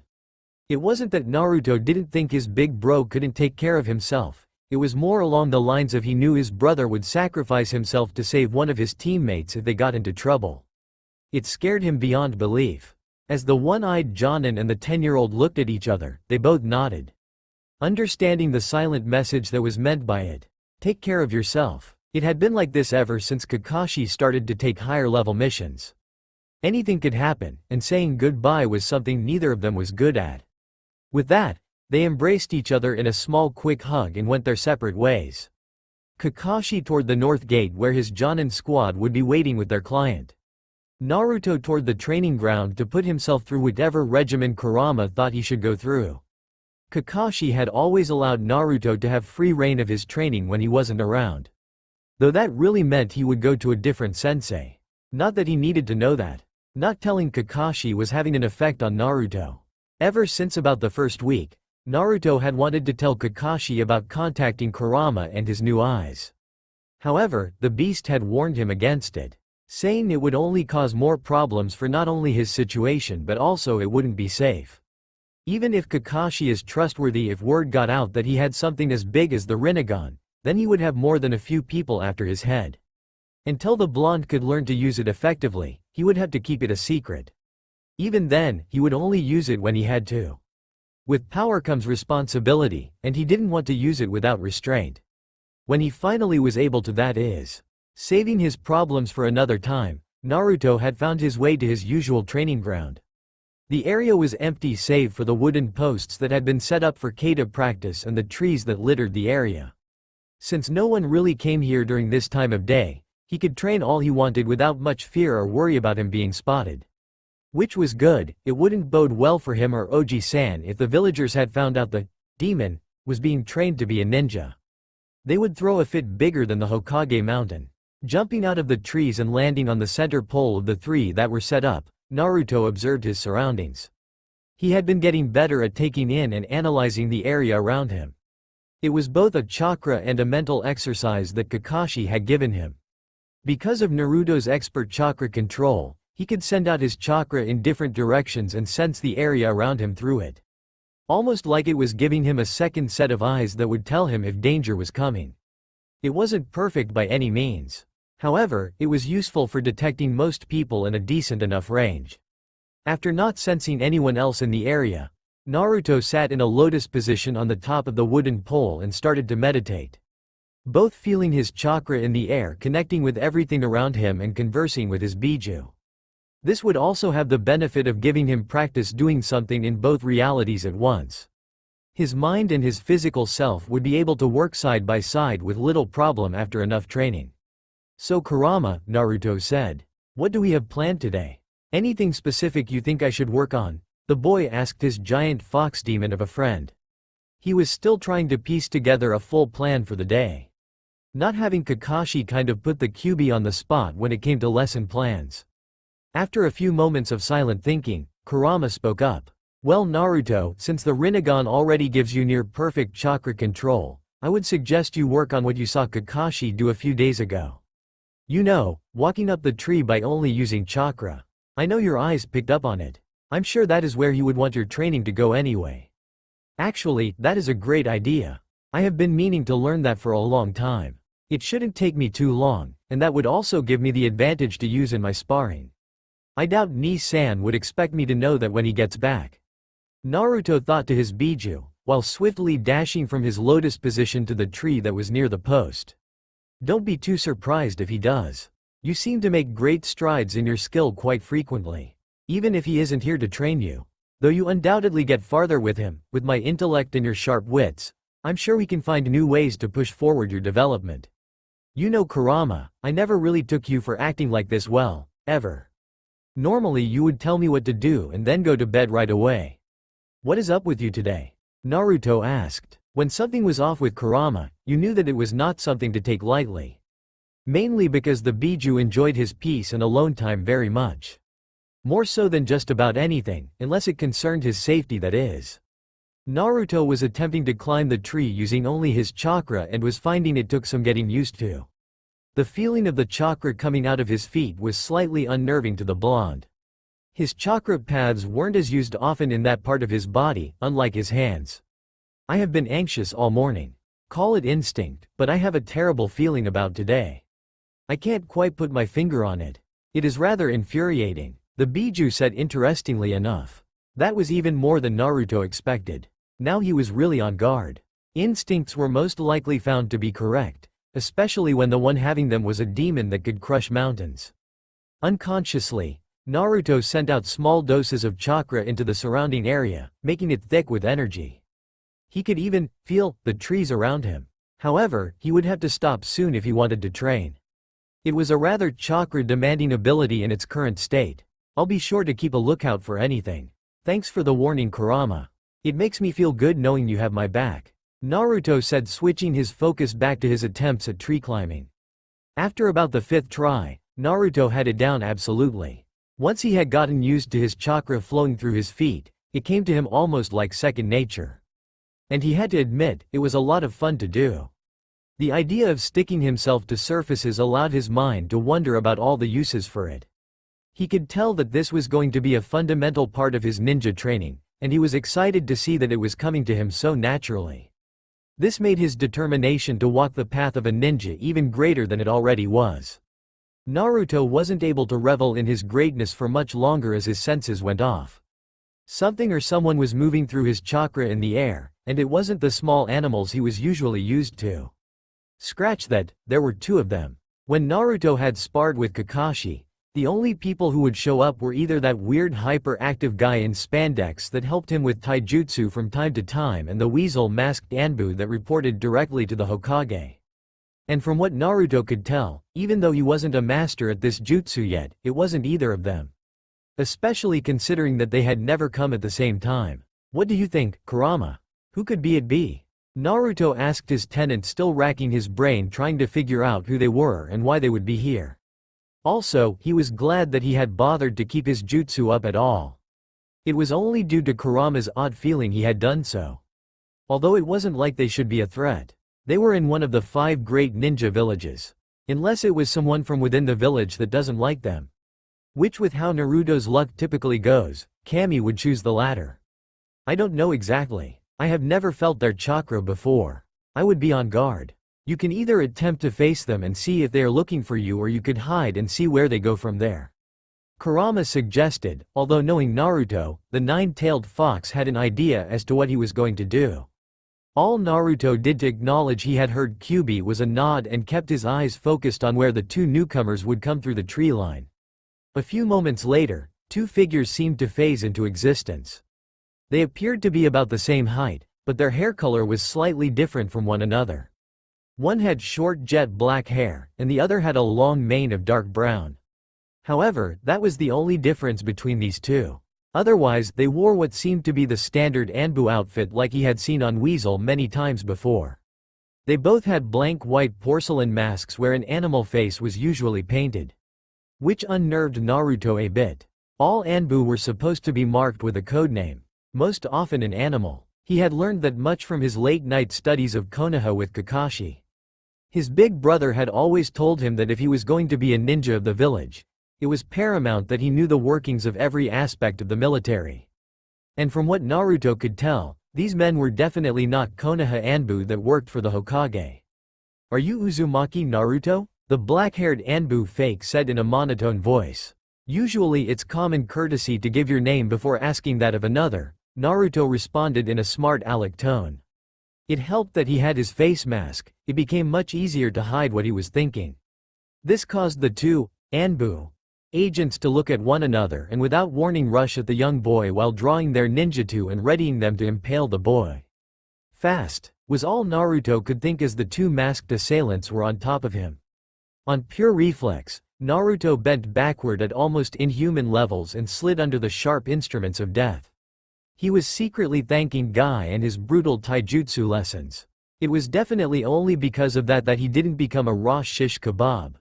It wasn't that Naruto didn't think his big bro couldn't take care of himself, it was more along the lines of he knew his brother would sacrifice himself to save one of his teammates if they got into trouble. It scared him beyond belief. As the one-eyed Jonin and the 10-year-old looked at each other, they both nodded. Understanding the silent message that was meant by it. Take care of yourself. It had been like this ever since Kakashi started to take higher-level missions. Anything could happen, and saying goodbye was something neither of them was good at. With that, they embraced each other in a small quick hug and went their separate ways. Kakashi toward the north gate where his Jonin squad would be waiting with their client. Naruto toward the training ground to put himself through whatever regimen Kurama thought he should go through. Kakashi had always allowed Naruto to have free reign of his training when he wasn't around. Though that really meant he would go to a different sensei. Not that he needed to know that. Not telling Kakashi was having an effect on Naruto. Ever since about the first week, Naruto had wanted to tell Kakashi about contacting Kurama and his new eyes. However, the beast had warned him against it, saying it would only cause more problems for not only his situation but also it wouldn't be safe. Even if Kakashi is trustworthy, if word got out that he had something as big as the Rinnegan, then he would have more than a few people after his head. Until the blonde could learn to use it effectively, he would have to keep it a secret. Even then, he would only use it when he had to. With power comes responsibility, and he didn't want to use it without restraint. When he finally was able to, that is, saving his problems for another time, Naruto had found his way to his usual training ground. The area was empty save for the wooden posts that had been set up for kata practice and the trees that littered the area. Since no one really came here during this time of day, he could train all he wanted without much fear or worry about him being spotted. Which was good. It wouldn't bode well for him or Oji-san if the villagers had found out the demon was being trained to be a ninja. They would throw a fit bigger than the Hokage mountain. Jumping out of the trees and landing on the center pole of the three that were set up, Naruto observed his surroundings. He had been getting better at taking in and analyzing the area around him. It was both a chakra and a mental exercise that Kakashi had given him. Because of Naruto's expert chakra control, he could send out his chakra in different directions and sense the area around him through it. Almost like it was giving him a second set of eyes that would tell him if danger was coming. It wasn't perfect by any means. However, it was useful for detecting most people in a decent enough range. After not sensing anyone else in the area, Naruto sat in a lotus position on the top of the wooden pole and started to meditate. Both feeling his chakra in the air, connecting with everything around him and conversing with his Biju. This would also have the benefit of giving him practice doing something in both realities at once. His mind and his physical self would be able to work side by side with little problem after enough training. So Kurama, Naruto said, "What do we have planned today? Anything specific you think I should work on?" The boy asked his giant fox demon of a friend. He was still trying to piece together a full plan for the day. Not having Kakashi kind of put the QB on the spot when it came to lesson plans. After a few moments of silent thinking, Kurama spoke up. "Well Naruto, since the Rinnegan already gives you near-perfect chakra control, I would suggest you work on what you saw Kakashi do a few days ago. You know, walking up the tree by only using chakra. I know your eyes picked up on it. I'm sure that is where you would want your training to go anyway. Actually, that is a great idea. I have been meaning to learn that for a long time. It shouldn't take me too long, and that would also give me the advantage to use in my sparring. I doubt Ni-san would expect me to know that when he gets back." Naruto thought to his Biju, while swiftly dashing from his lotus position to the tree that was near the post. "Don't be too surprised if he does. You seem to make great strides in your skill quite frequently. Even if he isn't here to train you. Though you undoubtedly get farther with him, with my intellect and your sharp wits, I'm sure we can find new ways to push forward your development. You know Kurama, I never really took you for acting like this well, ever. Normally you would tell me what to do and then go to bed right away. What is up with you today?" Naruto asked. When something was off with Kurama, you knew that it was not something to take lightly. Mainly because the Biju enjoyed his peace and alone time very much. More so than just about anything, unless it concerned his safety, that is. Naruto was attempting to climb the tree using only his chakra and was finding it took some getting used to. The feeling of the chakra coming out of his feet was slightly unnerving to the blonde. His chakra paths weren't as used often in that part of his body, unlike his hands. I have been anxious all morning. Call it instinct, but I have a terrible feeling about today. I can't quite put my finger on it. It is rather infuriating, the Biju said interestingly enough. That was even more than Naruto expected. Now he was really on guard. Instincts were most likely found to be correct, especially when the one having them was a demon that could crush mountains. Unconsciously, Naruto sent out small doses of chakra into the surrounding area, making it thick with energy. He could even feel the trees around him. However, he would have to stop soon if he wanted to train. It was a rather chakra-demanding ability in its current state. I'll be sure to keep a lookout for anything. Thanks for the warning, Kurama. It makes me feel good knowing you have my back, Naruto said, switching his focus back to his attempts at tree climbing. After about the 5th try, Naruto had it down absolutely. Once he had gotten used to his chakra flowing through his feet, it came to him almost like second nature. And he had to admit, it was a lot of fun to do. The idea of sticking himself to surfaces allowed his mind to wonder about all the uses for it. He could tell that this was going to be a fundamental part of his ninja training, and he was excited to see that it was coming to him so naturally. This made his determination to walk the path of a ninja even greater than it already was. Naruto wasn't able to revel in his greatness for much longer as his senses went off. Something or someone was moving through his chakra in the air, and it wasn't the small animals he was usually used to. Scratch that, there were 2 of them. When Naruto had sparred with Kakashi, the only people who would show up were either that weird hyperactive guy in spandex that helped him with taijutsu from time to time and the weasel-masked Anbu that reported directly to the Hokage. And from what Naruto could tell, even though he wasn't a master at this jutsu yet, it wasn't either of them. Especially considering that they had never come at the same time. What do you think, Kurama? Who could it be? Naruto asked his tenant, still racking his brain trying to figure out who they were and why they would be here. Also, he was glad that he had bothered to keep his jutsu up at all. It was only due to Kurama's odd feeling he had done so. Although it wasn't like they should be a threat. They were in one of the 5 great ninja villages. Unless it was someone from within the village that doesn't like them. Which, with how Naruto's luck typically goes, Kami would choose the latter. I don't know exactly. I have never felt their chakra before. I would be on guard. You can either attempt to face them and see if they are looking for you, or you could hide and see where they go from there. Kurama suggested, although knowing Naruto, the 9-tailed fox had an idea as to what he was going to do. All Naruto did to acknowledge he had heard Kyuubi was a nod and kept his eyes focused on where the 2 newcomers would come through the tree line. A few moments later, 2 figures seemed to phase into existence. They appeared to be about the same height, but their hair color was slightly different from one another. One had short jet black hair, and the other had a long mane of dark brown. However, that was the only difference between these 2. Otherwise, they wore what seemed to be the standard Anbu outfit like he had seen on Weasel many times before. They both had blank white porcelain masks where an animal face was usually painted. Which unnerved Naruto a bit. All Anbu were supposed to be marked with a codename, most often an animal. He had learned that much from his late-night studies of Konoha with Kakashi. His big brother had always told him that if he was going to be a ninja of the village, it was paramount that he knew the workings of every aspect of the military. And from what Naruto could tell, these men were definitely not Konoha Anbu that worked for the Hokage. Are you Uzumaki Naruto? The black-haired Anbu fake said in a monotone voice. Usually it's common courtesy to give your name before asking that of another, Naruto responded in a smart aleck tone. It helped that he had his face mask, it became much easier to hide what he was thinking. This caused the 2 Anbu agents to look at one another and without warning rush at the young boy while drawing their ninjutsu and readying them to impale the boy. Fast, was all Naruto could think as the 2 masked assailants were on top of him. On pure reflex, Naruto bent backward at almost inhuman levels and slid under the sharp instruments of death. He was secretly thanking Guy and his brutal taijutsu lessons. It was definitely only because of that he didn't become a raw shish kebab.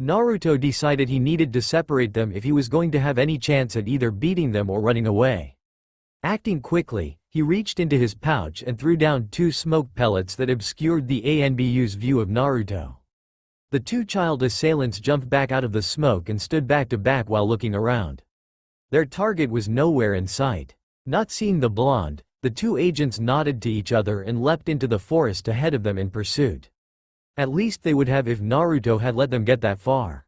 Naruto decided he needed to separate them if he was going to have any chance at either beating them or running away. Acting quickly, he reached into his pouch and threw down 2 smoke pellets that obscured the ANBU's view of Naruto. The two child assailants jumped back out of the smoke and stood back to back while looking around. Their target was nowhere in sight. Not seeing the blonde, the two agents nodded to each other and leapt into the forest ahead of them in pursuit. At least they would have if Naruto had let them get that far.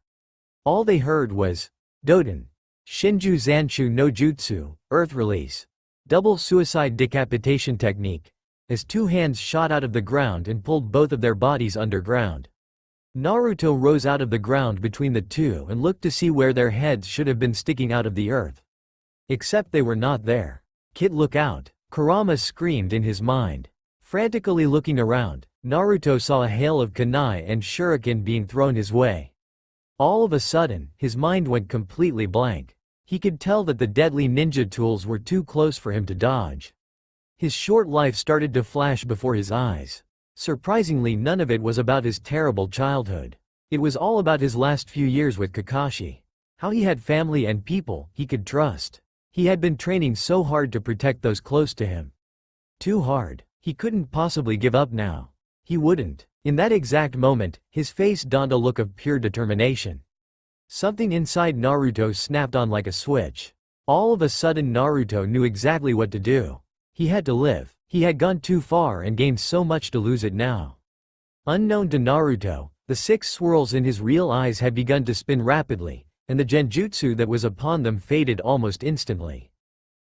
All they heard was, Doden. Shinju Zanshu no Jutsu, Earth Release. Double Suicide Decapitation Technique. As two hands shot out of the ground and pulled both of their bodies underground. Naruto rose out of the ground between the two and looked to see where their heads should have been sticking out of the earth. Except they were not there. Kid, look out! Kurama screamed in his mind. Frantically looking around, Naruto saw a hail of kunai and shuriken being thrown his way. All of a sudden, his mind went completely blank. He could tell that the deadly ninja tools were too close for him to dodge. His short life started to flash before his eyes. Surprisingly, none of it was about his terrible childhood. It was all about his last few years with Kakashi. How he had family and people he could trust. He had been training so hard to protect those close to him. Too hard. He couldn't possibly give up now. He wouldn't. In that exact moment, his face donned a look of pure determination. Something inside Naruto snapped on like a switch. All of a sudden Naruto knew exactly what to do. He had to live. He had gone too far and gained so much to lose it now. Unknown to Naruto, the 6 swirls in his real eyes had begun to spin rapidly, and the genjutsu that was upon them faded almost instantly.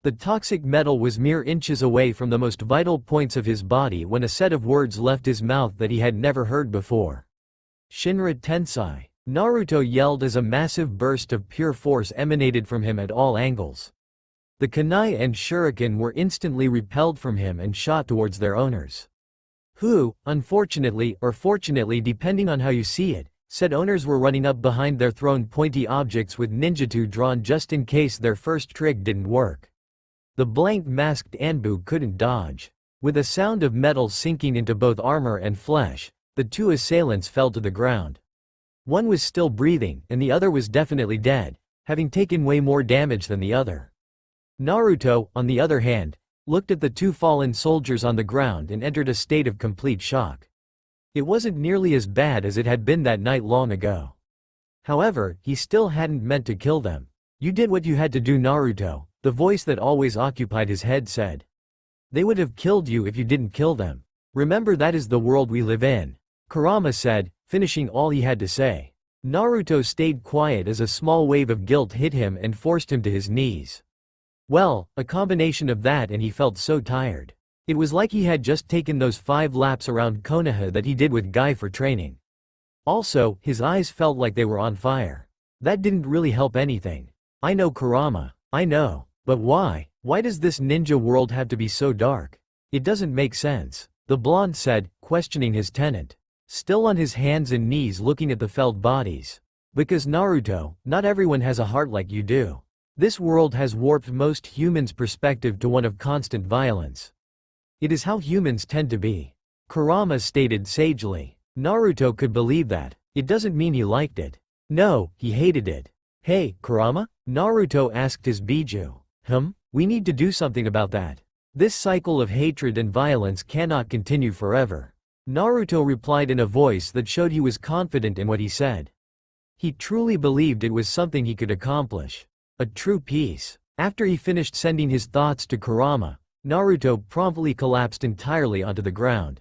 The toxic metal was mere inches away from the most vital points of his body when a set of words left his mouth that he had never heard before. Shinra Tensai. Naruto yelled as a massive burst of pure force emanated from him at all angles. The kunai and shuriken were instantly repelled from him and shot towards their owners. Who, unfortunately or fortunately depending on how you see it, said owners were running up behind their thrown pointy objects with ninjutsu drawn just in case their first trick didn't work. The blank masked Anbu couldn't dodge. With a sound of metal sinking into both armor and flesh, the two assailants fell to the ground. One was still breathing and the other was definitely dead, having taken way more damage than the other. Naruto, on the other hand, looked at the two fallen soldiers on the ground and entered a state of complete shock. It wasn't nearly as bad as it had been that night long ago. However, he still hadn't meant to kill them. You did what you had to do, Naruto, the voice that always occupied his head said. They would have killed you if you didn't kill them. Remember, that is the world we live in. Kurama said, finishing all he had to say. Naruto stayed quiet as a small wave of guilt hit him and forced him to his knees. Well, a combination of that and he felt so tired. It was like he had just taken those 5 laps around Konoha that he did with Guy for training. Also, his eyes felt like they were on fire. That didn't really help anything. I know, Kurama, I know. But why? Why does this ninja world have to be so dark? It doesn't make sense, the blonde said, questioning his tenant. Still on his hands and knees looking at the felled bodies. Because Naruto, not everyone has a heart like you do. This world has warped most humans' perspective to one of constant violence. It is how humans tend to be. Kurama stated sagely. Naruto could believe that. It doesn't mean he liked it. No, he hated it. Hey, Kurama? Naruto asked his Biju. We need to do something about that. This cycle of hatred and violence cannot continue forever. Naruto replied in a voice that showed he was confident in what he said. He truly believed it was something he could accomplish. A true peace. After he finished sending his thoughts to Kurama, Naruto promptly collapsed entirely onto the ground.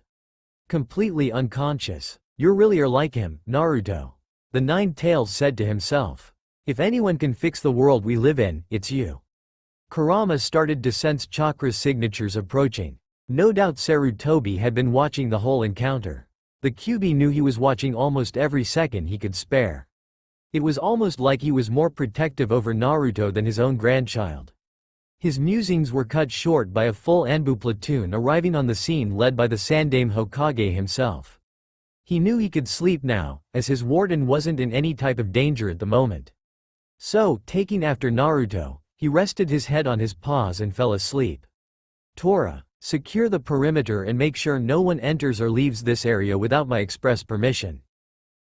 Completely unconscious. You really are like him, Naruto. The Nine Tails said to himself. If anyone can fix the world we live in, it's you. Kurama started to sense chakra signatures approaching. No doubt Sarutobi had been watching the whole encounter. The Kyuubi knew he was watching almost every second he could spare. It was almost like he was more protective over Naruto than his own grandchild. His musings were cut short by a full Anbu platoon arriving on the scene led by the Sandaime Hokage himself. He knew he could sleep now, as his warden wasn't in any type of danger at the moment. So, taking after Naruto, he rested his head on his paws and fell asleep. Tora, secure the perimeter and make sure no one enters or leaves this area without my express permission.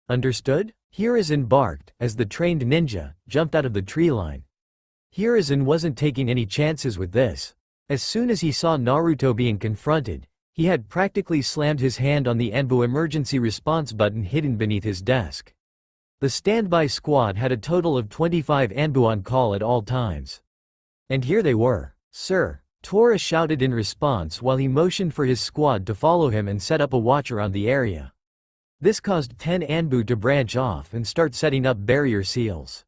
Understood? Hiruzen barked, as the trained ninja jumped out of the tree line. Hiruzen wasn't taking any chances with this. As soon as he saw Naruto being confronted, He had practically slammed his hand on the Anbu emergency response button hidden beneath his desk. The standby squad had a total of 25 Anbu on call at all times. And here they were. "Sir," Tora shouted in response while he motioned for his squad to follow him and set up a watch around the area. This caused 10 Anbu to branch off and start setting up barrier seals.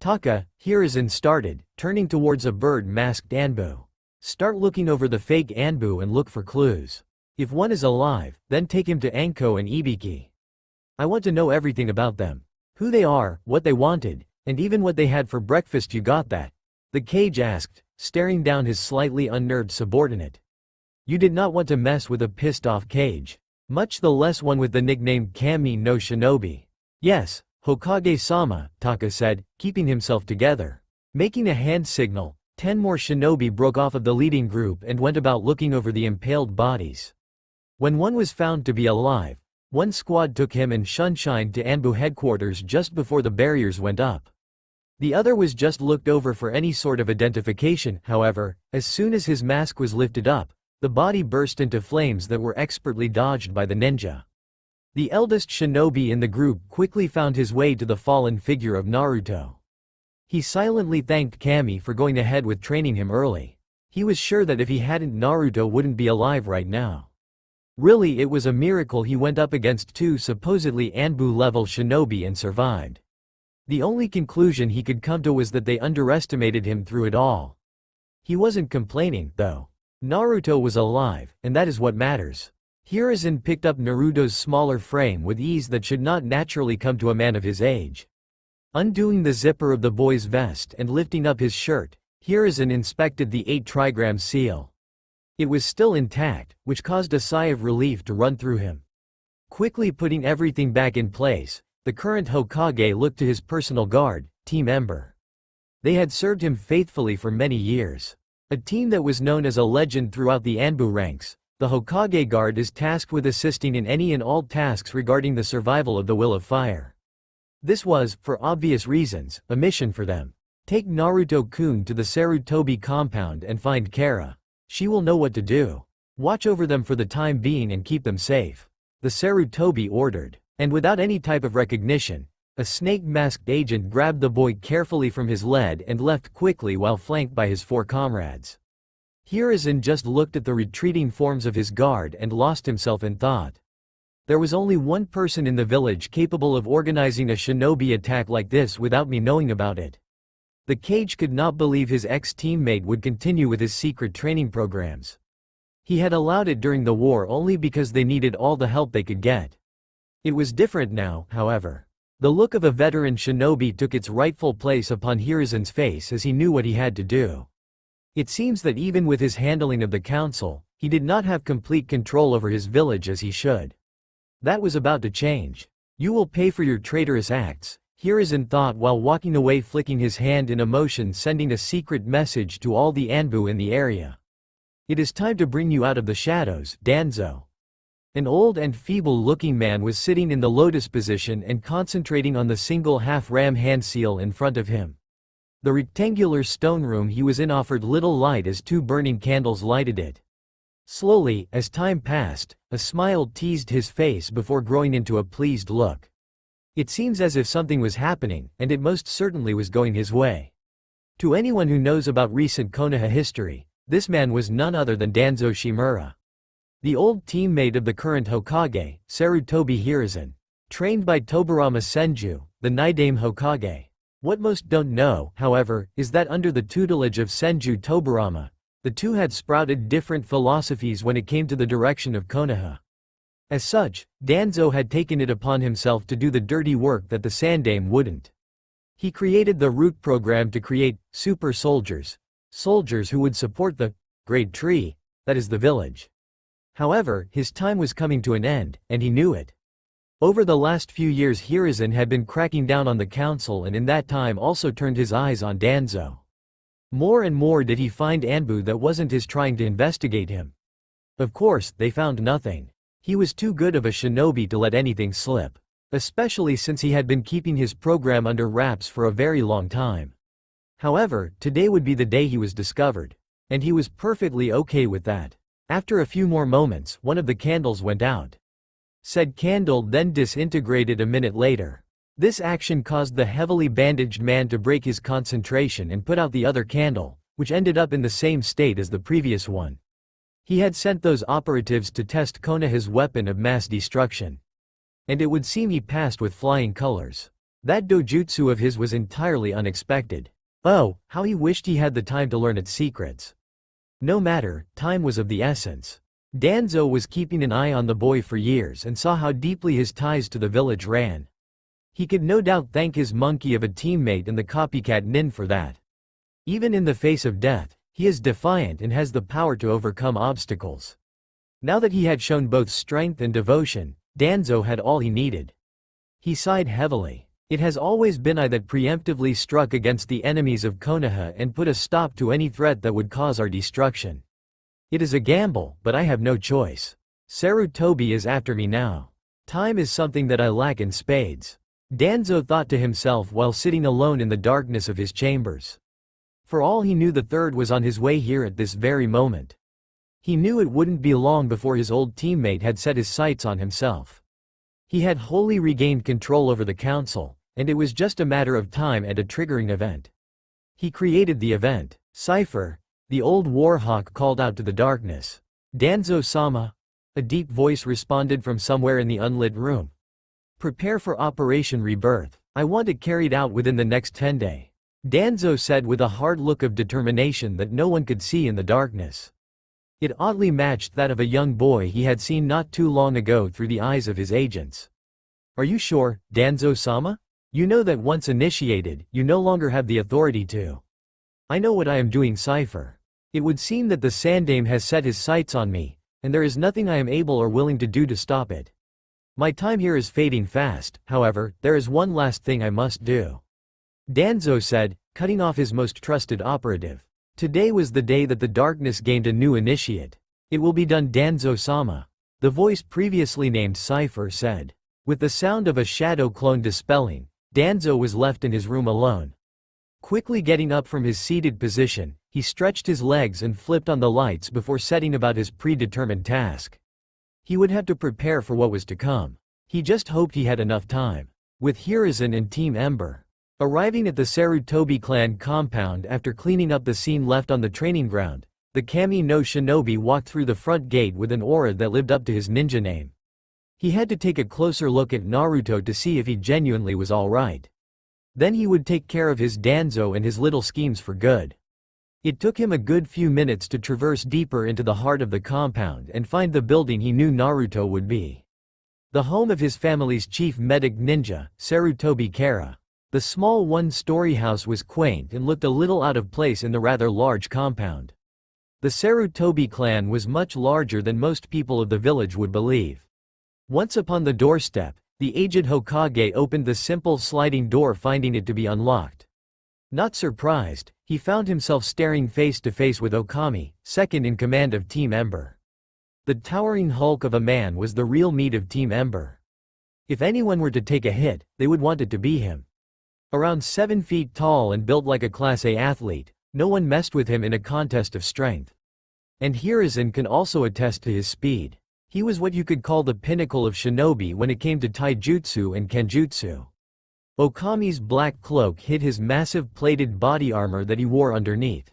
"Taka," Hiruzen started, turning towards a bird-masked Anbu. "Start looking over the fake Anbu and look for clues. If one is alive, then take him to Anko and Ibiki. I want to know everything about them. Who they are, what they wanted, and even what they had for breakfast. You got that?" The cage asked, staring down his slightly unnerved subordinate. You did not want to mess with a pissed-off cage. Much the less one with the nickname Kami no Shinobi. "Yes, Hokage-sama," Taka said, keeping himself together. Making a hand signal, 10 more shinobi broke off of the leading group and went about looking over the impaled bodies. When one was found to be alive, one squad took him and Sunshine to Anbu headquarters just before the barriers went up. The other was just looked over for any sort of identification. However, as soon as his mask was lifted up, the body burst into flames that were expertly dodged by the ninja. The eldest shinobi in the group quickly found his way to the fallen figure of Naruto. He silently thanked Kami for going ahead with training him early. He was sure that if he hadn't, Naruto wouldn't be alive right now. Really, it was a miracle he went up against 2 supposedly Anbu-level shinobi and survived. The only conclusion he could come to was that they underestimated him through it all. He wasn't complaining, though. Naruto was alive, and that is what matters. Hiruzen picked up Naruto's smaller frame with ease that should not naturally come to a man of his age. Undoing the zipper of the boy's vest and lifting up his shirt, Hiruzen inspected the 8 trigram seal. It was still intact, which caused a sigh of relief to run through him. Quickly putting everything back in place, the current Hokage looked to his personal guard, Team Ember. They had served him faithfully for many years. A team that was known as a legend throughout the Anbu ranks, the Hokage Guard is tasked with assisting in any and all tasks regarding the survival of the Will of Fire. This was, for obvious reasons, a mission for them. Take Naruto-kun to the Sarutobi compound and find Kara. She will know what to do. Watch over them for the time being and keep them safe. The Sarutobi ordered. And without any type of recognition, a snake-masked agent grabbed the boy carefully from his lead and left quickly while flanked by his 4 comrades. Hiruzen just looked at the retreating forms of his guard and lost himself in thought. There was only one person in the village capable of organizing a shinobi attack like this without me knowing about it. The cage could not believe his ex-teammate would continue with his secret training programs. He had allowed it during the war only because they needed all the help they could get. It was different now, however. The look of a veteran shinobi took its rightful place upon Hiruzen's face as he knew what he had to do. It seems that even with his handling of the council, he did not have complete control over his village as he should. That was about to change. You will pay for your traitorous acts, Hiruzen thought while walking away, flicking his hand in a motion, sending a secret message to all the Anbu in the area. It is time to bring you out of the shadows, Danzo. An old and feeble-looking man was sitting in the lotus position and concentrating on the single half-ram hand seal in front of him. The rectangular stone room he was in offered little light as 2 burning candles lighted it. Slowly, as time passed, a smile teased his face before growing into a pleased look. It seems as if something was happening, and it most certainly was going his way. To anyone who knows about recent Konoha history, this man was none other than Danzo Shimura. The old teammate of the current Hokage, Sarutobi Hiruzen. Trained by Tobarama Senju, the Nidaime Hokage. What most don't know, however, is that under the tutelage of Senju Tobarama, the two had sprouted different philosophies when it came to the direction of Konoha. As such, Danzo had taken it upon himself to do the dirty work that the Sandaime wouldn't. He created the Root program to create super soldiers, soldiers who would support the great tree, that is the village. However, his time was coming to an end, and he knew it. Over the last few years, Hiruzen had been cracking down on the council, and in that time also turned his eyes on Danzo. More and more did he find Anbu that wasn't his trying to investigate him. Of course, they found nothing. He was too good of a shinobi to let anything slip. Especially since he had been keeping his program under wraps for a very long time. However, today would be the day he was discovered. And he was perfectly okay with that. After a few more moments, one of the candles went out. Said candle then disintegrated a minute later. This action caused the heavily bandaged man to break his concentration and put out the other candle, which ended up in the same state as the previous one. He had sent those operatives to test Konoha's weapon of mass destruction. And it would seem he passed with flying colors. That dojutsu of his was entirely unexpected. Oh, how he wished he had the time to learn its secrets. No matter, time was of the essence. Danzo was keeping an eye on the boy for years and saw how deeply his ties to the village ran. He could no doubt thank his monkey of a teammate and the copycat nin for that. Even in the face of death, he is defiant and has the power to overcome obstacles. Now that he had shown both strength and devotion, Danzo had all he needed. He sighed heavily. It has always been I that preemptively struck against the enemies of Konoha and put a stop to any threat that would cause our destruction. It is a gamble, but I have no choice. Sarutobi is after me now. Time is something that I lack in spades. Danzo thought to himself while sitting alone in the darkness of his chambers. For all he knew, the third was on his way here at this very moment. He knew it wouldn't be long before his old teammate had set his sights on himself. He had wholly regained control over the council, and it was just a matter of time and a triggering event. He created the event. Cypher, the old warhawk, called out to the darkness. Danzo-sama? A deep voice responded from somewhere in the unlit room. Prepare for Operation Rebirth. I want it carried out within the next 10 days. Danzo said with a hard look of determination that no one could see in the darkness. It oddly matched that of a young boy he had seen not too long ago through the eyes of his agents. Are you sure, Danzo-sama? You know that once initiated, you no longer have the authority to. I know what I am doing, Cypher. It would seem that the Sandame has set his sights on me, and there is nothing I am able or willing to do to stop it. My time here is fading fast, however, there is one last thing I must do. Danzo said, cutting off his most trusted operative. Today was the day that the darkness gained a new initiate. It will be done, Danzo-sama. The voice previously named Cypher said. With the sound of a shadow clone dispelling, Danzo was left in his room alone. Quickly getting up from his seated position, he stretched his legs and flipped on the lights before setting about his predetermined task. He would have to prepare for what was to come. He just hoped he had enough time. With Hiruzen and Team Ember arriving at the Sarutobi clan compound after cleaning up the scene left on the training ground, the Kami no Shinobi walked through the front gate with an aura that lived up to his ninja name. He had to take a closer look at Naruto to see if he genuinely was alright. Then he would take care of his Danzo and his little schemes for good. It took him a good few minutes to traverse deeper into the heart of the compound and find the building he knew Naruto would be. The home of his family's chief medic ninja, Sarutobi Kara. The small one-story house was quaint and looked a little out of place in the rather large compound. The Sarutobi clan was much larger than most people of the village would believe. Once upon the doorstep, the aged Hokage opened the simple sliding door, finding it to be unlocked. Not surprised, he found himself staring face to face with Okami, second in command of Team Ember. The towering hulk of a man was the real meat of Team Ember. If anyone were to take a hit, they would want it to be him. Around 7 feet tall and built like a Class A athlete, no one messed with him in a contest of strength. And Hiruzen can also attest to his speed. He was what you could call the pinnacle of shinobi when it came to taijutsu and kenjutsu. Okami's black cloak hid his massive plated body armor that he wore underneath.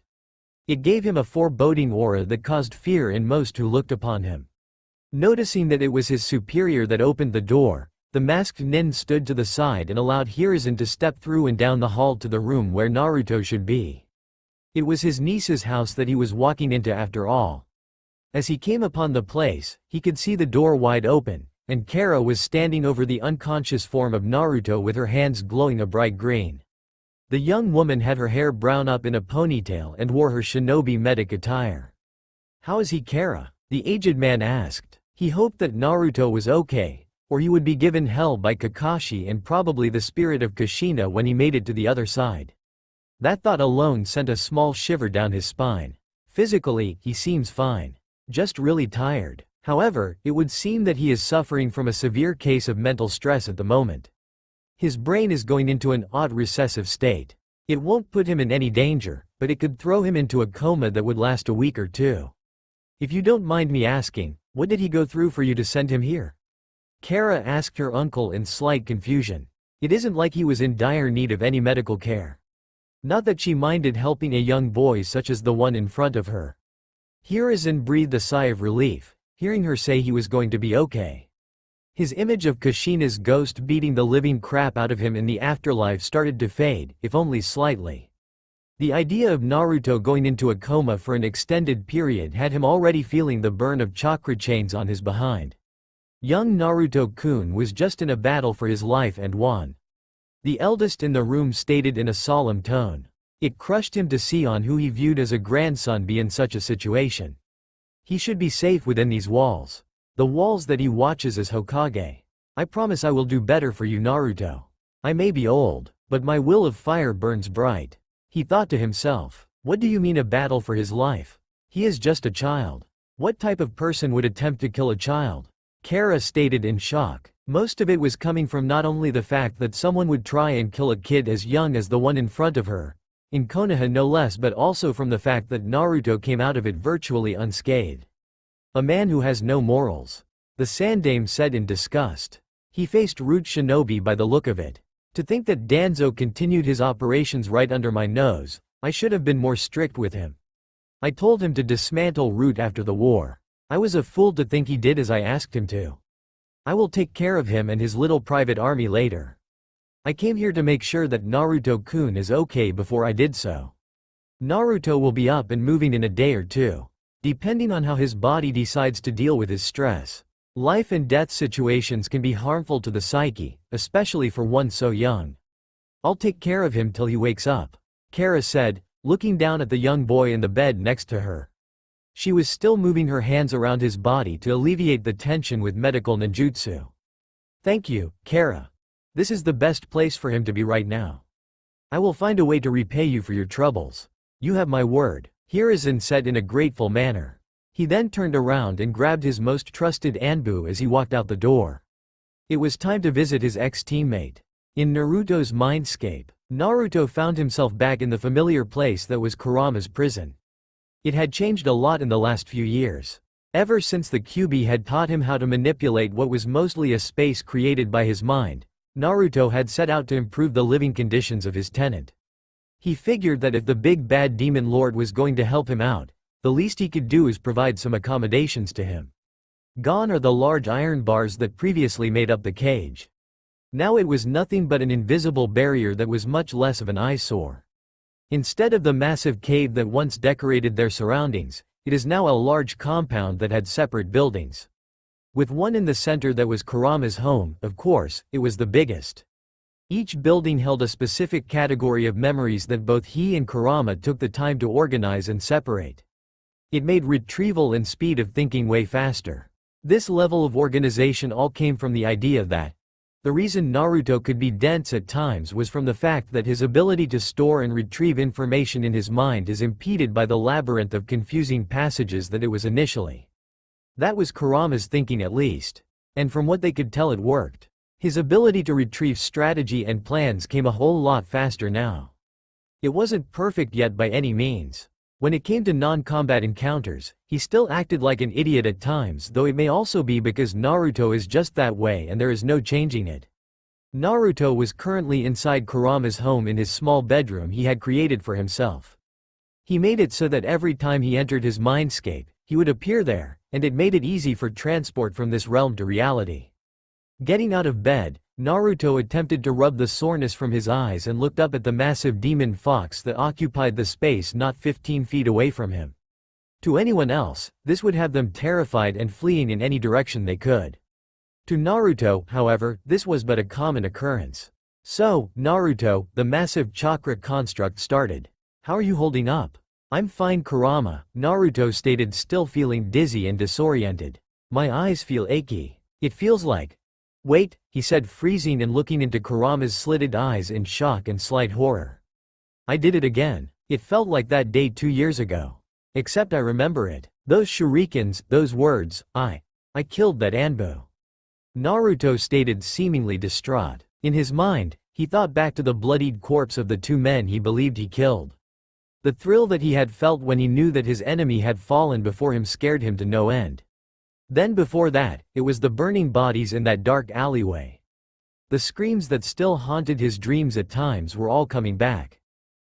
It gave him a foreboding aura that caused fear in most who looked upon him. Noticing that it was his superior that opened the door, the masked nin stood to the side and allowed Hiruzen to step through and down the hall to the room where Naruto should be. It was his niece's house that he was walking into after all. As he came upon the place, he could see the door wide open, and Kara was standing over the unconscious form of Naruto with her hands glowing a bright green. The young woman had her hair brown up in a ponytail and wore her shinobi medic attire. "How is he, Kara?" the aged man asked. He hoped that Naruto was okay, or he would be given hell by Kakashi and probably the spirit of Kushina when he made it to the other side. That thought alone sent a small shiver down his spine. Physically, he seems fine. Just really tired. However, it would seem that he is suffering from a severe case of mental stress at the moment. His brain is going into an odd recessive state. It won't put him in any danger, but it could throw him into a coma that would last a week or two. If you don't mind me asking, what did he go through for you to send him here? Kara asked her uncle in slight confusion. It isn't like he was in dire need of any medical care. Not that she minded helping a young boy such as the one in front of her. Hiruzen breathed a sigh of relief, hearing her say he was going to be okay. His image of Kushina's ghost beating the living crap out of him in the afterlife started to fade, if only slightly. The idea of Naruto going into a coma for an extended period had him already feeling the burn of chakra chains on his behind. Young Naruto-kun was just in a battle for his life and won. The eldest in the room stated in a solemn tone. It crushed him to see on who he viewed as a grandson be in such a situation. He should be safe within these walls. The walls that he watches as Hokage. I promise I will do better for you, Naruto. I may be old, but my will of fire burns bright. He thought to himself. What do you mean a battle for his life? He is just a child. What type of person would attempt to kill a child? Kara stated in shock. Most of it was coming from not only the fact that someone would try and kill a kid as young as the one in front of her, in Konoha no less, but also from the fact that Naruto came out of it virtually unscathed. A man who has no morals. The Sandaime said in disgust. He faced Root Shinobi by the look of it. To think that Danzo continued his operations right under my nose, I should have been more strict with him. I told him to dismantle Root after the war. I was a fool to think he did as I asked him to. I will take care of him and his little private army later. I came here to make sure that Naruto-kun is okay before I did so. Naruto will be up and moving in a day or two, depending on how his body decides to deal with his stress. Life and death situations can be harmful to the psyche, especially for one so young. I'll take care of him till he wakes up, Kara said, looking down at the young boy in the bed next to her. She was still moving her hands around his body to alleviate the tension with medical ninjutsu. Thank you, Kara. This is the best place for him to be right now. I will find a way to repay you for your troubles. You have my word, Hiruzen said in a grateful manner. He then turned around and grabbed his most trusted Anbu as he walked out the door. It was time to visit his ex-teammate. In Naruto's mindscape, Naruto found himself back in the familiar place that was Kurama's prison. It had changed a lot in the last few years. Ever since the Kyuubi had taught him how to manipulate what was mostly a space created by his mind, Naruto had set out to improve the living conditions of his tenant. He figured that if the big bad demon lord was going to help him out, the least he could do is provide some accommodations to him. Gone are the large iron bars that previously made up the cage. Now it was nothing but an invisible barrier that was much less of an eyesore. Instead of the massive cave that once decorated their surroundings, it is now a large compound that had separate buildings. With one in the center that was Kurama's home, of course, it was the biggest. Each building held a specific category of memories that both he and Kurama took the time to organize and separate. It made retrieval and speed of thinking way faster. This level of organization all came from the idea that the reason Naruto could be dense at times was from the fact that his ability to store and retrieve information in his mind is impeded by the labyrinth of confusing passages that it was initially. That was Kurama's thinking at least. And from what they could tell it worked. His ability to retrieve strategy and plans came a whole lot faster now. It wasn't perfect yet by any means. When it came to non-combat encounters, he still acted like an idiot at times, though it may also be because Naruto is just that way and there is no changing it. Naruto was currently inside Kurama's home in his small bedroom he had created for himself. He made it so that every time he entered his mindscape, he would appear there, and it made it easy for transport from this realm to reality. Getting out of bed, Naruto attempted to rub the soreness from his eyes and looked up at the massive demon fox that occupied the space not 15 feet away from him. To anyone else, this would have them terrified and fleeing in any direction they could. To Naruto, however, this was but a common occurrence. So, Naruto, the massive chakra construct started. How are you holding up? I'm fine, Kurama, Naruto stated, still feeling dizzy and disoriented. My eyes feel achy. It feels like... Wait, he said, freezing and looking into Kurama's slitted eyes in shock and slight horror. I did it again. It felt like that day 2 years ago. Except I remember it. Those shurikens, those words, I killed that Anbu. Naruto stated, seemingly distraught. In his mind, he thought back to the bloodied corpse of the 2 men he believed he killed. The thrill that he had felt when he knew that his enemy had fallen before him scared him to no end. Then before that, it was the burning bodies in that dark alleyway. The screams that still haunted his dreams at times were all coming back.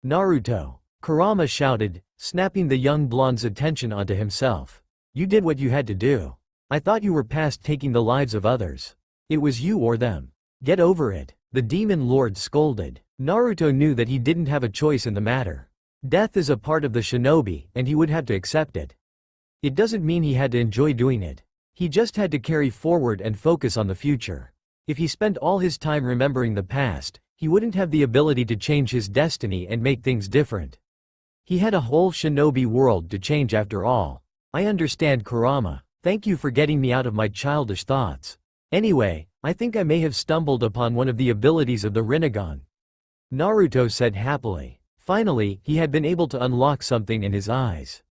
Naruto, Kurama shouted, snapping the young blonde's attention onto himself. You did what you had to do. I thought you were past taking the lives of others. It was you or them. Get over it, the demon lord scolded. Naruto knew that he didn't have a choice in the matter. Death is a part of the shinobi, and he would have to accept it. It doesn't mean he had to enjoy doing it. He just had to carry forward and focus on the future. If he spent all his time remembering the past, he wouldn't have the ability to change his destiny and make things different. He had a whole shinobi world to change after all. I understand, Kurama. Thank you for getting me out of my childish thoughts. Anyway, I think I may have stumbled upon one of the abilities of the Rinnegan. Naruto said happily. Finally, he had been able to unlock something in his eyes.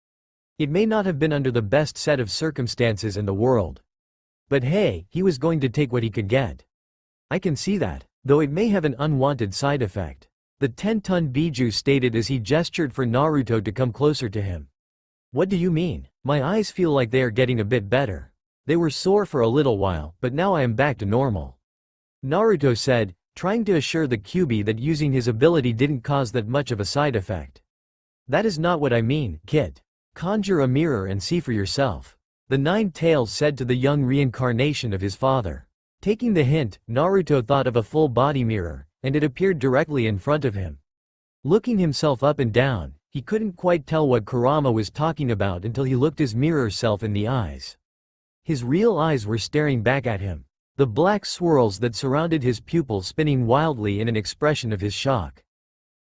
It may not have been under the best set of circumstances in the world. But hey, he was going to take what he could get. I can see that, though it may have an unwanted side effect. The 10-ton Biju stated as he gestured for Naruto to come closer to him. What do you mean? My eyes feel like they are getting a bit better. They were sore for a little while, but now I am back to normal. Naruto said, trying to assure the Kyuubi that using his ability didn't cause that much of a side effect. That is not what I mean, kid. Conjure a mirror and see for yourself. The Nine Tails said to the young reincarnation of his father. Taking the hint, Naruto thought of a full-body mirror, and it appeared directly in front of him. Looking himself up and down, he couldn't quite tell what Kurama was talking about until he looked his mirror self in the eyes. His real eyes were staring back at him, the black swirls that surrounded his pupil spinning wildly in an expression of his shock.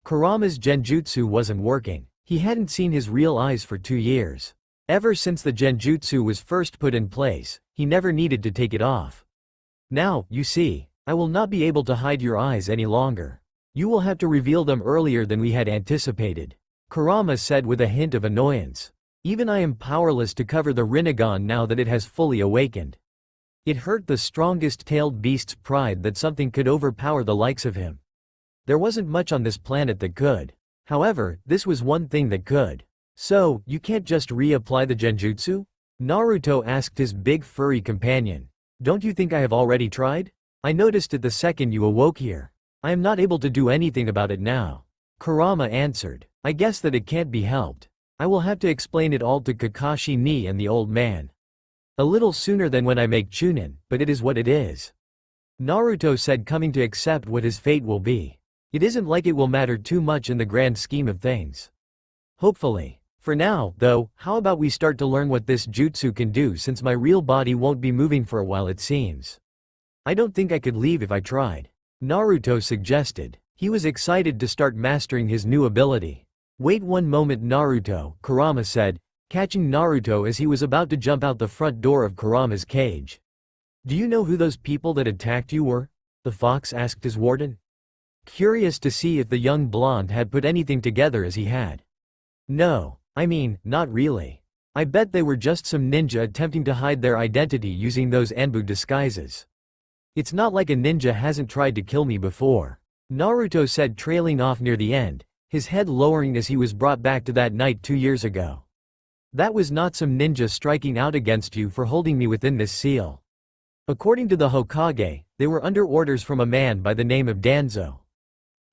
Kurama's genjutsu wasn't working. He hadn't seen his real eyes for 2 years. Ever since the genjutsu was first put in place, he never needed to take it off. Now, you see, I will not be able to hide your eyes any longer. You will have to reveal them earlier than we had anticipated, Kurama said with a hint of annoyance. Even I am powerless to cover the Rinnegan now that it has fully awakened. It hurt the strongest tailed beast's pride that something could overpower the likes of him. There wasn't much on this planet that could. However, this was one thing that could. So, you can't just reapply the genjutsu? Naruto asked his big furry companion. Don't you think I have already tried? I noticed it the second you awoke here. I am not able to do anything about it now. Kurama answered. I guess that it can't be helped. I will have to explain it all to Kakashi ni and the old man. A little sooner than when I make Chunin, but it is what it is. Naruto said, coming to accept what his fate will be. It isn't like it will matter too much in the grand scheme of things. Hopefully. For now, though, how about we start to learn what this jutsu can do, since my real body won't be moving for a while it seems. I don't think I could leave if I tried. Naruto suggested. He was excited to start mastering his new ability. Wait one moment, Naruto, Kurama said, catching Naruto as he was about to jump out the front door of Kurama's cage. Do you know who those people that attacked you were? The fox asked his warden. Curious to see if the young blonde had put anything together as he had. No, I mean, not really. I bet they were just some ninja attempting to hide their identity using those Anbu disguises. It's not like a ninja hasn't tried to kill me before, Naruto said, trailing off near the end, his head lowering as he was brought back to that night 2 years ago. That was not some ninja striking out against you for holding me within this seal. According to the Hokage, they were under orders from a man by the name of Danzo.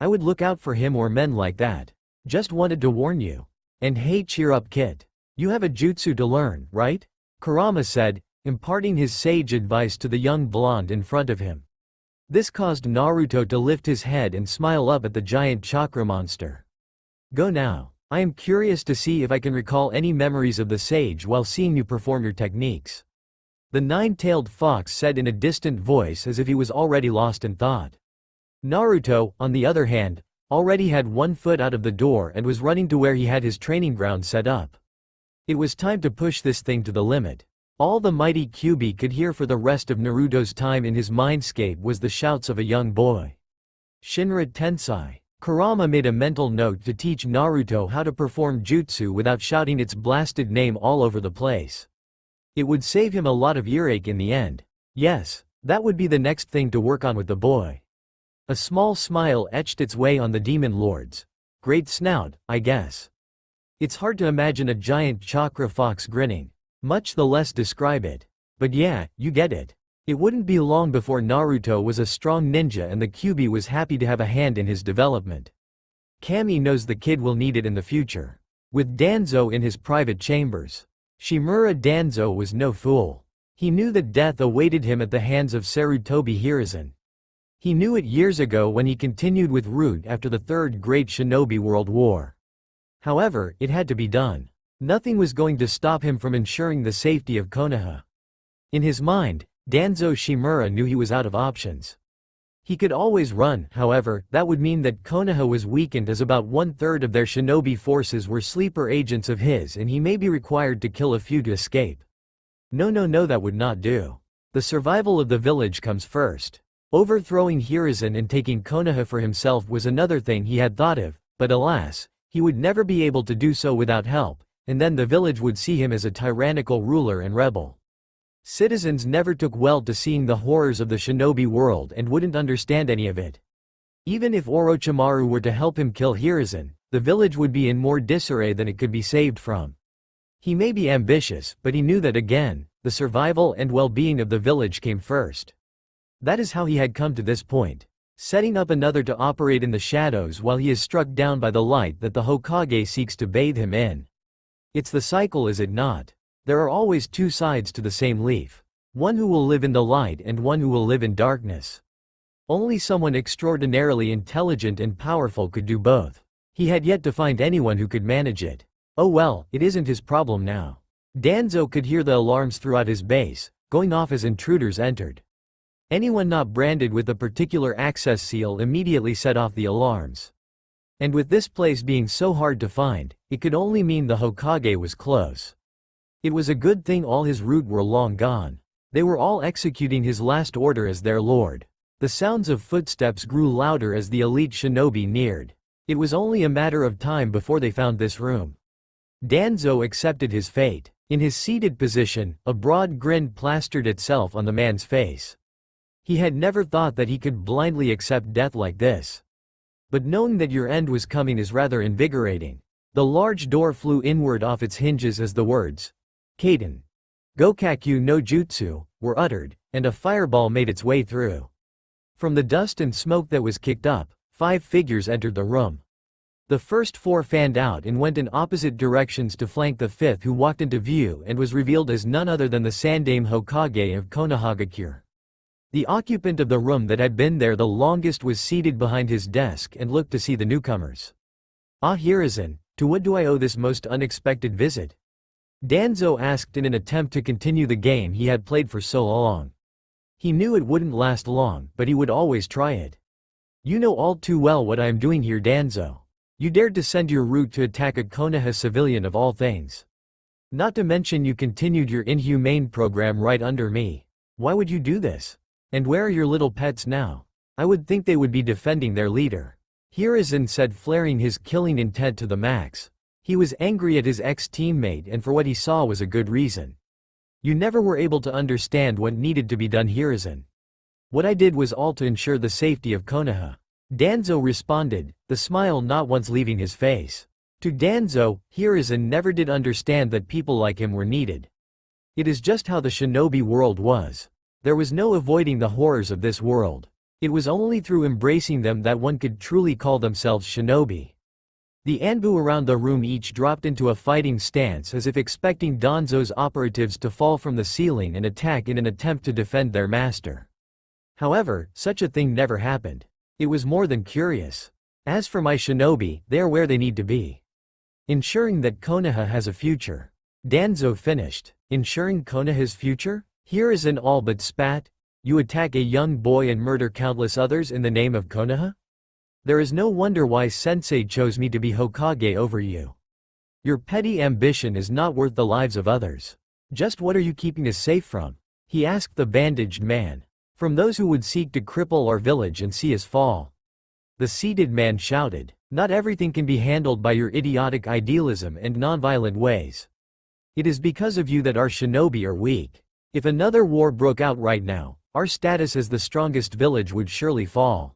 I would look out for him or men like that. Just wanted to warn you. And hey, cheer up, kid. You have a jutsu to learn, right? Kurama said, imparting his sage advice to the young blonde in front of him. This caused Naruto to lift his head and smile up at the giant chakra monster. Go now. I am curious to see if I can recall any memories of the sage while seeing you perform your techniques. The nine-tailed fox said in a distant voice as if he was already lost in thought. Naruto, on the other hand, already had 1 foot out of the door and was running to where he had his training ground set up. It was time to push this thing to the limit. All the mighty Kyuubi could hear for the rest of Naruto's time in his mindscape was the shouts of a young boy. Shinra Tensai. Kurama made a mental note to teach Naruto how to perform jutsu without shouting its blasted name all over the place. It would save him a lot of earache in the end. Yes, that would be the next thing to work on with the boy. A small smile etched its way on the demon lord's great snout, I guess. It's hard to imagine a giant chakra fox grinning, much the less describe it. But yeah, you get it. It wouldn't be long before Naruto was a strong ninja and the Kyuubi was happy to have a hand in his development. Kami knows the kid will need it in the future. With Danzo in his private chambers, Shimura Danzo was no fool. He knew that death awaited him at the hands of Sarutobi Hiruzen. He knew it years ago when he continued with Root after the Third Great Shinobi World War. However, it had to be done. Nothing was going to stop him from ensuring the safety of Konoha. In his mind, Danzo Shimura knew he was out of options. He could always run, however, that would mean that Konoha was weakened as about 1/3 of their shinobi forces were sleeper agents of his and he may be required to kill a few to escape. No, that would not do. The survival of the village comes first. Overthrowing Hiruzen and taking Konoha for himself was another thing he had thought of, but alas, he would never be able to do so without help, and then the village would see him as a tyrannical ruler and rebel. Citizens never took well to seeing the horrors of the shinobi world and wouldn't understand any of it. Even if Orochimaru were to help him kill Hiruzen, the village would be in more disarray than it could be saved from. He may be ambitious, but he knew that again, the survival and well-being of the village came first. That is how he had come to this point, setting up another to operate in the shadows while he is struck down by the light that the Hokage seeks to bathe him in. It's the cycle, is it not? There are always two sides to the same leaf. One who will live in the light and one who will live in darkness. Only someone extraordinarily intelligent and powerful could do both. He had yet to find anyone who could manage it. Oh well, it isn't his problem now. Danzo could hear the alarms throughout his base, going off as intruders entered. Anyone not branded with a particular access seal immediately set off the alarms. And with this place being so hard to find, it could only mean the Hokage was close. It was a good thing all his root were long gone. They were all executing his last order as their lord. The sounds of footsteps grew louder as the elite shinobi neared. It was only a matter of time before they found this room. Danzo accepted his fate. In his seated position, a broad grin plastered itself on the man's face. He had never thought that he could blindly accept death like this. But knowing that your end was coming is rather invigorating. The large door flew inward off its hinges as the words, Kaden, Gokakyu no Jutsu, were uttered, and a fireball made its way through. From the dust and smoke that was kicked up, 5 figures entered the room. The first 4 fanned out and went in opposite directions to flank the 5th, who walked into view and was revealed as none other than the Sandaime Hokage of Konohagakure. The occupant of the room that had been there the longest was seated behind his desk and looked to see the newcomers. Ah, Hiruzen, to what do I owe this most unexpected visit? Danzo asked in an attempt to continue the game he had played for so long. He knew it wouldn't last long, but he would always try it. You know all too well what I am doing here, Danzo. You dared to send your root to attack a Konoha civilian of all things. Not to mention you continued your inhumane program right under me. Why would you do this? And where are your little pets now? I would think they would be defending their leader. Hiruzen said, flaring his killing intent to the max. He was angry at his ex-teammate and for what he saw was a good reason. You never were able to understand what needed to be done, Hiruzen. What I did was all to ensure the safety of Konoha. Danzo responded, the smile not once leaving his face. To Danzo, Hiruzen never did understand that people like him were needed. It is just how the shinobi world was. There was no avoiding the horrors of this world. It was only through embracing them that one could truly call themselves shinobi. The Anbu around the room each dropped into a fighting stance as if expecting Danzo's operatives to fall from the ceiling and attack in an attempt to defend their master. However, such a thing never happened. It was more than curious. As for my shinobi, they are where they need to be. Ensuring that Konoha has a future. Danzo finished. Ensuring Konoha's future? Hiruzen all but spat. You attack a young boy and murder countless others in the name of Konoha? There is no wonder why Sensei chose me to be Hokage over you. Your petty ambition is not worth the lives of others. Just what are you keeping us safe from? He asked the bandaged man. From those who would seek to cripple our village and see us fall. The seated man shouted. Not everything can be handled by your idiotic idealism and nonviolent ways. It is because of you that our shinobi are weak. If another war broke out right now, our status as the strongest village would surely fall.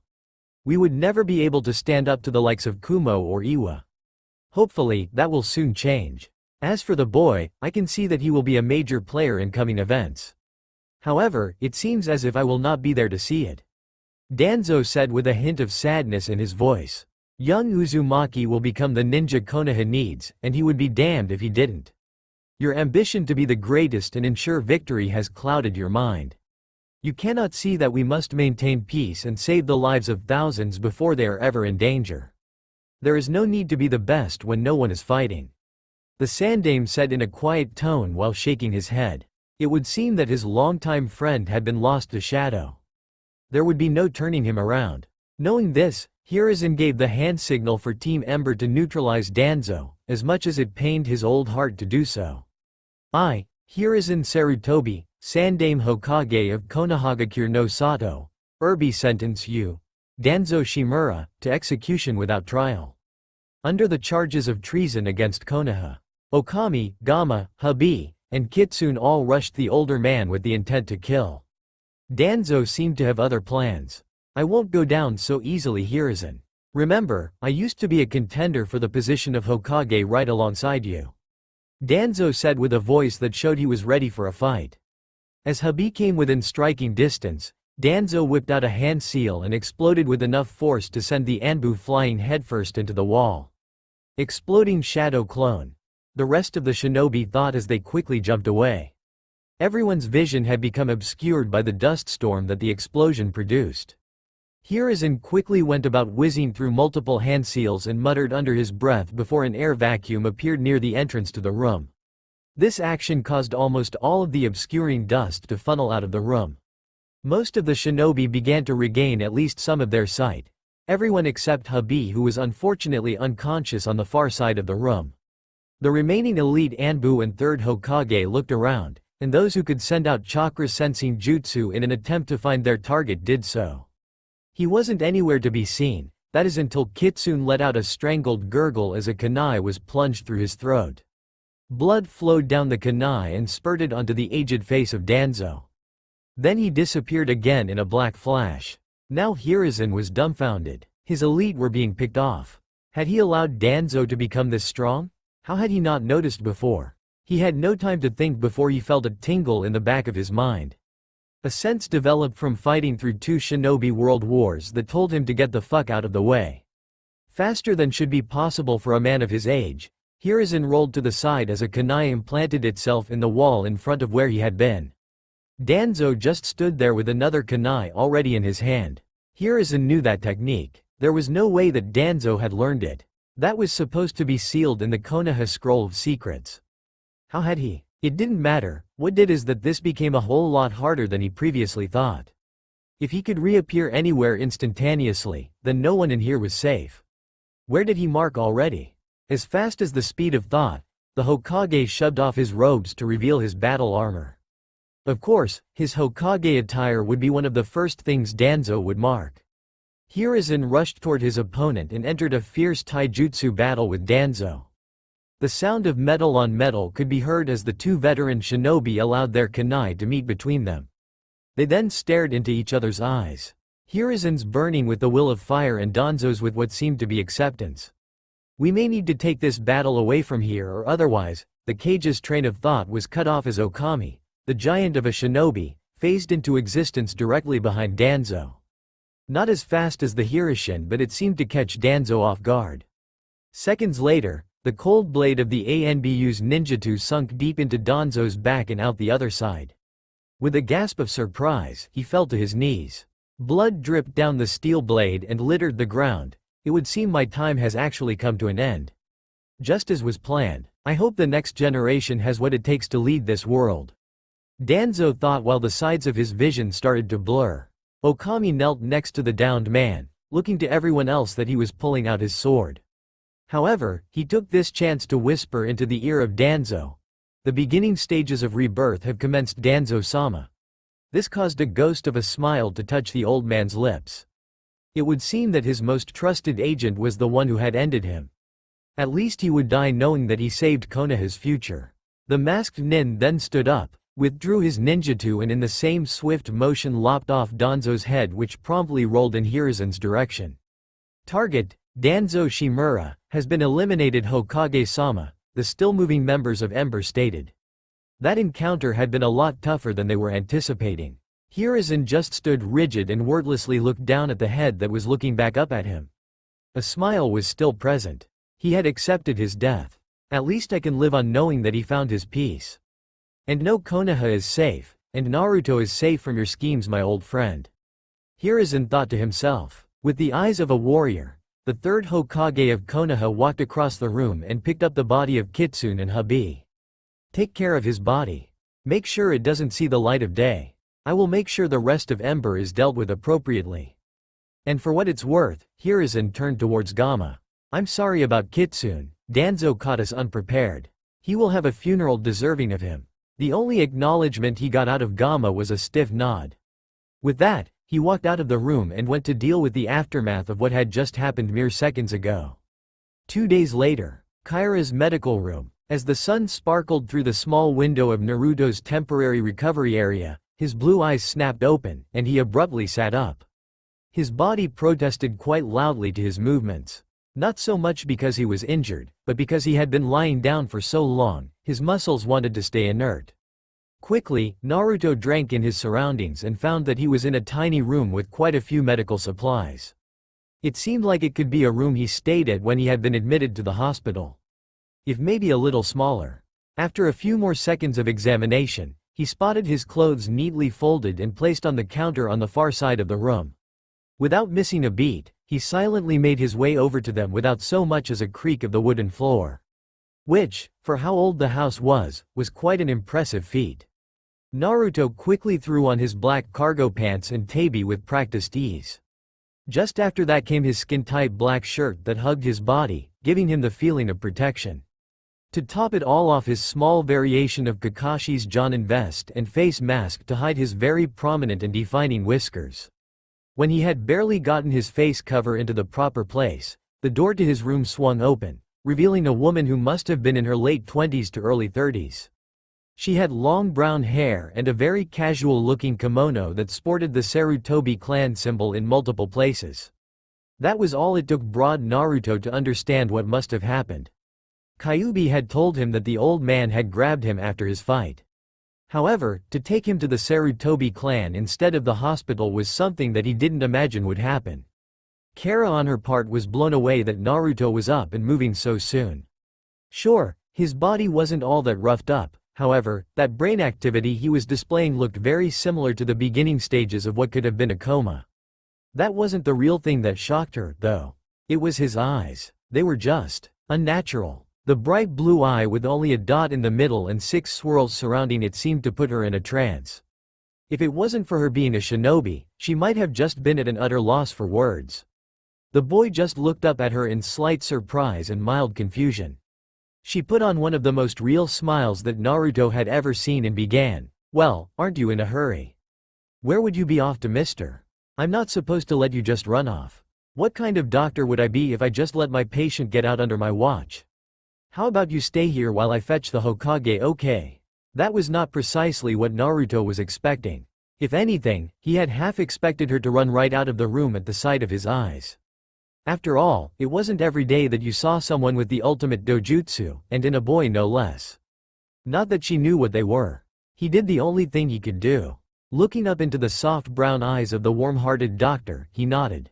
We would never be able to stand up to the likes of Kumo or Iwa. Hopefully, that will soon change. As for the boy, I can see that he will be a major player in coming events. However, it seems as if I will not be there to see it. Danzo said with a hint of sadness in his voice. Young Uzumaki will become the ninja Konoha needs, and he would be damned if he didn't. Your ambition to be the greatest and ensure victory has clouded your mind. You cannot see that we must maintain peace and save the lives of thousands before they are ever in danger. There is no need to be the best when no one is fighting. The Sandaime said in a quiet tone while shaking his head. It would seem that his longtime friend had been lost to shadow. There would be no turning him around. Knowing this, Hiruzen gave the hand signal for Team Ember to neutralize Danzo, as much as it pained his old heart to do so. I, Hiruzen Sarutobi, Sandaime Hokage of Konohagakure no Sato, hereby sentence you, Danzo Shimura, to execution without trial. Under the charges of treason against Konoha. Okami, Gama, Habi, and Kitsune all rushed the older man with the intent to kill. Danzo seemed to have other plans. I won't go down so easily, Hiruzen. Remember, I used to be a contender for the position of Hokage right alongside you. Danzo said with a voice that showed he was ready for a fight. As Habi came within striking distance, Danzo whipped out a hand seal and exploded with enough force to send the Anbu flying headfirst into the wall. Exploding shadow clone. The rest of the shinobi thought as they quickly jumped away. Everyone's vision had become obscured by the dust storm that the explosion produced. Hiruzen quickly went about whizzing through multiple hand seals and muttered under his breath before an air vacuum appeared near the entrance to the room. This action caused almost all of the obscuring dust to funnel out of the room. Most of the shinobi began to regain at least some of their sight. Everyone except Habi, who was unfortunately unconscious on the far side of the room. The remaining elite Anbu and third Hokage looked around, and those who could send out chakra sensing jutsu in an attempt to find their target did so. He wasn't anywhere to be seen, that is until Kitsune let out a strangled gurgle as a kunai was plunged through his throat. Blood flowed down the kunai and spurted onto the aged face of Danzo. Then he disappeared again in a black flash. Now Hiruzen was dumbfounded. His elite were being picked off. Had he allowed Danzo to become this strong? How had he not noticed before? He had no time to think before he felt a tingle in the back of his mind. A sense developed from fighting through 2 shinobi world wars that told him to get the fuck out of the way. Faster than should be possible for a man of his age, Hiruzen rolled to the side as a kunai implanted itself in the wall in front of where he had been. Danzo just stood there with another kunai already in his hand. Hiruzen knew that technique. There was no way that Danzo had learned it. That was supposed to be sealed in the Konoha Scroll of Secrets. How had he? It didn't matter. What did is that this became a whole lot harder than he previously thought. If he could reappear anywhere instantaneously, then no one in here was safe. Where did he mark already? As fast as the speed of thought, the Hokage shoved off his robes to reveal his battle armor. Of course, his Hokage attire would be one of the first things Danzo would mark. Hiruzen rushed toward his opponent and entered a fierce taijutsu battle with Danzo. The sound of metal on metal could be heard as the 2 veteran shinobi allowed their kunai to meet between them. They then stared into each other's eyes. Hiruzen's burning with the will of fire and Danzo's with what seemed to be acceptance. We may need to take this battle away from here or otherwise. The cage's train of thought was cut off as Okami, the giant of a shinobi, phased into existence directly behind Danzo. Not as fast as the Hiruzen, but it seemed to catch Danzo off guard. Seconds later, the cold blade of the Anbu's ninjutsu sunk deep into Danzo's back and out the other side. With a gasp of surprise, he fell to his knees. Blood dripped down the steel blade and littered the ground. It would seem my time has actually come to an end. Just as was planned. I hope the next generation has what it takes to lead this world. Danzo thought while the sides of his vision started to blur. Okami knelt next to the downed man, looking to everyone else that he was pulling out his sword. However, he took this chance to whisper into the ear of Danzo. The beginning stages of rebirth have commenced, Danzo-sama. This caused a ghost of a smile to touch the old man's lips. It would seem that his most trusted agent was the one who had ended him. At least he would die knowing that he saved Konoha's future. The masked nin then stood up, withdrew his ninjutsu and in the same swift motion lopped off Danzo's head, which promptly rolled in Hiruzen's direction. Target: Danzo Shimura, has been eliminated, Hokage-sama, the still-moving members of Ember stated. That encounter had been a lot tougher than they were anticipating. Hiruzen just stood rigid and wordlessly looked down at the head that was looking back up at him. A smile was still present. He had accepted his death. At least I can live on knowing that he found his peace. And no Konoha is safe, and Naruto is safe from your schemes, my old friend. Hiruzen thought to himself. With the eyes of a warrior, the third Hokage of Konoha walked across the room and picked up the body of Kitsune and Hubby. Take care of his body. Make sure it doesn't see the light of day. I will make sure the rest of Ember is dealt with appropriately. And for what it's worth, Hiruzen turned towards Gamma. I'm sorry about Kitsune. Danzo caught us unprepared. He will have a funeral deserving of him. The only acknowledgement he got out of Gamma was a stiff nod. With that, he walked out of the room and went to deal with the aftermath of what had just happened mere seconds ago. 2 days later, Kyra's medical room. As the sun sparkled through the small window of Naruto's temporary recovery area, his blue eyes snapped open, and he abruptly sat up. His body protested quite loudly to his movements. Not so much because he was injured, but because he had been lying down for so long, his muscles wanted to stay inert. Quickly, Naruto drank in his surroundings and found that he was in a tiny room with quite a few medical supplies. It seemed like it could be a room he stayed at when he had been admitted to the hospital. If maybe a little smaller. After a few more seconds of examination, he spotted his clothes neatly folded and placed on the counter on the far side of the room. Without missing a beat, he silently made his way over to them without so much as a creak of the wooden floor. Which, for how old the house was quite an impressive feat. Naruto quickly threw on his black cargo pants and tabi with practiced ease. Just after that came his skin-tight black shirt that hugged his body, giving him the feeling of protection. To top it all off, his small variation of Kakashi's Jonin vest and face mask to hide his very prominent and defining whiskers. When he had barely gotten his face cover into the proper place, the door to his room swung open, revealing a woman who must have been in her late 20s to early 30s. She had long brown hair and a very casual-looking kimono that sported the Sarutobi clan symbol in multiple places. That was all it took broad Naruto to understand what must have happened. Kyuubi had told him that the old man had grabbed him after his fight. However, to take him to the Sarutobi clan instead of the hospital was something that he didn't imagine would happen. Kara on her part was blown away that Naruto was up and moving so soon. Sure, his body wasn't all that roughed up, however, that brain activity he was displaying looked very similar to the beginning stages of what could have been a coma. That wasn't the real thing that shocked her, though. It was his eyes. They were just unnatural. The bright blue eye with only a dot in the middle and 6 swirls surrounding it seemed to put her in a trance. If it wasn't for her being a shinobi, she might have just been at an utter loss for words. The boy just looked up at her in slight surprise and mild confusion. She put on one of the most real smiles that Naruto had ever seen and began, "Well, aren't you in a hurry? Where would you be off to, mister? I'm not supposed to let you just run off. What kind of doctor would I be if I just let my patient get out under my watch? How about you stay here while I fetch the Hokage, okay?" That was not precisely what Naruto was expecting. If anything, he had half expected her to run right out of the room at the sight of his eyes. After all, it wasn't every day that you saw someone with the ultimate dojutsu, and in a boy no less. Not that she knew what they were. He did the only thing he could do. Looking up into the soft brown eyes of the warm-hearted doctor, he nodded.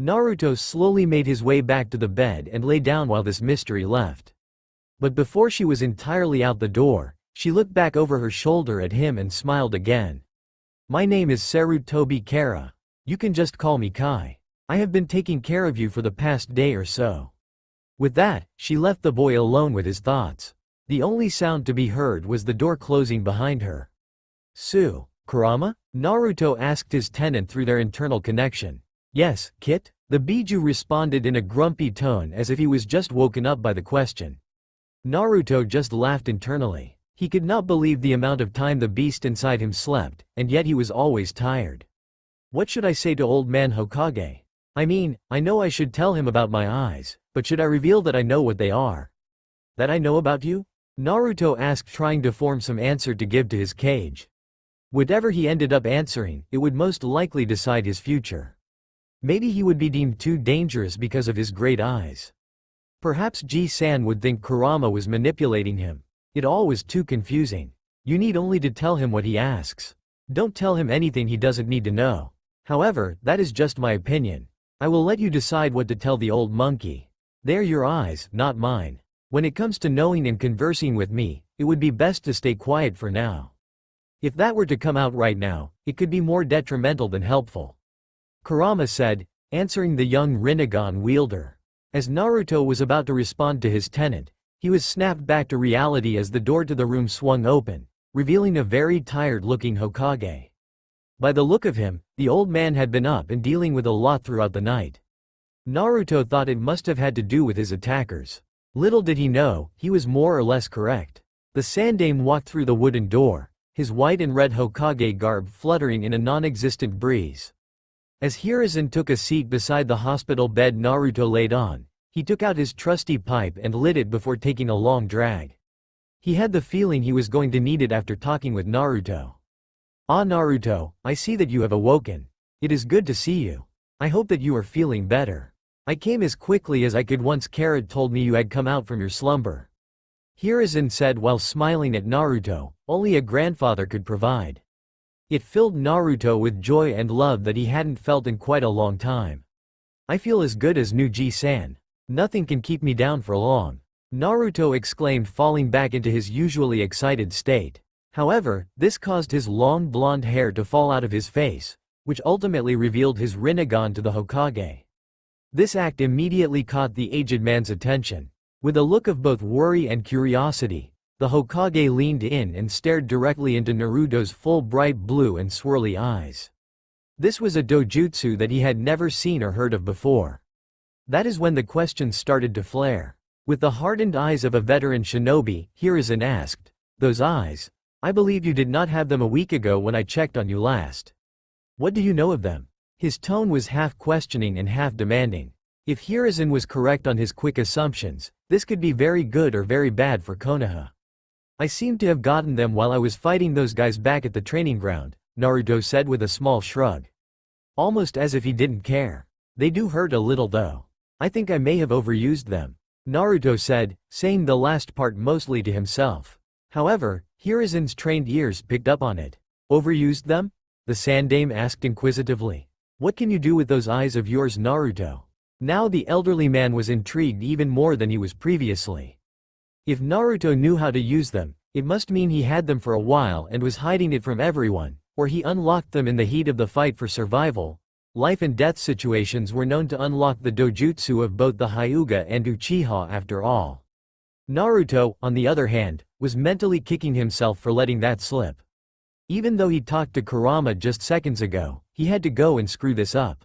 Naruto slowly made his way back to the bed and lay down while this mystery left. But before she was entirely out the door, she looked back over her shoulder at him and smiled again. "My name is Sarutobi Kara. You can just call me Kai. I have been taking care of you for the past day or so." With that, she left the boy alone with his thoughts. The only sound to be heard was the door closing behind her. "Sue, Kurama?" Naruto asked his tenant through their internal connection. "Yes, Kit?" The Biju responded in a grumpy tone as if he was just woken up by the question. Naruto just laughed internally. He could not believe the amount of time the beast inside him slept, and yet he was always tired. What should I say to old man Hokage? I mean, I know I should tell him about my eyes, but should I reveal that I know what they are? That I know about you? Naruto asked, trying to form some answer to give to his cage. Whatever he ended up answering, it would most likely decide his future. Maybe he would be deemed too dangerous because of his great eyes. Perhaps Ji-san would think Kurama was manipulating him. It all was too confusing. You need only to tell him what he asks. Don't tell him anything he doesn't need to know. However, that is just my opinion. I will let you decide what to tell the old monkey. They're your eyes, not mine. When it comes to knowing and conversing with me, it would be best to stay quiet for now. If that were to come out right now, it could be more detrimental than helpful. Kurama said, answering the young Rinnegan wielder. As Naruto was about to respond to his tenant, he was snapped back to reality as the door to the room swung open, revealing a very tired-looking Hokage. By the look of him, the old man had been up and dealing with a lot throughout the night. Naruto thought it must have had to do with his attackers. Little did he know, he was more or less correct. The Sandaime walked through the wooden door, his white and red Hokage garb fluttering in a non-existent breeze. As Hiruzen took a seat beside the hospital bed Naruto laid on, he took out his trusty pipe and lit it before taking a long drag. He had the feeling he was going to need it after talking with Naruto. Ah Naruto, I see that you have awoken. It is good to see you. I hope that you are feeling better. I came as quickly as I could once Carrot told me you had come out from your slumber. Hiruzen said while smiling at Naruto, only a grandfather could provide. It filled Naruto with joy and love that he hadn't felt in quite a long time. I feel as good as new Ji-san. Nothing can keep me down for long. Naruto exclaimed, falling back into his usually excited state. However, this caused his long blonde hair to fall out of his face, which ultimately revealed his Rinnegan to the Hokage. This act immediately caught the aged man's attention. With a look of both worry and curiosity, the Hokage leaned in and stared directly into Naruto's full bright blue and swirly eyes. This was a dojutsu that he had never seen or heard of before. That is when the questions started to flare. With the hardened eyes of a veteran shinobi, Hiruzen asked, "Those eyes? I believe you did not have them a week ago when I checked on you last. What do you know of them?" His tone was half questioning and half demanding. If Hiruzen was correct on his quick assumptions, this could be very good or very bad for Konoha. "I seem to have gotten them while I was fighting those guys back at the training ground," Naruto said with a small shrug. Almost as if he didn't care. "They do hurt a little though. I think I may have overused them," Naruto said, saying the last part mostly to himself. However, Hiruzen's trained ears picked up on it. "Overused them?" the Sandaime asked inquisitively. "What can you do with those eyes of yours, Naruto?" Now the elderly man was intrigued even more than he was previously. If Naruto knew how to use them, it must mean he had them for a while and was hiding it from everyone, or he unlocked them in the heat of the fight for survival. Life and death situations were known to unlock the dojutsu of both the Hyuga and Uchiha after all. Naruto, on the other hand, was mentally kicking himself for letting that slip. Even though he talked to Kurama just seconds ago, he had to go and screw this up.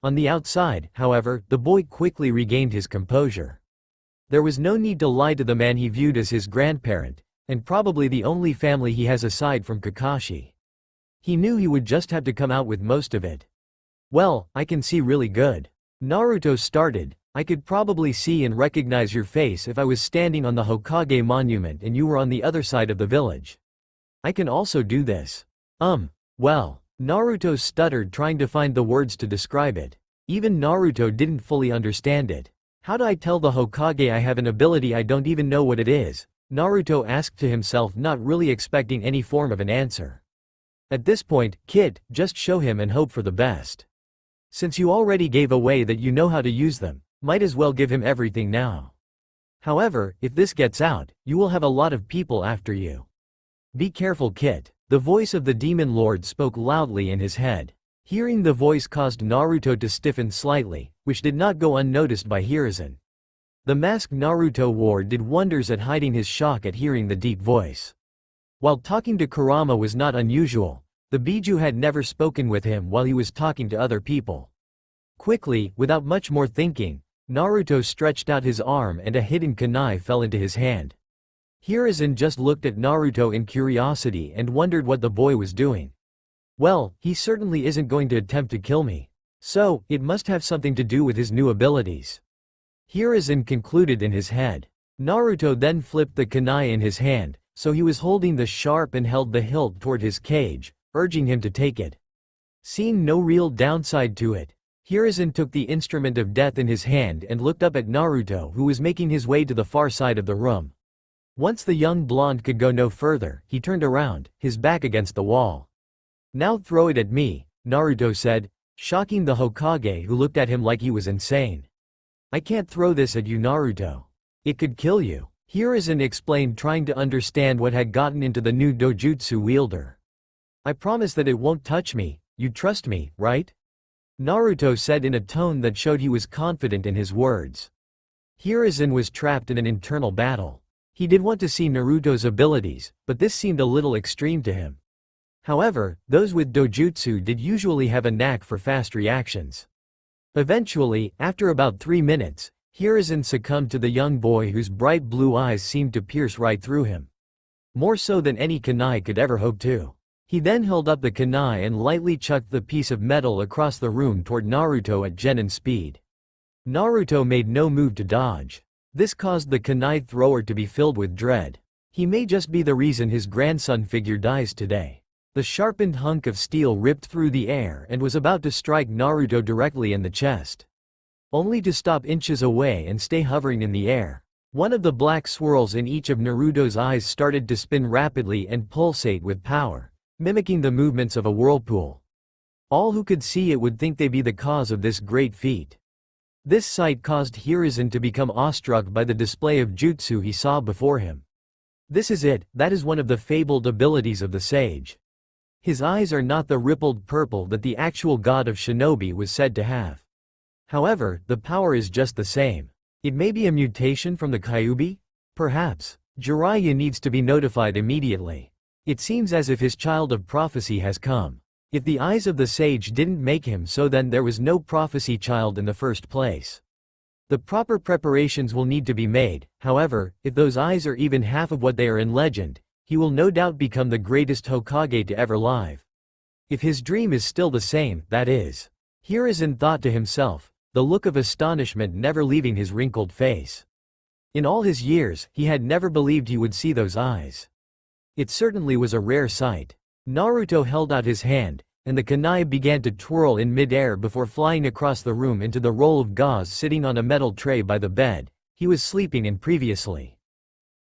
On the outside, however, the boy quickly regained his composure. There was no need to lie to the man he viewed as his grandparent, and probably the only family he has aside from Kakashi. He knew he would just have to come out with most of it. "Well, I can see really good." Naruto started. "I could probably see and recognize your face if I was standing on the Hokage monument and you were on the other side of the village. I can also do this." Well, Naruto stuttered, trying to find the words to describe it. Even Naruto didn't fully understand it. "How do I tell the Hokage I have an ability I don't even know what it is?" Naruto asked to himself, not really expecting any form of an answer. At this point, kid, just show him and hope for the best. Since you already gave away that you know how to use them, might as well give him everything now. However, if this gets out, you will have a lot of people after you. Be careful, kid. The voice of the demon lord spoke loudly in his head. Hearing the voice caused Naruto to stiffen slightly, which did not go unnoticed by Hiruzen. The mask Naruto wore did wonders at hiding his shock at hearing the deep voice. While talking to Kurama was not unusual, the Biju had never spoken with him while he was talking to other people. Quickly, without much more thinking, Naruto stretched out his arm and a hidden kunai fell into his hand. Hiruzen just looked at Naruto in curiosity and wondered what the boy was doing. Well, he certainly isn't going to attempt to kill me. So, it must have something to do with his new abilities. Hiruzen concluded in his head. Naruto then flipped the kunai in his hand, so he was holding the sharp and held the hilt toward his cage, urging him to take it. Seeing no real downside to it, Hiruzen took the instrument of death in his hand and looked up at Naruto, who was making his way to the far side of the room. Once the young blonde could go no further, he turned around, his back against the wall. "Now throw it at me," Naruto said, shocking the Hokage, who looked at him like he was insane. "I can't throw this at you, Naruto. It could kill you," Hiruzen explained, trying to understand what had gotten into the new dojutsu wielder. "I promise that it won't touch me, you trust me, right?" Naruto said in a tone that showed he was confident in his words. Hiruzen was trapped in an internal battle. He did want to see Naruto's abilities, but this seemed a little extreme to him. However, those with dojutsu did usually have a knack for fast reactions. Eventually, after about 3 minutes, Hiruzen succumbed to the young boy whose bright blue eyes seemed to pierce right through him. More so than any kunai could ever hope to. He then held up the kunai and lightly chucked the piece of metal across the room toward Naruto at genin speed. Naruto made no move to dodge. This caused the kunai thrower to be filled with dread. He may just be the reason his grandson figure dies today. The sharpened hunk of steel ripped through the air and was about to strike Naruto directly in the chest. Only to stop inches away and stay hovering in the air. One of the black swirls in each of Naruto's eyes started to spin rapidly and pulsate with power, mimicking the movements of a whirlpool. All who could see it would think they be the cause of this great feat. This sight caused Hiruzen to become awestruck by the display of jutsu he saw before him. This is it, that is one of the fabled abilities of the sage. His eyes are not the rippled purple that the actual god of shinobi was said to have. However, the power is just the same. It may be a mutation from the Kyuubi? Perhaps. Jiraiya needs to be notified immediately. It seems as if his child of prophecy has come. If the eyes of the sage didn't make him so, then there was no prophecy child in the first place. The proper preparations will need to be made. However, if those eyes are even half of what they are in legend, he will no doubt become the greatest Hokage to ever live. If his dream is still the same, that is. Hiruzen thought to himself, the look of astonishment never leaving his wrinkled face. In all his years, he had never believed he would see those eyes. It certainly was a rare sight. Naruto held out his hand, and the kunai began to twirl in mid-air before flying across the room into the roll of gauze sitting on a metal tray by the bed he was sleeping in previously.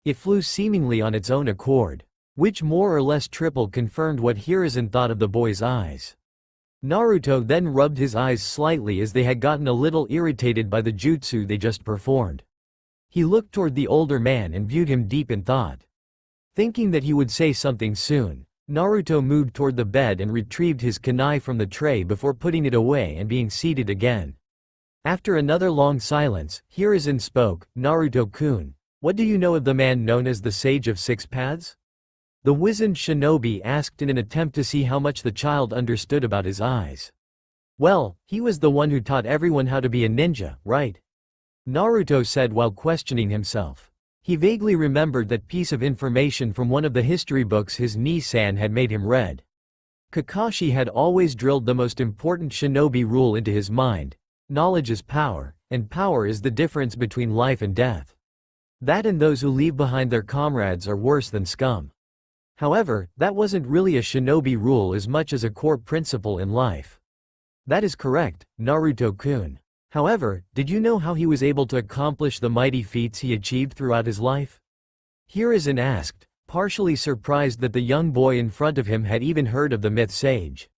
It flew seemingly on its own accord, which more or less triple confirmed what Hiruzen thought of the boy's eyes. Naruto then rubbed his eyes slightly as they had gotten a little irritated by the jutsu they just performed. He looked toward the older man and viewed him deep in thought. Thinking that he would say something soon, Naruto moved toward the bed and retrieved his kunai from the tray before putting it away and being seated again. After another long silence, Hiruzen spoke, "Naruto-kun, what do you know of the man known as the Sage of Six Paths?" The wizened shinobi asked in an attempt to see how much the child understood about his eyes. "Well, he was the one who taught everyone how to be a ninja, right?" Naruto said while questioning himself. He vaguely remembered that piece of information from one of the history books his Nii-san had made him read. Kakashi had always drilled the most important shinobi rule into his mind: knowledge is power, and power is the difference between life and death. That and those who leave behind their comrades are worse than scum. However, that wasn't really a shinobi rule as much as a core principle in life. That is correct, Naruto-kun. However, did you know how he was able to accomplish the mighty feats he achieved throughout his life? Hiruzen asked, partially surprised that the young boy in front of him had even heard of the myth sage.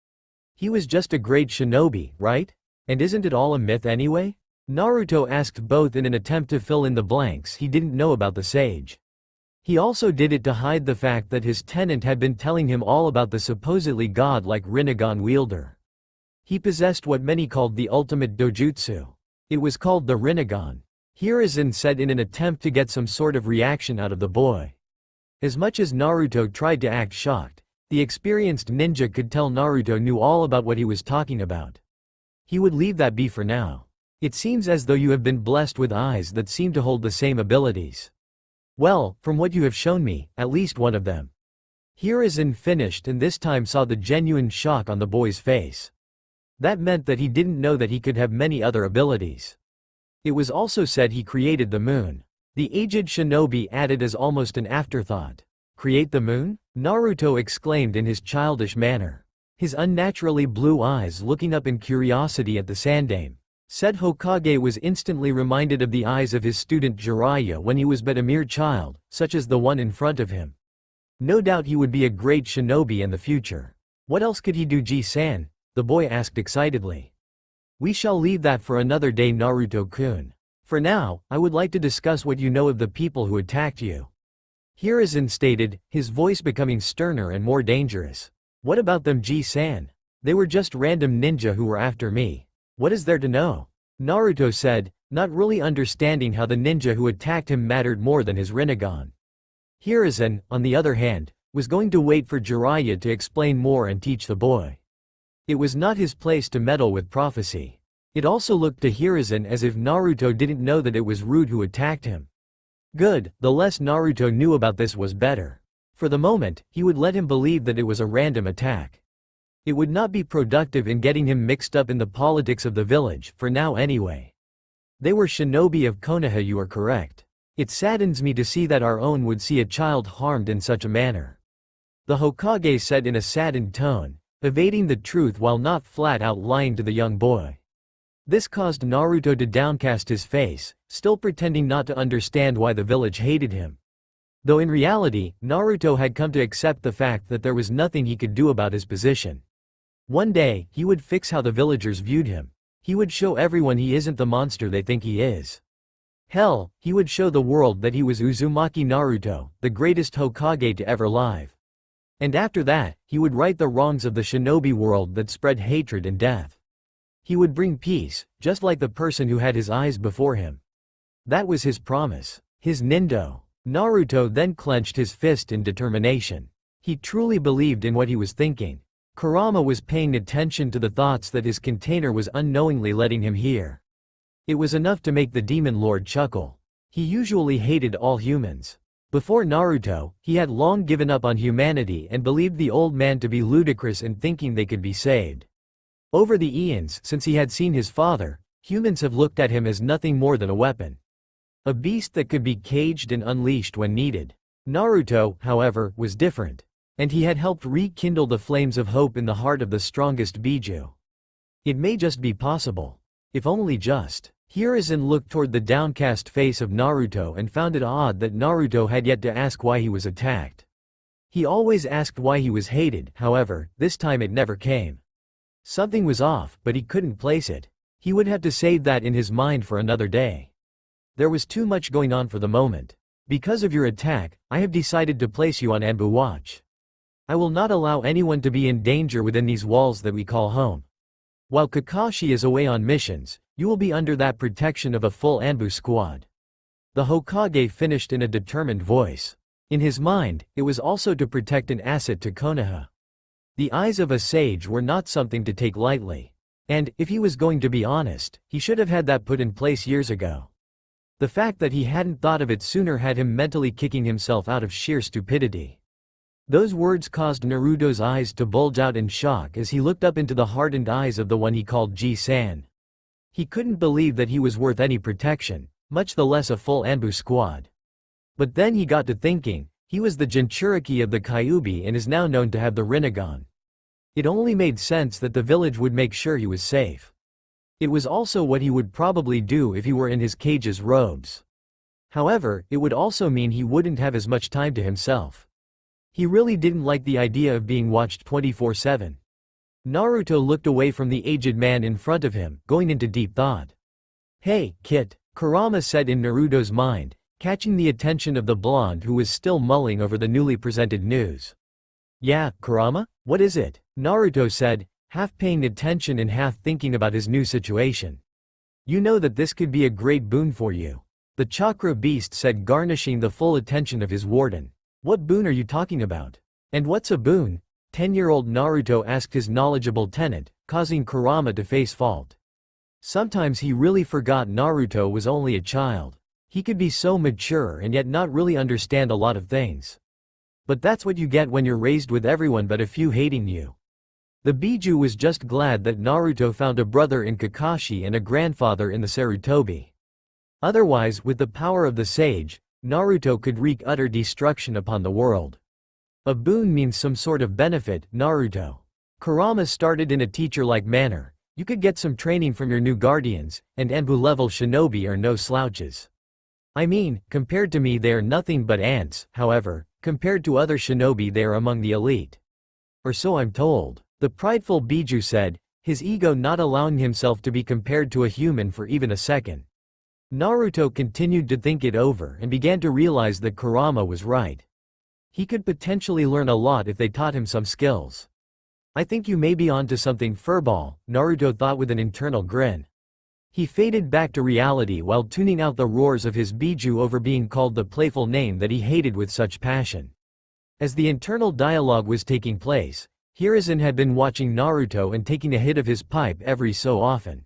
He was just a great shinobi, right? And isn't it all a myth anyway? Naruto asked, both in an attempt to fill in the blanks he didn't know about the sage. He also did it to hide the fact that his tenant had been telling him all about the supposedly godlike Rinnegan wielder. He possessed what many called the ultimate dojutsu. It was called the Rinnegan. Hiruzen said in an attempt to get some sort of reaction out of the boy. As much as Naruto tried to act shocked, the experienced ninja could tell Naruto knew all about what he was talking about. He would leave that be for now. It seems as though you have been blessed with eyes that seem to hold the same abilities. Well, from what you have shown me, at least one of them. Hiruzen finished and this time saw the genuine shock on the boy's face. That meant that he didn't know that he could have many other abilities. It was also said he created the moon. The aged shinobi added as almost an afterthought. Create the moon? Naruto exclaimed in his childish manner. his unnaturally blue eyes looking up in curiosity at the Sandaime. Said Hokage was instantly reminded of the eyes of his student Jiraiya when he was but a mere child, such as the one in front of him. No doubt he would be a great shinobi in the future. What else could he do, Ji-san? The boy asked excitedly. We shall leave that for another day, Naruto-kun. For now, I would like to discuss what you know of the people who attacked you. Hiruzen stated, his voice becoming sterner and more dangerous. What about them, Ji-san? They were just random ninja who were after me. What is there to know? Naruto said, not really understanding how the ninja who attacked him mattered more than his Rinnegan. Hiruzen, on the other hand, was going to wait for Jiraiya to explain more and teach the boy. It was not his place to meddle with prophecy. It also looked to Hiruzen as if Naruto didn't know that it was Rude who attacked him. Good, the less Naruto knew about this was better. For the moment, he would let him believe that it was a random attack. It would not be productive in getting him mixed up in the politics of the village, for now anyway. They were shinobi of Konoha, you are correct. It saddens me to see that our own would see a child harmed in such a manner. The Hokage said in a saddened tone, evading the truth while not flat out lying to the young boy. This caused Naruto to downcast his face, still pretending not to understand why the village hated him. Though in reality, Naruto had come to accept the fact that there was nothing he could do about his position. One day, he would fix how the villagers viewed him. He would show everyone he isn't the monster they think he is. Hell, he would show the world that he was Uzumaki Naruto, the greatest Hokage to ever live. And after that, he would right the wrongs of the shinobi world that spread hatred and death. He would bring peace, just like the person who had his eyes before him. That was his promise, his nindo. Naruto then clenched his fist in determination. He truly believed in what he was thinking. Kurama was paying attention to the thoughts that his container was unknowingly letting him hear. It was enough to make the demon lord chuckle. He usually hated all humans. Before Naruto, he had long given up on humanity and believed the old man to be ludicrous and thinking they could be saved. Over the eons since he had seen his father, humans have looked at him as nothing more than a weapon. A beast that could be caged and unleashed when needed. Naruto, however, was different. And he had helped rekindle the flames of hope in the heart of the strongest Biju. It may just be possible. If only just. Hiruzen looked toward the downcast face of Naruto and found it odd that Naruto had yet to ask why he was attacked. He always asked why he was hated, however, this time it never came. Something was off, but he couldn't place it. He would have to save that in his mind for another day. There was too much going on for the moment. Because of your attack, I have decided to place you on ambu watch. I will not allow anyone to be in danger within these walls that we call home. While Kakashi is away on missions, you will be under that protection of a full ambu squad. The Hokage finished in a determined voice. In his mind, it was also to protect an asset to Konoha. The eyes of a sage were not something to take lightly. And, if he was going to be honest, he should have had that put in place years ago. The fact that he hadn't thought of it sooner had him mentally kicking himself out of sheer stupidity. Those words caused Naruto's eyes to bulge out in shock as he looked up into the hardened eyes of the one he called Ji-san. He couldn't believe that he was worth any protection, much the less a full ambu squad. But then he got to thinking, he was the Jinchuriki of the Kyuubi and is now known to have the Rinnegan. It only made sense that the village would make sure he was safe. It was also what he would probably do if he were in his cage's robes. However, it would also mean he wouldn't have as much time to himself. He really didn't like the idea of being watched 24/7. Naruto looked away from the aged man in front of him, going into deep thought. Hey, Kit, Kurama said in Naruto's mind, catching the attention of the blonde who was still mulling over the newly presented news. Yeah, Kurama? What is it? Naruto said, half paying attention and half thinking about his new situation. You know that this could be a great boon for you. The chakra beast said, garnishing the full attention of his warden. What boon are you talking about? And what's a boon? 10-year-old Naruto asked his knowledgeable tenant, causing Kurama to face fault. Sometimes he really forgot Naruto was only a child. He could be so mature and yet not really understand a lot of things. But that's what you get when you're raised with everyone but a few hating you. The Biju was just glad that Naruto found a brother in Kakashi and a grandfather in the Sarutobi. Otherwise, with the power of the sage, Naruto could wreak utter destruction upon the world. A boon means some sort of benefit, Naruto. Kurama started in a teacher-like manner. You could get some training from your new guardians, and Enbu-level shinobi are no slouches. I mean, compared to me they are nothing but ants, however, compared to other shinobi they are among the elite. Or so I'm told. The prideful Biju said, his ego not allowing himself to be compared to a human for even a second. Naruto continued to think it over and began to realize that Kurama was right. He could potentially learn a lot if they taught him some skills. I think you may be onto something, furball, Naruto thought with an internal grin. He faded back to reality while tuning out the roars of his Biju over being called the playful name that he hated with such passion. As the internal dialogue was taking place, Hiruzen had been watching Naruto and taking a hit of his pipe every so often,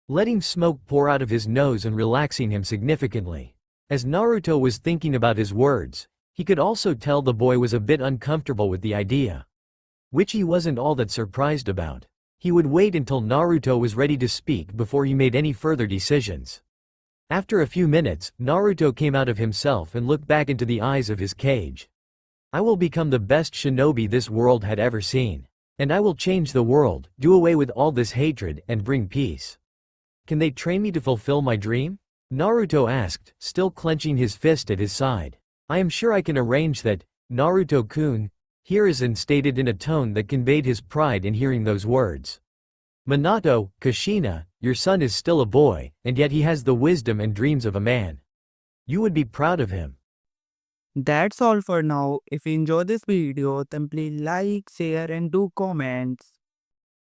letting smoke pour out of his nose and relaxing him significantly. As Naruto was thinking about his words, he could also tell the boy was a bit uncomfortable with the idea, which he wasn't all that surprised about. He would wait until Naruto was ready to speak before he made any further decisions. After a few minutes, Naruto came out of himself and looked back into the eyes of his cage. I will become the best shinobi this world had ever seen. And I will change the world, do away with all this hatred, and bring peace. Can they train me to fulfill my dream? Naruto asked, still clenching his fist at his side. I am sure I can arrange that, Naruto-kun, Hiruzen stated in a tone that conveyed his pride in hearing those words. Minato, Kushina, your son is still a boy, and yet he has the wisdom and dreams of a man. You would be proud of him. That's all for now. If you enjoyed this video, then please like, share and do comments.